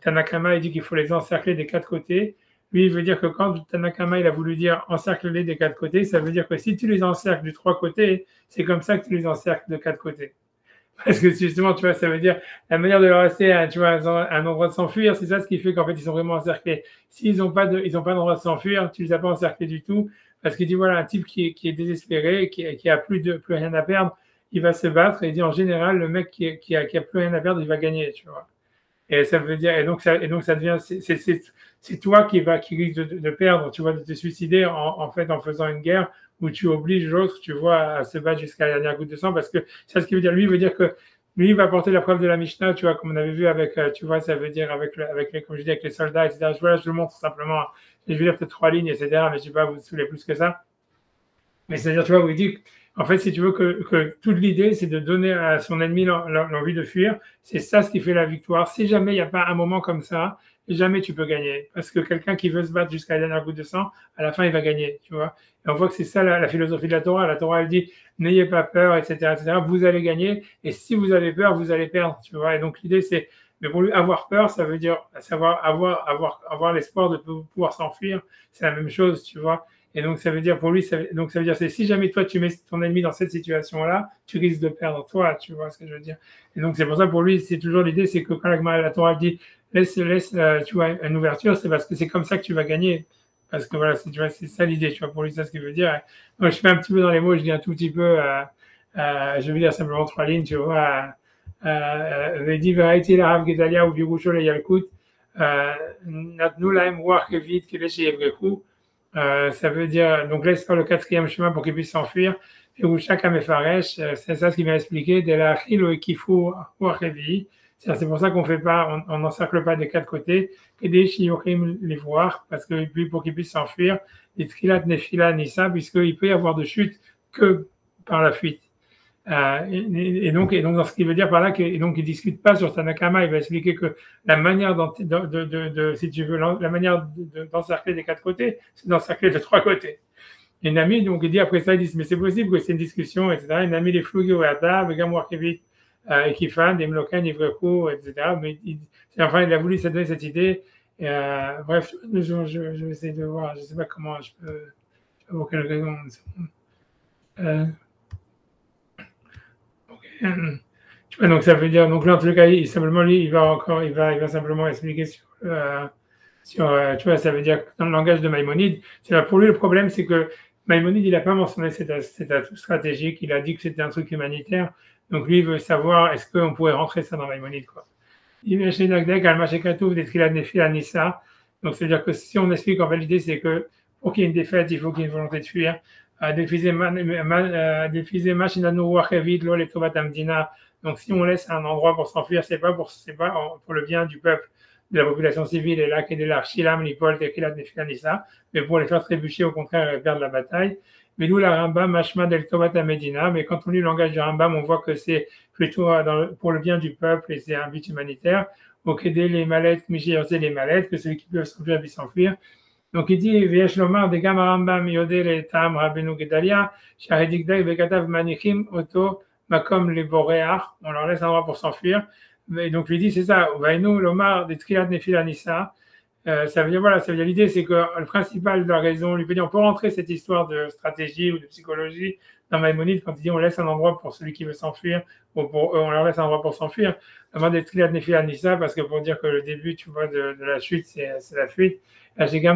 Tanakama il dit qu'il faut les encercler des quatre côtés, lui il veut dire que quand Tanakama il a voulu dire encercle-les des quatre côtés, ça veut dire que si tu les encercles du trois côtés, c'est comme ça que tu les encercles de quatre côtés. Parce que justement, tu vois, ça veut dire la manière de leur rester, tu vois, un endroit de s'enfuir, c'est ça ce qui fait qu'en fait, ils sont vraiment encerclés. S'ils n'ont pas d'endroit de s'enfuir, tu les as pas encerclés du tout. Parce qu'il dit, voilà, un type qui est désespéré, qui a plus rien à perdre, il va se battre. Et il dit, en général, le mec qui a plus rien à perdre, il va gagner, tu vois. Et ça veut dire, et donc ça devient, c'est toi qui risque de perdre, tu vois, de te suicider en fait, en faisant une guerre où tu obliges l'autre, tu vois, à se battre jusqu'à la dernière goutte de sang, parce que c'est ce qu'il veut dire. Lui, il veut dire que lui, il va porter la preuve de la Mishnah, tu vois, comme on avait vu avec, tu vois, ça veut dire comme je dis, avec les soldats, etc. Voilà, je le montre simplement. Je vais lire peut-être 3 lignes, etc., mais je ne vais pas vous saouler plus que ça. Mais c'est-à-dire, tu vois, où il dit, en fait, si tu veux que toute l'idée, c'est de donner à son ennemi l'envie de fuir, c'est ça ce qui fait la victoire. Si jamais il n'y a pas un moment comme ça, jamais tu peux gagner. Parce que quelqu'un qui veut se battre jusqu'à la dernière goutte de sang, à la fin, il va gagner, tu vois. Et on voit que c'est ça la philosophie de la Torah. La Torah, elle dit, n'ayez pas peur, etc., etc. Vous allez gagner. Et si vous avez peur, vous allez perdre, tu vois. Et donc, l'idée, c'est, mais pour lui, avoir peur, ça veut dire savoir avoir l'espoir de pouvoir s'enfuir. C'est la même chose, tu vois. Et donc, ça veut dire, pour lui, ça veut dire, c'est si jamais toi, tu mets ton ennemi dans cette situation-là, tu risques de perdre toi, tu vois ce que je veux dire. Et donc, c'est pour ça, pour lui, c'est toujours l'idée, c'est que quand la Torah dit, laisse, tu vois, une ouverture, c'est parce que c'est comme ça que tu vas gagner. Parce que voilà, tu vois, c'est ça l'idée, tu vois, pour lui, c'est ce qu'il veut dire. Donc, je fais un petit peu dans les mots, je dis un tout petit peu, je vais dire simplement 3 lignes, tu vois. Vedi v'raïti l'arav Gedalia ou Birusho le Yalkut, natnu lahem ruach kevit kelesh yevrechu. Ça veut dire, donc laisse faire le 4e chemin pour qu'il puisse s'enfuir. Et où chacun mefaresh, c'est ça ce qu'il vient expliquer, de la chilo et kifu ruach revi. C'est pour ça qu'on fait pas, on n'encercle pas des 4 côtés, et des shiyochim les voir, parce que puis pour qu'ils puissent s'enfuir, les trilat nefila nissa, puisqu'il peut y avoir de chute que par la fuite. Et donc dans ce qu'il veut dire par là, et donc il discute pas sur Tanakama, il va expliquer que la manière si tu veux, la manière d'encercler des 4 côtés, c'est d'encercler de 3 côtés. Et Nami, donc il dit après ça, il dit mais c'est possible que c'est une discussion, etc. Et Nami les flugé au hata, Vegam Warkevit, et Kifan, des Mlokan, Ivrekou, etc. Mais enfin, il a voulu se donner cette idée. Bref, je vais essayer de voir, je sais pas comment je peux, pour quelle raison. Tu vois, donc ça veut dire, donc là en tout cas, il va simplement expliquer tu vois, ça veut dire dans le langage de Maïmonide, pour lui le problème c'est que Maïmonide il n'a pas mentionné cet atout stratégique, il a dit que c'était un truc humanitaire, donc lui il veut savoir est-ce qu'on pourrait rentrer ça dans Maïmonide quoi. Donc c'est à dire que si on explique en fait l'idée c'est que pour qu'il y ait une défaite il faut qu'il y ait une volonté de fuir. Donc si on laisse un endroit pour s'enfuir, c'est pas pour le bien du peuple, de la population civile et là qui est de l'archilam, l'ipol, techilat, nefilanissa, mais pour les faire trébucher au contraire et perdre la bataille. Mais nous la Rambam, mashma del tobat medina, mais quand on lit le langage du Rambam, on voit que c'est plutôt pour le bien du peuple et c'est un but humanitaire. Okede les mallettes, les mallettes, que celui qui peut s'enfuir puisse s'enfuir. Donc il dit V'yesh lomar de gam Rambam yodé le tam Rabbeinu Gedalia sharedikdai vekatav manichim oto makom le boreach. On leur laisse un endroit pour s'enfuir. Et donc lui dit c'est ça. Vainu lomar de trilat nefilanissa. Ça veut dire voilà, ça veut dire l'idée c'est que le principal de la raison, lui peut dire on peut rentrer cette histoire de stratégie ou de psychologie dans Maïmonide quand il dit on laisse un endroit pour celui qui veut s'enfuir ou on leur laisse un endroit pour s'enfuir. Avant d'être trilat nefilanissa parce que pour dire que le début tu vois de la chute c'est la fuite. Etc.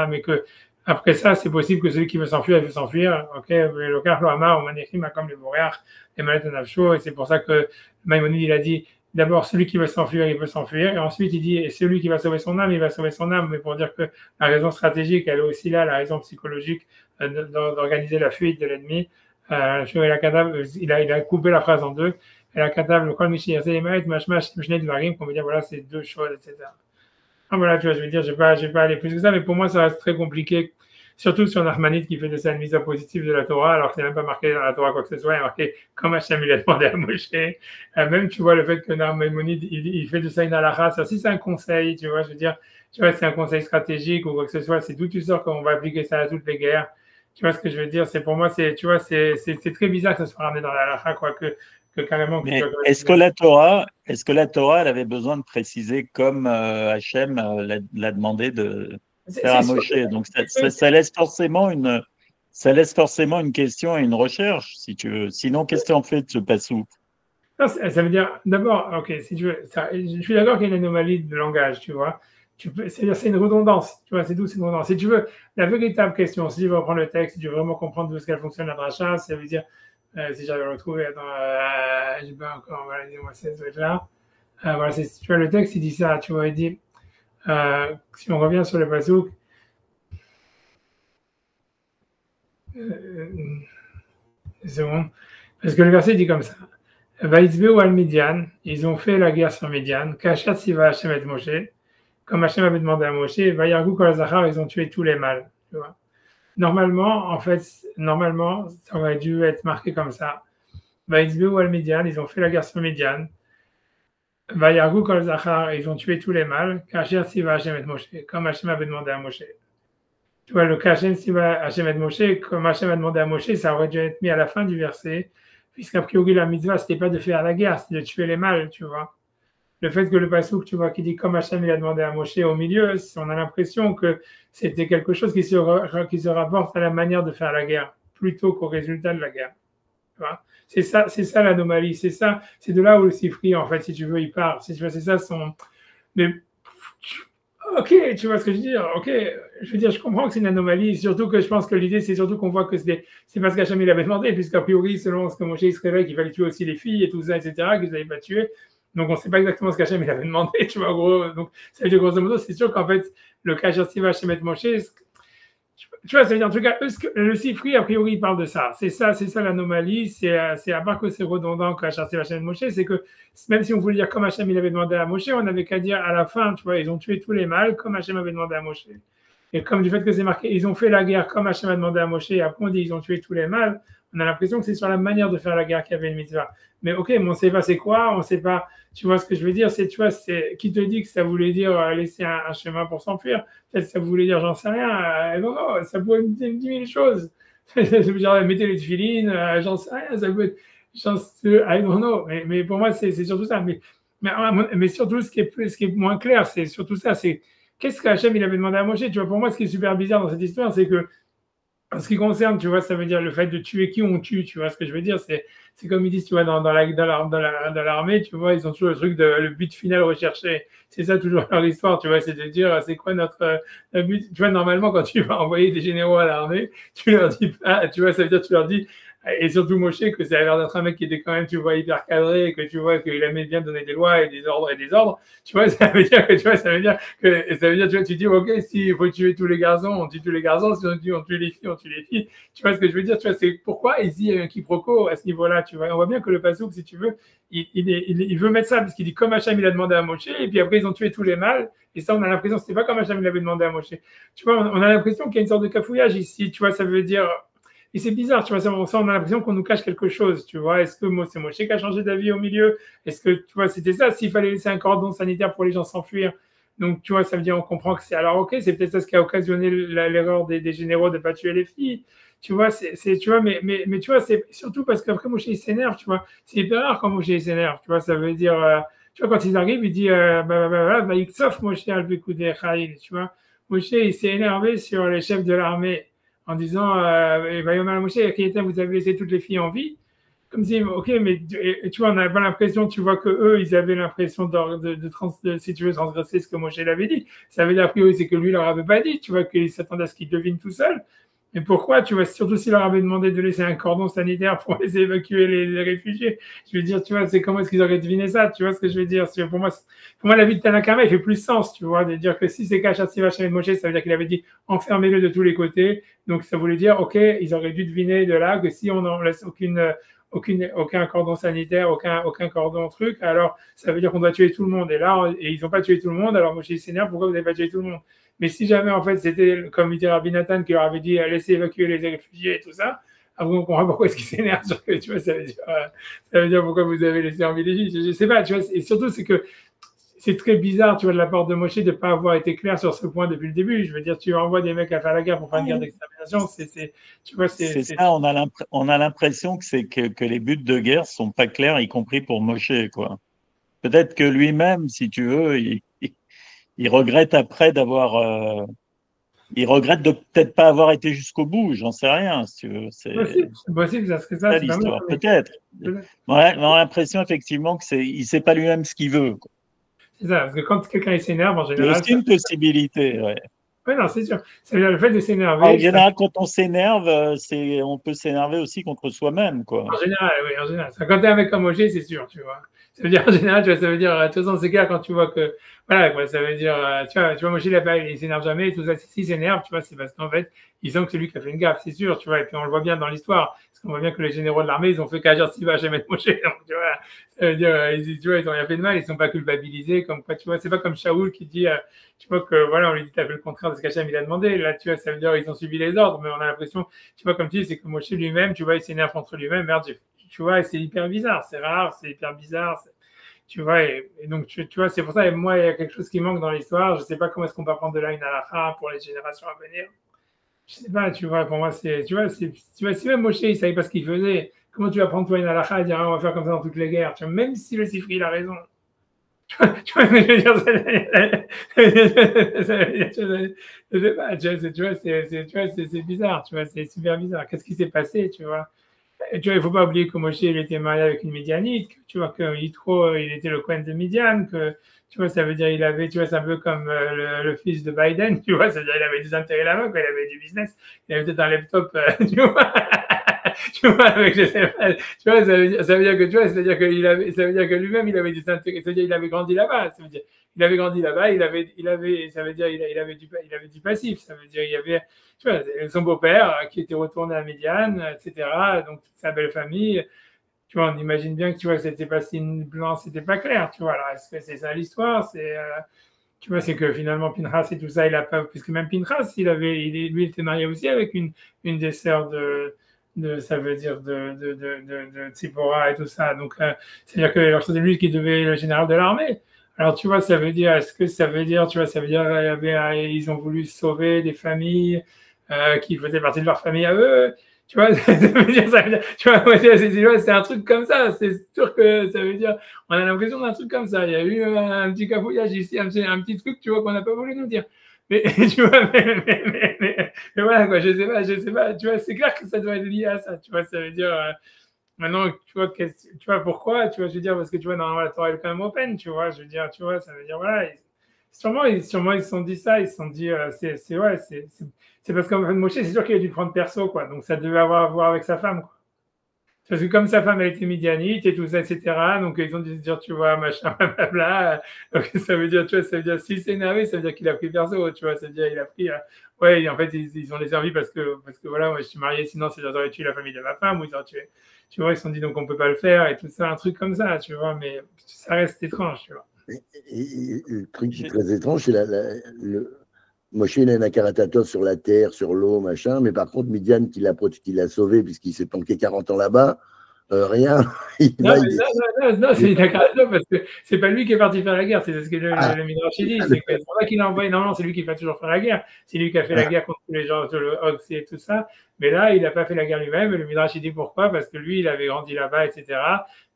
Mais que après ça, c'est possible que celui qui veut s'enfuir, il veut s'enfuir. Ok, le car lo amar ou manichim comme le boreach, les mallettes nafsho, et c'est pour ça que Maïmonide il a dit d'abord, celui qui veut s'enfuir, il peut s'enfuir. Et ensuite, il dit, et celui qui va sauver son âme, il va sauver son âme. Mais pour dire que la raison stratégique, elle est aussi là, la raison psychologique d'organiser la fuite de l'ennemi. Il a coupé la phrase en deux. Et la katave, le kol michi yaseimait, mashmash, mshne dvarim, qu'on veut dire, voilà, c'est deux choses, etc. Ah, voilà, tu vois, je veux dire, je vais pas aller plus que ça, mais pour moi, ça reste très compliqué, surtout sur Nachmanide qui fait de ça une mise à positive de la Torah, alors que c'est même pas marqué dans la Torah quoi que ce soit, il est marqué comme Hachem il a demandé à Moshe. Même, tu vois, le fait que Nachmanide, il fait de ça une halakha, ça aussi c'est un conseil, tu vois, je veux dire, tu vois, c'est un conseil stratégique ou quoi que ce soit, c'est d'où tu sors qu'on va appliquer ça à toutes les guerres. Tu vois ce que je veux dire? C'est pour moi, tu vois, c'est très bizarre que ça soit ramené dans la halakha, quoi, que carrément.
Mais est-ce que la Torah, elle avait besoin de préciser comme Hachem l'a demandé de faire à Moshe? Donc ça laisse forcément une question et une recherche, si tu veux. Sinon, qu'est-ce que tu en fais de ce passou?
Ça veut dire, d'abord, ok, si tu veux, je suis d'accord qu'il y a une anomalie de langage, tu vois. C'est-à-dire, c'est une redondance, tu vois, c'est d'où c'est une redondance. Si tu veux, la véritable question, si tu veux reprendre le texte, si tu veux vraiment comprendre d'où est-ce qu'elle fonctionne la dracha, ça veut dire, si j'avais retrouvé, attends, j'ai pas encore, voilà, dis-moi, c'est ce truc-là. Voilà, tu vois, le texte, il dit ça, tu vois, il dit, si on revient sur le pasouk, c'est bon, parce que le verset dit comme ça. Vaïtzbeu al Midian, ils ont fait la guerre sur Midian, Kachat Siva Hachem et Moshe, comme Hachem avait demandé à Moshe, Vayargou Kol Zachar, ils ont tué tous les mâles, tu vois. Normalement, ça aurait dû être marqué comme ça. Vaïtzbeu al Midian, ils ont fait la guerre sur Midian. Vayargou Kol Zachar, ils ont tué tous les mâles, Kachat Siva Hachem et Moshe, comme Hachem avait demandé à Moshe. Tu vois, le Kachat Siva Hachem et Moshe, comme Hachem a demandé à Moshe, ça aurait dû être mis à la fin du verset. Puisqu'a priori, la mitzvah, c'était pas de faire la guerre, c'était de tuer les mâles, tu vois. Le fait que le passouk, tu vois, qui dit comme Hachem il a demandé à Moshe au milieu, on a l'impression que c'était quelque chose qui se rapporte à la manière de faire la guerre, plutôt qu'au résultat de la guerre. Tu vois. C'est ça l'anomalie, c'est de là où le Sifri, en fait, si tu veux, il part. Si tu vois, c'est ça son. Mais ok, tu vois ce que je veux dire. Ok, je veux dire, je comprends que c'est une anomalie, surtout que je pense que l'idée, c'est surtout qu'on voit que c'est parce qu'Hachem il avait demandé, puisqu'a priori, selon ce que Moshe il se réveille, qu'il fallait tuer aussi les filles et tout ça, etc., qu'ils n'avaient pas tué. Donc, on ne sait pas exactement ce qu'Hachem il avait demandé, tu vois, gros. Donc, ça veut dire, grosso modo, c'est sûr qu'en fait, le cas Siva Hachem et Moshe, tu vois, ça veut dire, en tout cas, le Sifri, a priori, il parle de ça. C'est ça l'anomalie. C'est à part que c'est redondant que Hachem et Moshe, c'est que même si on voulait dire comme Hachem il avait demandé à Moshe, on n'avait qu'à dire à la fin, tu vois, ils ont tué tous les mâles comme Hachem avait demandé à Moshe. Et comme du fait que c'est marqué, ils ont fait la guerre comme Hachem a demandé à Moshe, et après on dit ils ont tué tous les mâles, on a l'impression que c'est sur la manière de faire la guerre qu'il y avait une mitzvah. Mais ok, mais on ne sait pas c'est quoi, on ne sait pas, tu vois ce que je veux dire, tu vois, qui te dit que ça voulait dire laisser un chemin pour s'enfuir, peut-être ça voulait dire j'en sais rien, non, ça pourrait dire 10 000 choses. Genre, mettez les tefilines, j'en sais rien, ça peut être, I don't know, mais pour moi c'est surtout ça. Mais surtout ce qui est moins clair, c'est surtout ça, c'est qu'est-ce qu'Hachem il avait demandé à Moshe. Tu vois, pour moi ce qui est super bizarre dans cette histoire, c'est que en ce qui concerne, tu vois, ça veut dire le fait de tuer qui on tue, tu vois ce que je veux dire, c'est comme ils disent, tu vois, dans l'armée, tu vois, ils ont toujours le truc de le but final recherché. C'est ça toujours leur histoire, tu vois, c'est de dire c'est quoi notre but. Tu vois, normalement, quand tu vas envoyer des généraux à l'armée, tu leur dis pas, tu vois, ça veut dire tu leur dis, et surtout Moshe, que ça a l'air d'être un mec qui était quand même, tu vois, hyper cadré, et que tu vois qu'il aimait bien donner des lois et des ordres, tu vois, ça veut dire que, tu vois, tu vois, tu dis, ok, s'il faut tuer tous les garçons, on tue tous les garçons, si on tue les filles, on tue les filles. Tu vois ce que je veux dire, tu vois, c'est pourquoi ici, il y a un quiproquo à ce niveau-là, tu vois. On voit bien que le passouk, si tu veux, il veut mettre ça, parce qu'il dit, comme Hachem, il a demandé à Moshe, et puis après, ils ont tué tous les mâles, et ça, on a l'impression, c'était pas comme Hachem, il avait demandé à Moshe. Tu vois, on a l'impression qu'il y a une sorte de cafouillage ici, tu vois, ça veut dire, et c'est bizarre, tu vois, ça, on a l'impression qu'on nous cache quelque chose, tu vois. Est-ce que c'est Moshe qui a changé d'avis au milieu? Est-ce que, tu vois, c'était ça, s'il fallait laisser un cordon sanitaire pour les gens s'enfuir? Donc, tu vois, ça veut dire, on comprend que c'est, alors, ok, c'est peut-être ça ce qui a occasionné l'erreur des généraux de ne pas tuer les filles. Tu vois, tu vois, mais tu vois, c'est surtout parce qu'après Moshe, il s'énerve, tu vois. C'est hyper rare quand Moshe, il s'énerve, tu vois, ça veut dire, tu vois, quand ils arrivent, il dit, sauf Moshe al-Bekoudé Khaïl, tu vois. Moshe, il s'est énervé sur les chefs de l'armée en disant, Moshe, vous avez laissé toutes les filles en vie. Comme si, ok, mais tu vois, on n'avait pas l'impression, tu vois, que eux, ils avaient l'impression si tu veux, transgresser ce que Moshe l'avait dit. Ça veut dire, a priori, c'est que lui leur avait pas dit, tu vois, qu'il s'attendait à ce qu'il devine tout seul. Mais pourquoi? Tu vois, surtout s'il leur avait demandé de laisser un cordon sanitaire pour laisser évacuer les réfugiés. Je veux dire, tu vois, c'est comment est-ce qu'ils auraient deviné ça? Tu vois ce que je veux dire? Pour moi, la vie de Tanakama, il fait plus sens, tu vois, de dire que si c'est Kachassi Vachem Moshe, ça veut dire qu'il avait dit enfermez-le de tous les côtés. Donc, ça voulait dire, OK, ils auraient dû deviner de là que si on n'en laisse aucun cordon sanitaire, aucun cordon truc, alors ça veut dire qu'on doit tuer tout le monde. Et là, ils n'ont pas tué tout le monde, alors Moshe s'énerve, pourquoi vous n'avez pas tué tout le monde? Mais si jamais, en fait, c'était comme il dit Rabbi Nathan qui leur avait dit laissez évacuer les réfugiés et tout ça, après on comprend pourquoi est-ce qu'ils s'énervent sur que, tu vois, ça veut dire pourquoi vous avez laissé en vie l'Égypte. Je sais pas, tu vois, et surtout, c'est que c'est très bizarre, tu vois, de la part de Moshe de ne pas avoir été clair sur ce point depuis le début. Je veux dire, tu envoies des mecs à faire la guerre pour faire une guerre d'extermination,
c'est ça, on a l'impression que les buts de guerre sont pas clairs, y compris pour Moshe, quoi. Peut-être que lui-même, si tu veux, il regrette après il regrette de peut-être pas avoir été jusqu'au bout, j'en sais rien, si tu veux.
C'est possible, ça serait ça.
C'est l'histoire, peut-être. On a l'impression effectivement il sait pas lui-même ce qu'il veut, quoi.
C'est ça, parce que quand quelqu'un s'énerve, en général.
C'est aussi une possibilité, ouais.
Oui, non, c'est sûr. C'est le fait de s'énerver.
En général, quand on s'énerve, on peut s'énerver aussi contre soi-même, quoi.
En général, oui, en général. Quand tu es un mec comme Moshe, c'est sûr, tu vois. Ça veut dire, en général, tu vois, ça veut dire, de toute façon, c'est clair quand tu vois que, voilà, quoi, ça veut dire, tu vois, Moshe, il s'énerve jamais, et tout ça. S'il s'énerve, tu vois, c'est parce qu'en fait, ils sentent que c'est lui qui a fait une gaffe, c'est sûr, tu vois, et puis on le voit bien dans l'histoire, parce qu'on voit bien que les généraux de l'armée, ils ont fait qu'agir si va jamais Moshe, donc, tu vois, ça veut dire, tu vois, ils ont rien fait de mal, ils sont pas culpabilisés, comme quoi, tu vois, c'est pas comme Shaoul qui dit, tu vois, que, voilà, on lui dit, t'as fait le contraire de ce qu'Hachem il a demandé, là, tu vois, ça veut dire, ils ont suivi les ordres, mais on a l'impression, tu vois, comme tu dis, c'est que Moshe lui-même, tu vois, il s'énerve contre lui-même, merde, tu vois, et c'est hyper bizarre, c'est rare, c'est hyper bizarre, tu vois, et donc, tu vois, c'est pour ça, et moi, il y a quelque chose qui manque dans l'histoire. Je ne sais pas comment est-ce qu'on peut apprendre de là une halakha pour les générations à venir. Je ne sais pas, tu vois, pour moi, tu vois, si même Moshe, il ne savait pas ce qu'il faisait, comment tu vas prendre toi une halakha et dire, ah, on va faire comme ça dans toutes les guerres, tu vois, même si le Sifri, il a raison. Tu vois ce que je veux dire, je sais pas, tu vois, c'est bizarre, tu vois, c'est super bizarre. Qu'est-ce qui s'est passé, tu vois? Tu vois, il ne faut pas oublier que Moshe, il était marié avec une Midianite, que, tu vois, que Yitro, il était le coin de Midian, que, tu vois, ça veut dire, il avait, tu vois, c'est un peu comme le fils de Biden, tu vois, ça veut dire, il avait des intérêts là-bas, il avait du business, il avait peut-être un laptop, tu vois, tu vois, avec, je sais pas, tu vois, ça veut dire que, tu vois, c'est-à-dire qu'il avait, ça veut dire que lui-même, il avait des intérêts, c'est-à-dire, il avait grandi là-bas, ça veut dire, il avait grandi là-bas, ça veut dire, il avait du passif, ça veut dire, il y avait, tu vois, son beau-père qui était retourné à Médiane, etc. Donc, sa belle famille, tu vois, on imagine bien que, tu vois, c'était pas si blanc, c'était pas clair, tu vois. Alors, est-ce que c'est ça l'histoire? Tu vois, c'est que finalement, Pinchas et tout ça, il a pas, puisque même Pinchas, lui, il était marié aussi avec une des sœurs ça veut dire, de Tzipora et tout ça. Donc, c'est-à-dire que c'était lui qui devait être le général de l'armée. Alors, tu vois, ça veut dire, est-ce que ça veut dire, tu vois, ça veut dire, ils ont voulu sauver des familles qui faisaient partie de leur famille à eux. Tu vois, ça veut dire, tu vois, c'est un truc comme ça. C'est sûr que ça veut dire, on a l'impression d'un truc comme ça. Il y a eu un petit cafouillage ici, un petit truc, tu vois, qu'on n'a pas voulu nous dire. Mais, tu vois, mais voilà, quoi, je sais pas, tu vois, c'est clair que ça doit être lié à ça, tu vois, ça veut dire, maintenant, tu vois pourquoi, tu vois, je veux dire, parce que, tu vois, normalement, la Torah est quand même open, tu vois, je veux dire, tu vois, ça veut dire, voilà, sûrement, ils se sont dit ça, ils se sont dit, c'est parce qu'en fait, Moshe, c'est sûr qu'il a dû prendre perso, quoi, donc ça devait avoir à voir avec sa femme, quoi. Parce que comme sa femme, elle était midianite et tout ça, etc., donc ils ont dû se dire, tu vois, machin, blablabla, donc ça veut dire, tu vois, ça veut dire, s'il s'est énervé, ça veut dire qu'il a pris perso, tu vois, ça veut dire, il a pris, ouais, en fait, ils ont les servi parce que voilà, moi, je suis marié, sinon, c'est j'aurais tué la famille de ma femme, ou ils auraient tué, tu vois, ils se sont dit, donc on peut pas le faire, et tout ça, un truc comme ça, tu vois, mais ça reste étrange, tu vois.
Et le truc qui est très étrange, c'est Moshe, il a un Akaratatov sur la terre, sur l'eau, machin, mais par contre, Midian, qui l'a sauvé, puisqu'il s'est planqué 40 ans là-bas, rien.
Non, c'est une Akaratatov parce que c'est pas lui qui est parti faire la guerre, c'est ce que le Midrash dit, c'est pour ça qu'il a envoyé, normalement, c'est lui qui va toujours faire la guerre, c'est lui qui a fait la guerre contre les gens, le Ox et tout ça, mais là, il n'a pas fait la guerre lui-même, et le Midrash dit pourquoi, parce que lui, il avait grandi là-bas, etc.,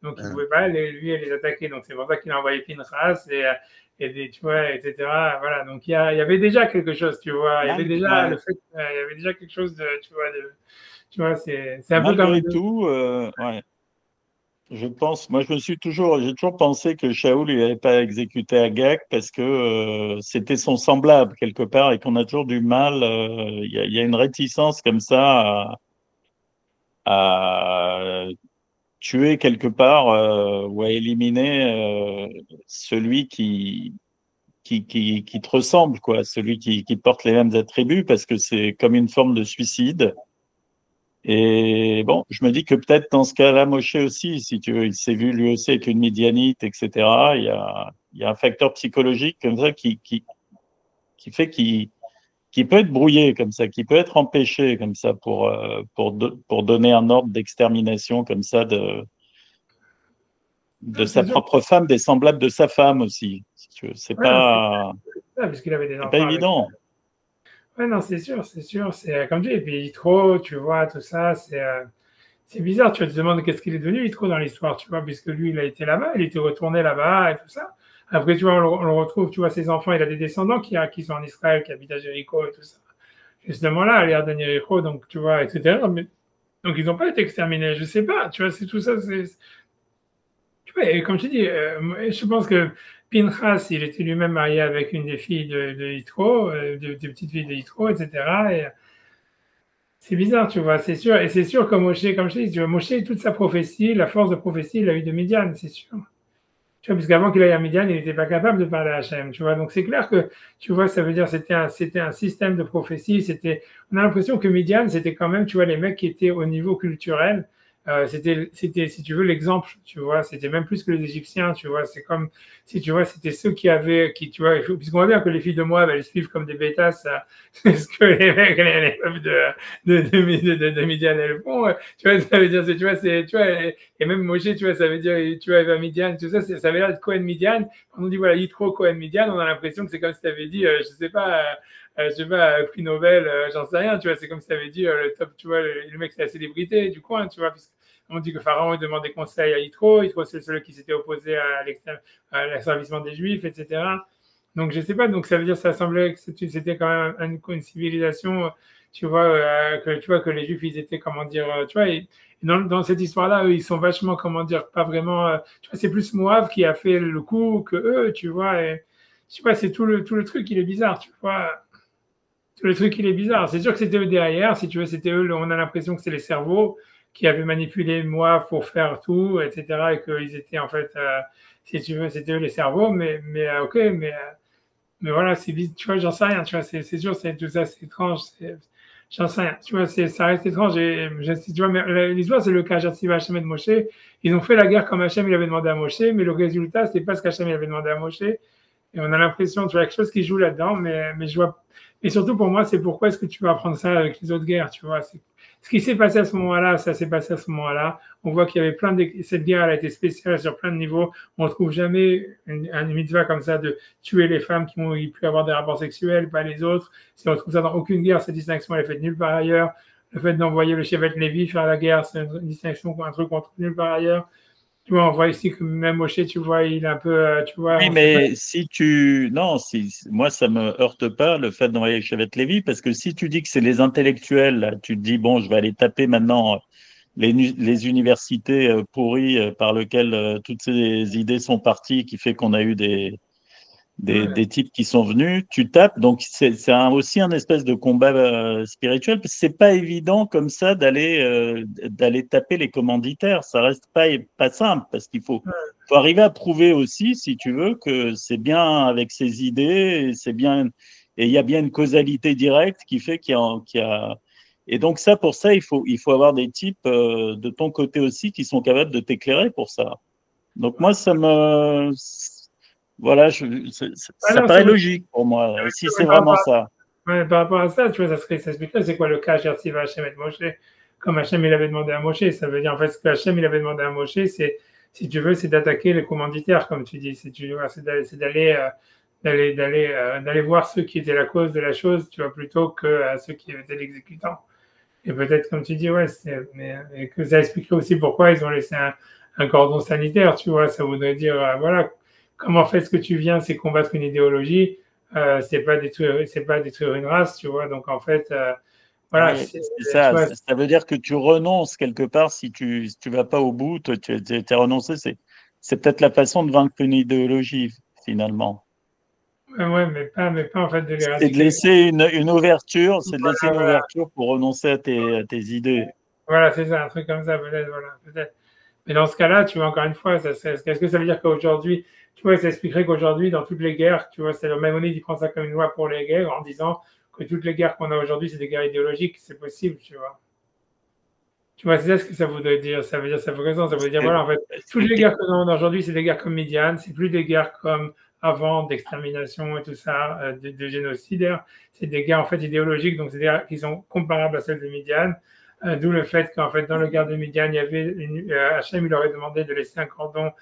donc il ne pouvait pas, lui, les attaquer, donc c'est pour ça qu'il a envoyé Pinchas, tu vois, etc. Voilà, donc il y avait déjà quelque chose, tu vois, il y avait déjà le fait, il y avait déjà quelque chose de, tu vois, c'est un peu comme
tout, ouais. Je pense, moi j'ai toujours pensé que Shaoul il n'avait pas exécuté Agag parce que c'était son semblable quelque part et qu'on a toujours du mal, il y a une réticence comme ça à tuer quelque part ou à éliminer celui qui te ressemble, quoi, celui qui porte les mêmes attributs parce que c'est comme une forme de suicide. Et bon, je me dis que peut-être dans ce cas-là, Moshe aussi, si tu veux, il s'est vu lui aussi avec une Midianite, etc. Il y a un facteur psychologique comme ça qui fait qu'il peut être brouillé comme ça, qui peut être empêché comme ça pour donner un ordre d'extermination comme ça de
Non,
sa
c'est sûr.
propre femme, des semblables de sa femme aussi. Si tu veux.
Ouais, non, c'est ça, puisqu'il avait des
C'est pas
enfants avec.
évident.
Ouais, non, c'est sûr, c'est sûr. C'est comme tu dis, et puis Yitro, tu vois, tout ça, c'est bizarre. Tu te demandes qu'est-ce qu'il est devenu Yitro dans l'histoire, tu vois, puisque lui, il a été là-bas, il était retourné là-bas et tout ça. Après, tu vois, on le retrouve, tu vois, ses enfants, il a des descendants qui sont en Israël, qui habitent à Jéricho et tout ça. Justement là, à l'ère de Jéricho, donc tu vois, etc. Mais, donc ils n'ont pas été exterminés, je sais pas, tu vois, c'est tout ça, tu vois, et comme tu dis, je pense que Pinchas, il était lui-même marié avec une des filles de Yitro, des petites filles de Yitro, etc. Et c'est bizarre, tu vois, c'est sûr. Et c'est sûr que Moshe, comme je dis, tu vois, Moshe, toute sa prophétie, la force de prophétie, il l'a eu de Midian, c'est sûr. Tu vois, puisqu'avant qu'il aille à Midian, il n'était pas capable de parler à Hachem, tu vois. Donc c'est clair que, tu vois, ça veut dire c'était un système de prophétie. On a l'impression que Midian, c'était quand même, tu vois, les mecs qui étaient au niveau culturel. C'était, si tu veux, l'exemple, tu vois. C'était même plus que les Égyptiens, tu vois. C'est comme, si tu vois, c'était ceux tu vois, puisqu'on voit bien que les filles de Moab, elles suivent comme des bêtas, ça, c'est ce que les mecs, les meufs de Midian, elles font. Tu vois, ça veut dire, tu vois, tu vois, et même Moshe, tu vois, ça veut dire, tu vois, Eva Midian, tout ça, ça avait l'air de Cohen Midian. Quand on dit, voilà, Yitro, Cohen Midian, on a l'impression que c'est comme si tu avais dit, je sais pas, prix Nobel, j'en sais rien, tu vois, c'est comme si tu avais dit, le top, tu vois, le mec, c'est la célébrité du coin, tu vois, on dit que Pharaon demandait conseil à Yitro, Yitro, c'est celui qui s'était opposé à l'asservissement des Juifs, etc. Donc, je sais pas, donc ça veut dire, ça semblait que c'était quand même une civilisation, tu vois, que les Juifs, ils étaient, comment dire, tu vois, et dans cette histoire-là, eux, ils sont vachement, comment dire, pas vraiment. Tu vois, c'est plus Moab qui a fait le coup que eux, tu vois. Et je sais pas, c'est tout le truc, il est bizarre, tu vois. Tout le truc, il est bizarre. C'est sûr que c'était eux derrière, si tu veux, c'était eux, on a l'impression que c'est les cerveaux qui avaient manipulé Moab pour faire tout, etc. Et qu'ils étaient, en fait, si tu veux, c'était eux les cerveaux, ok, mais voilà, tu vois, j'en sais rien, tu vois, c'est sûr, tout ça, c'est étrange, j'en sais rien, tu vois, ça reste étrange, tu vois, mais l'histoire, c'est le cas Hatzivah, Hachem et de Moshe, ils ont fait la guerre comme Hachem, il avait demandé à Moshe, mais le résultat, c'était pas ce qu'Hachem, il avait demandé à Moshe, et on a l'impression, tu vois, quelque chose qui joue là-dedans, mais je vois, et surtout pour moi, c'est pourquoi est-ce que tu vas apprendre ça avec les autres guerres, tu vois, ce qui s'est passé à ce moment-là, ça s'est passé à ce moment-là. On voit qu'il y avait cette guerre, elle a été spéciale sur plein de niveaux. On ne trouve jamais une mitzvah comme ça de tuer les femmes qui ont pu avoir des rapports sexuels, pas les autres. Si on trouve ça dans aucune guerre, cette distinction, elle est faite nulle part ailleurs. Le fait d'envoyer le Shevet Lévi faire la guerre, c'est une distinction, un truc qu'on trouve nulle part ailleurs. Tu vois, on voit ici que même Moshe, tu vois, il est un peu, tu vois,
Oui,
on sait pas.
mais si tu... Non, moi, ça me heurte pas le fait d'envoyer Chevet Lévy, parce que si tu dis que c'est les intellectuels, là, tu te dis, bon, je vais aller taper maintenant les universités pourries par lesquelles toutes ces idées sont parties, qui fait qu'on a eu
Ouais.
des types qui sont venus, tu tapes. Donc, c'est aussi un espèce de combat spirituel, parce que c'est pas évident comme ça d'aller taper les commanditaires. Ça reste pas simple, parce faut arriver à prouver aussi, si tu veux, que c'est bien avec ces idées, et il y a bien une causalité directe qui fait qu'il y a... Et donc ça, pour ça, il faut avoir des types de ton côté aussi qui sont capables de t'éclairer pour ça. Donc moi, voilà,
Ah
ça
non,
paraît logique pour moi, si c'est vraiment ça.
par rapport à ça, tu vois, ça expliquerait c'est quoi le cas Jersiva Hachem et Moshe, comme Hachem il avait demandé à Moshe. Ça veut dire en fait ce que Hachem il avait demandé à Moshe, c'est si tu veux, c'est d'attaquer les commanditaires, comme tu dis. C'est d'aller voir ceux qui étaient la cause de la chose, tu vois, plutôt que ceux qui étaient l'exécutant. Et peut-être, comme tu dis, ouais, et que ça expliquerait aussi pourquoi ils ont laissé un cordon sanitaire, tu vois. Ça voudrait dire, voilà, comme en fait ce que tu viens, c'est combattre une idéologie, c'est pas détruire une race, tu vois. Donc en fait, Voilà,
Oui,
tu
c'est ça.
vois,
Ça veut dire que tu renonces quelque part si tu vas pas au bout, tu es renoncé. C'est peut-être la façon de vaincre une idéologie, finalement.
ouais, mais pas en fait de
C'est de
l'éradiquer.
laisser une ouverture, c'est de laisser
Voilà,
une
voilà,
ouverture pour renoncer à tes idées.
voilà, c'est ça, un truc comme ça, peut-être, voilà, peut-être. Mais dans ce cas-là, tu vois, encore une fois, qu'est-ce que ça veut dire qu'aujourd'hui, tu vois, ça expliquerait qu'aujourd'hui, dans toutes les guerres, tu vois, c'est le Maïmonide, il prend ça comme une loi pour les guerres en disant que toutes les guerres qu'on a aujourd'hui, c'est des guerres idéologiques, c'est possible, tu vois. Tu vois, c'est ça ce que ça voudrait dire. Ça veut dire, ça fait raison. Ça veut dire, voilà, en fait, toutes les guerres que nous avons aujourd'hui, c'est des guerres comme Médiane. C'est plus des guerres comme avant, d'extermination et tout ça, de génocidaires. C'est des guerres, en fait, idéologiques. Donc, c'est des guerres qui sont comparables à celles de Médiane. D'où le fait qu'en fait, dans le guerre de Médiane, il y avait Hachem, il aurait demandé de laisser un cordon,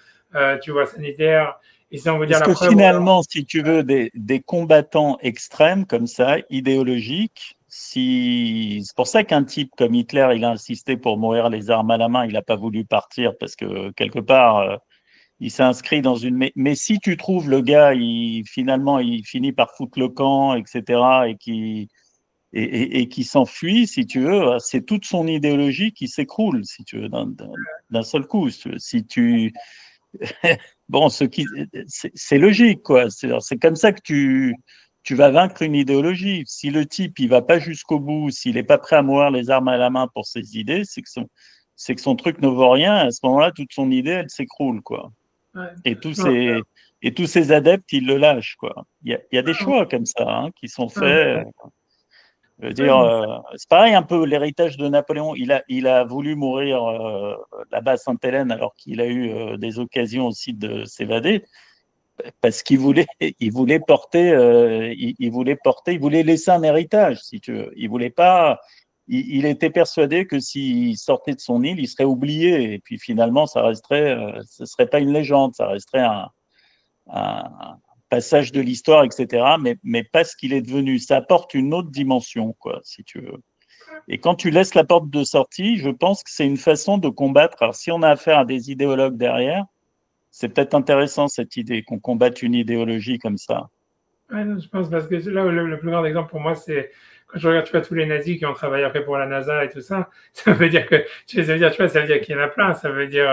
tu vois, sanitaire. Et ça, on veut dire
Est-ce
la
que
preuve. Alors,
finalement, si tu veux, des combattants extrêmes comme ça, idéologiques, si... c'est pour ça qu'un type comme Hitler, il a insisté pour mourir les armes à la main, il n'a pas voulu partir parce que quelque part, il s'est inscrit dans une... Mais si tu trouves le gars, finalement, il finit par foutre le camp, etc., et qui s'enfuit, si tu veux, c'est toute son idéologie qui s'écroule, si tu veux, d'un seul coup. Si tu... Bon, c'est logique, quoi. C'est comme ça que tu vas vaincre une idéologie. Si le type, il va pas jusqu'au bout, s'il n'est pas prêt à mourir les armes à la main pour ses idées, c'est que son truc ne vaut rien. À ce moment-là, toute son idée, elle s'écroule, quoi.
ouais,
Et
je pense que,
tous ses adeptes, ils le lâchent, quoi. Il y a des choix comme ça, hein, qui sont faits. Je veux dire,
ouais,
c'est pareil un peu l'héritage de Napoléon. Il a voulu mourir là-bas à Sainte-Hélène alors qu'il a eu des occasions aussi de s'évader parce qu'il voulait, il voulait laisser un héritage, si tu veux. Il voulait pas, il était persuadé que s'il sortait de son île, il serait oublié et puis finalement, ce serait pas une légende, ça resterait un passage de l'histoire, etc. Mais pas ce qu'il est devenu. Ça apporte une autre dimension, quoi, si tu veux. Et quand tu laisses la porte de sortie, je pense que c'est une façon de combattre. Alors, si on a affaire à des idéologues derrière, c'est peut-être intéressant cette idée qu'on combatte une idéologie comme ça.
ouais, non, je pense parce que là, le plus grand exemple pour moi, c'est quand je regarde, tu vois, tous les nazis qui ont travaillé après pour la NASA et tout ça, ça veut dire que, ça veut dire, tu vois, ça veut dire qu'il y en a plein. Ça veut dire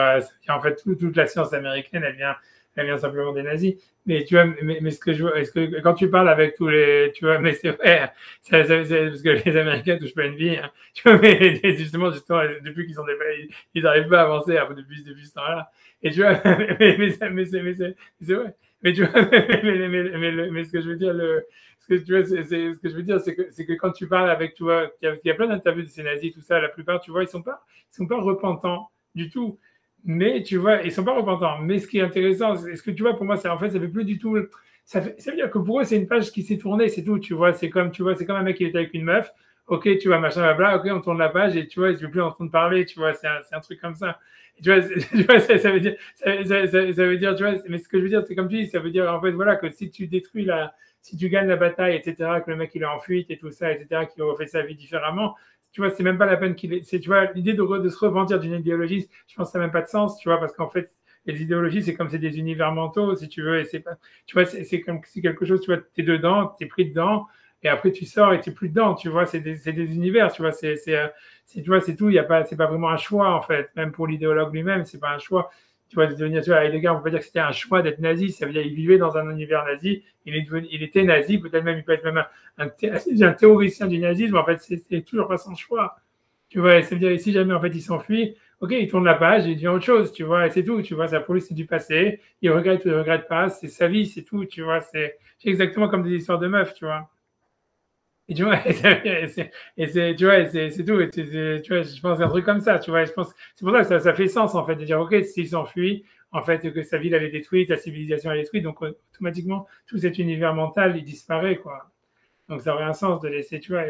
en fait, toute la science américaine, elle vient simplement des nazis. Mais tu vois, mais ce que je vois, est-ce que quand tu parles avec tous les, tu vois, mais c'est vrai, parce que les Américains touchent pas une vie, hein, tu vois, mais justement, depuis qu'ils sont ils n'arrivent pas à avancer depuis ce temps-là. Et tu vois, c'est vrai. Mais tu vois, mais ce que je veux dire, ce que tu vois, ce que je veux dire, c'est que quand tu parles avec, tu vois, il y a plein d'interviews de ces nazis, tout ça, la plupart, tu vois, ils sont pas repentants du tout. Mais tu vois, ils sont pas repentants. Mais ce qui est intéressant, c'est ce que tu vois, pour moi, c'est en fait, ça fait plus du tout. Ça veut dire que pour eux, c'est une page qui s'est tournée, c'est tout. Tu vois, tu vois, c'est comme un mec qui était avec une meuf. Ok, tu vois, machin, blabla. Ok, on tourne la page et tu vois, il ne veut plus entendre parler. Tu vois, c'est un truc comme ça. Et tu vois, tu vois ça veut dire, ça veut dire, tu vois, mais ce que je veux dire, c'est comme tu dis, ça veut dire en fait, voilà, que si tu détruis si tu gagnes la bataille, etc., que le mec il est en fuite et tout ça, etc., qu'il refait sa vie différemment, tu vois, c'est même pas la peine tu vois, l'idée de se repentir d'une idéologie, je pense que ça n'a même pas de sens, tu vois, parce qu'en fait, les idéologies, c'est comme c'est des univers mentaux, si tu veux, et c'est pas, tu vois, c'est comme si quelque chose, tu vois, t'es dedans, t'es pris dedans, et après tu sors et t'es plus dedans, tu vois, c'est des univers, tu vois, tu vois, c'est tout, c'est pas vraiment un choix, en fait, même pour l'idéologue lui-même, c'est pas un choix. Tu vois, de devenir, tu vois, Heidegger, on peut pas dire que c'était un choix d'être nazi, ça veut dire qu'il vivait dans un univers nazi, il était nazi, peut-être même, il peut être même un théoricien du nazisme, en fait, c'est toujours pas son choix. Tu vois, ça veut dire, si jamais, en fait, il s'enfuit, ok, il tourne la page, il devient autre chose, tu vois, et c'est tout, tu vois, ça pour lui, c'est du passé, il regrette ou il regrette pas, c'est sa vie, c'est tout, tu vois, c'est exactement comme des histoires de meufs, tu vois. Et tu vois, tu vois, c'est tout. Tu vois, je pense un truc comme ça, tu vois. Je pense, c'est pour ça que ça fait sens, en fait, de dire, OK, s'il s'enfuit, en fait, que sa ville, elle est détruite, la civilisation, elle est détruite, donc automatiquement, tout cet univers mental, il disparaît, quoi. Donc, ça aurait un sens de laisser, tu vois.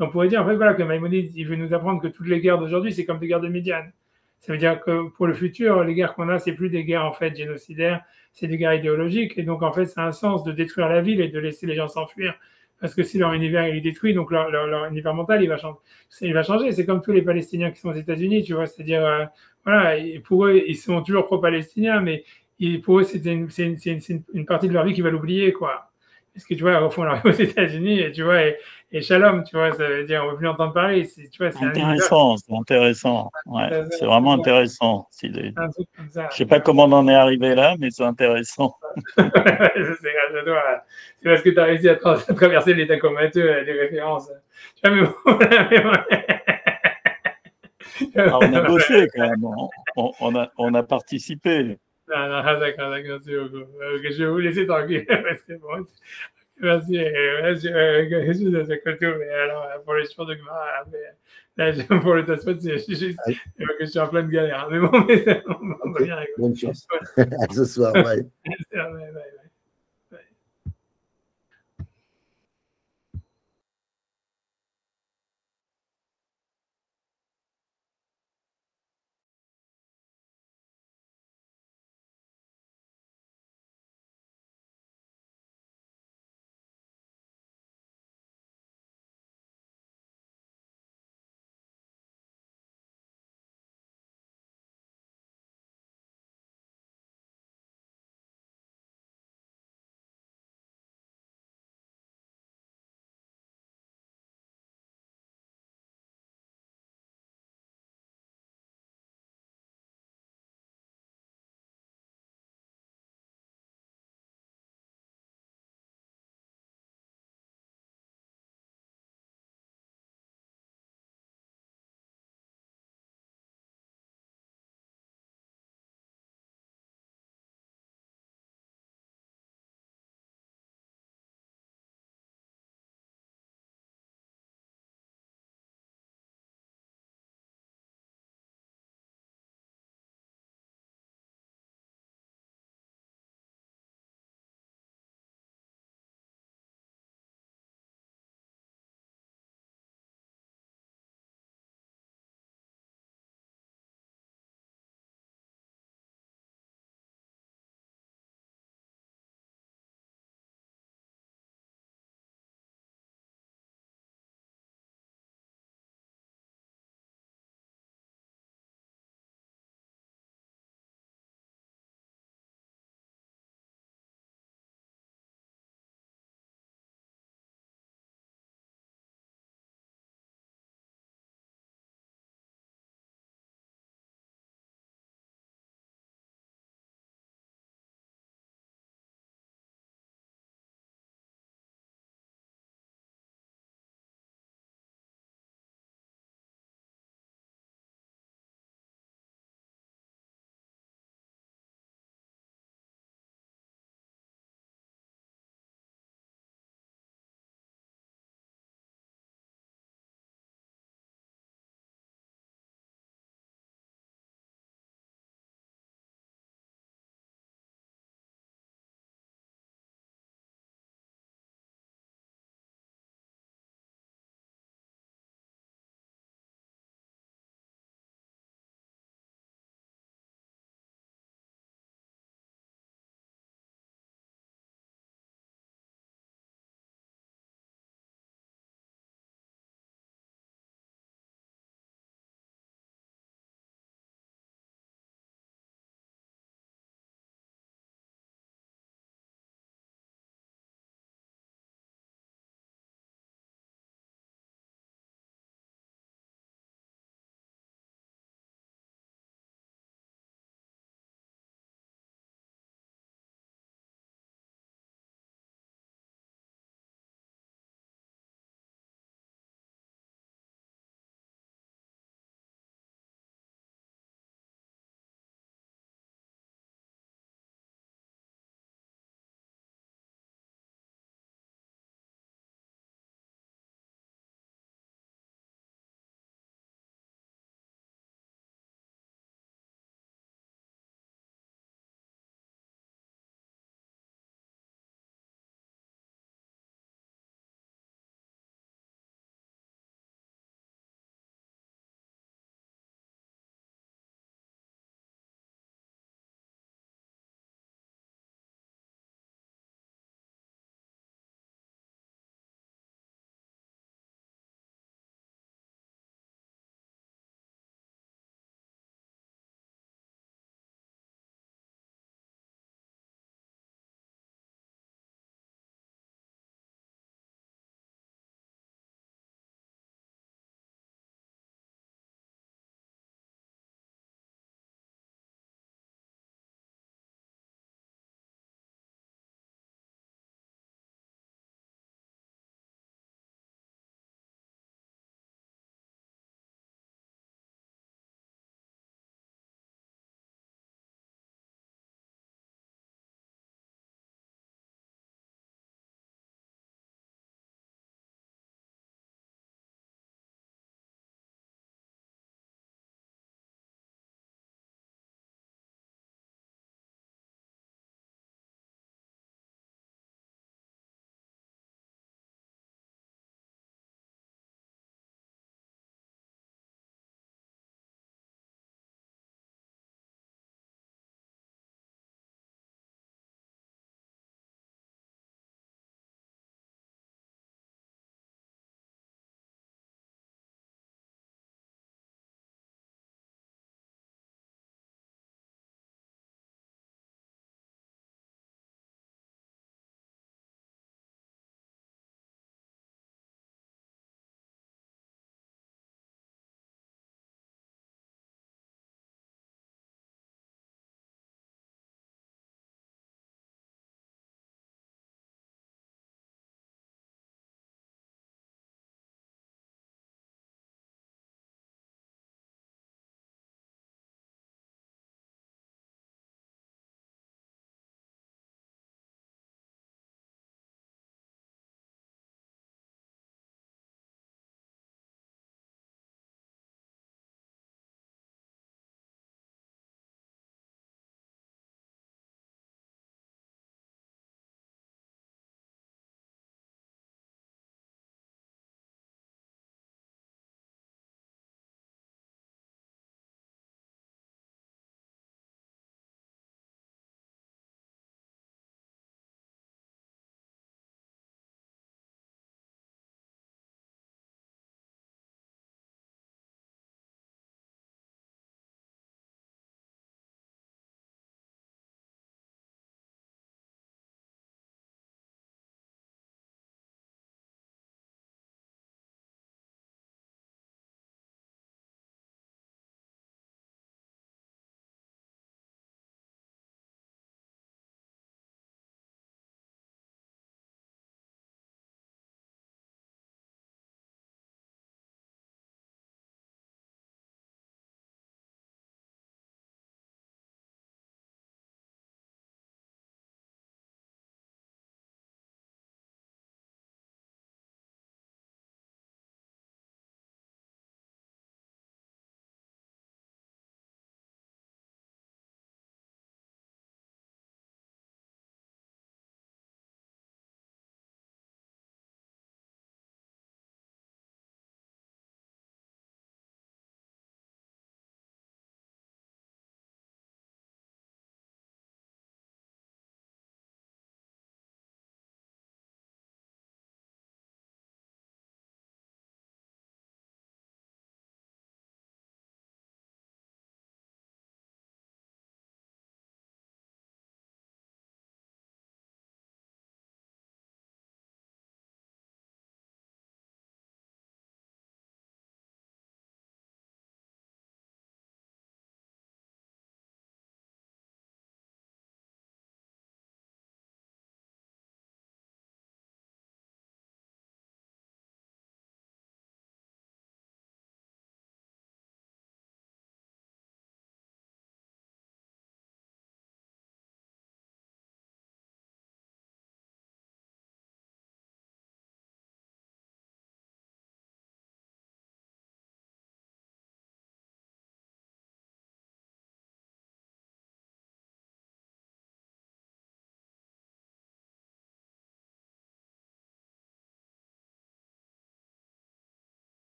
On pourrait dire, en fait, voilà, que Maïmonide, il veut nous apprendre que toutes les guerres d'aujourd'hui, c'est comme des guerres de Médiane. Ça veut dire que pour le futur, les guerres qu'on a, c'est plus des guerres, en fait, génocidaires, c'est des guerres idéologiques. Et donc, en fait, ça a un sens de détruire la ville et de laisser les gens s'enfuir. Parce que si leur univers il est détruit, donc leur univers mental il va changer. Il va changer. C'est comme tous les Palestiniens qui sont aux États-Unis, tu vois. C'est-à-dire, voilà, et pour eux, ils sont toujours pro-palestiniens, mais pour eux, c'est une partie de leur vie qu'ils veulent oublier, quoi. parce que tu vois, au fond, on arrive aux États-Unis, et tu vois, et shalom, tu vois, ça veut dire on ne veut plus entendre parler. Tu vois, c'est
intéressant, c'est intéressant. Ouais, c'est vraiment intéressant.
Un truc comme ça.
Je ne sais pas comment on en est arrivé là, mais c'est intéressant.
C'est grâce à toi. C'est parce que tu as réussi à traverser l'état comateux des références. Tu vois, mais bon.
Alors, on a bossé quand même. On a participé.
Non, d'accord, merci beaucoup. Je vais vous laisser tranquille. Merci, Jésus de ce côté, mais alors, pour les choses de Gemara, là, pour le Tosfot, c'est juste que je suis en pleine galère. Mais bon, mais on va bien rigoler.
Bonne chance. À ce soir, bye.
Bye.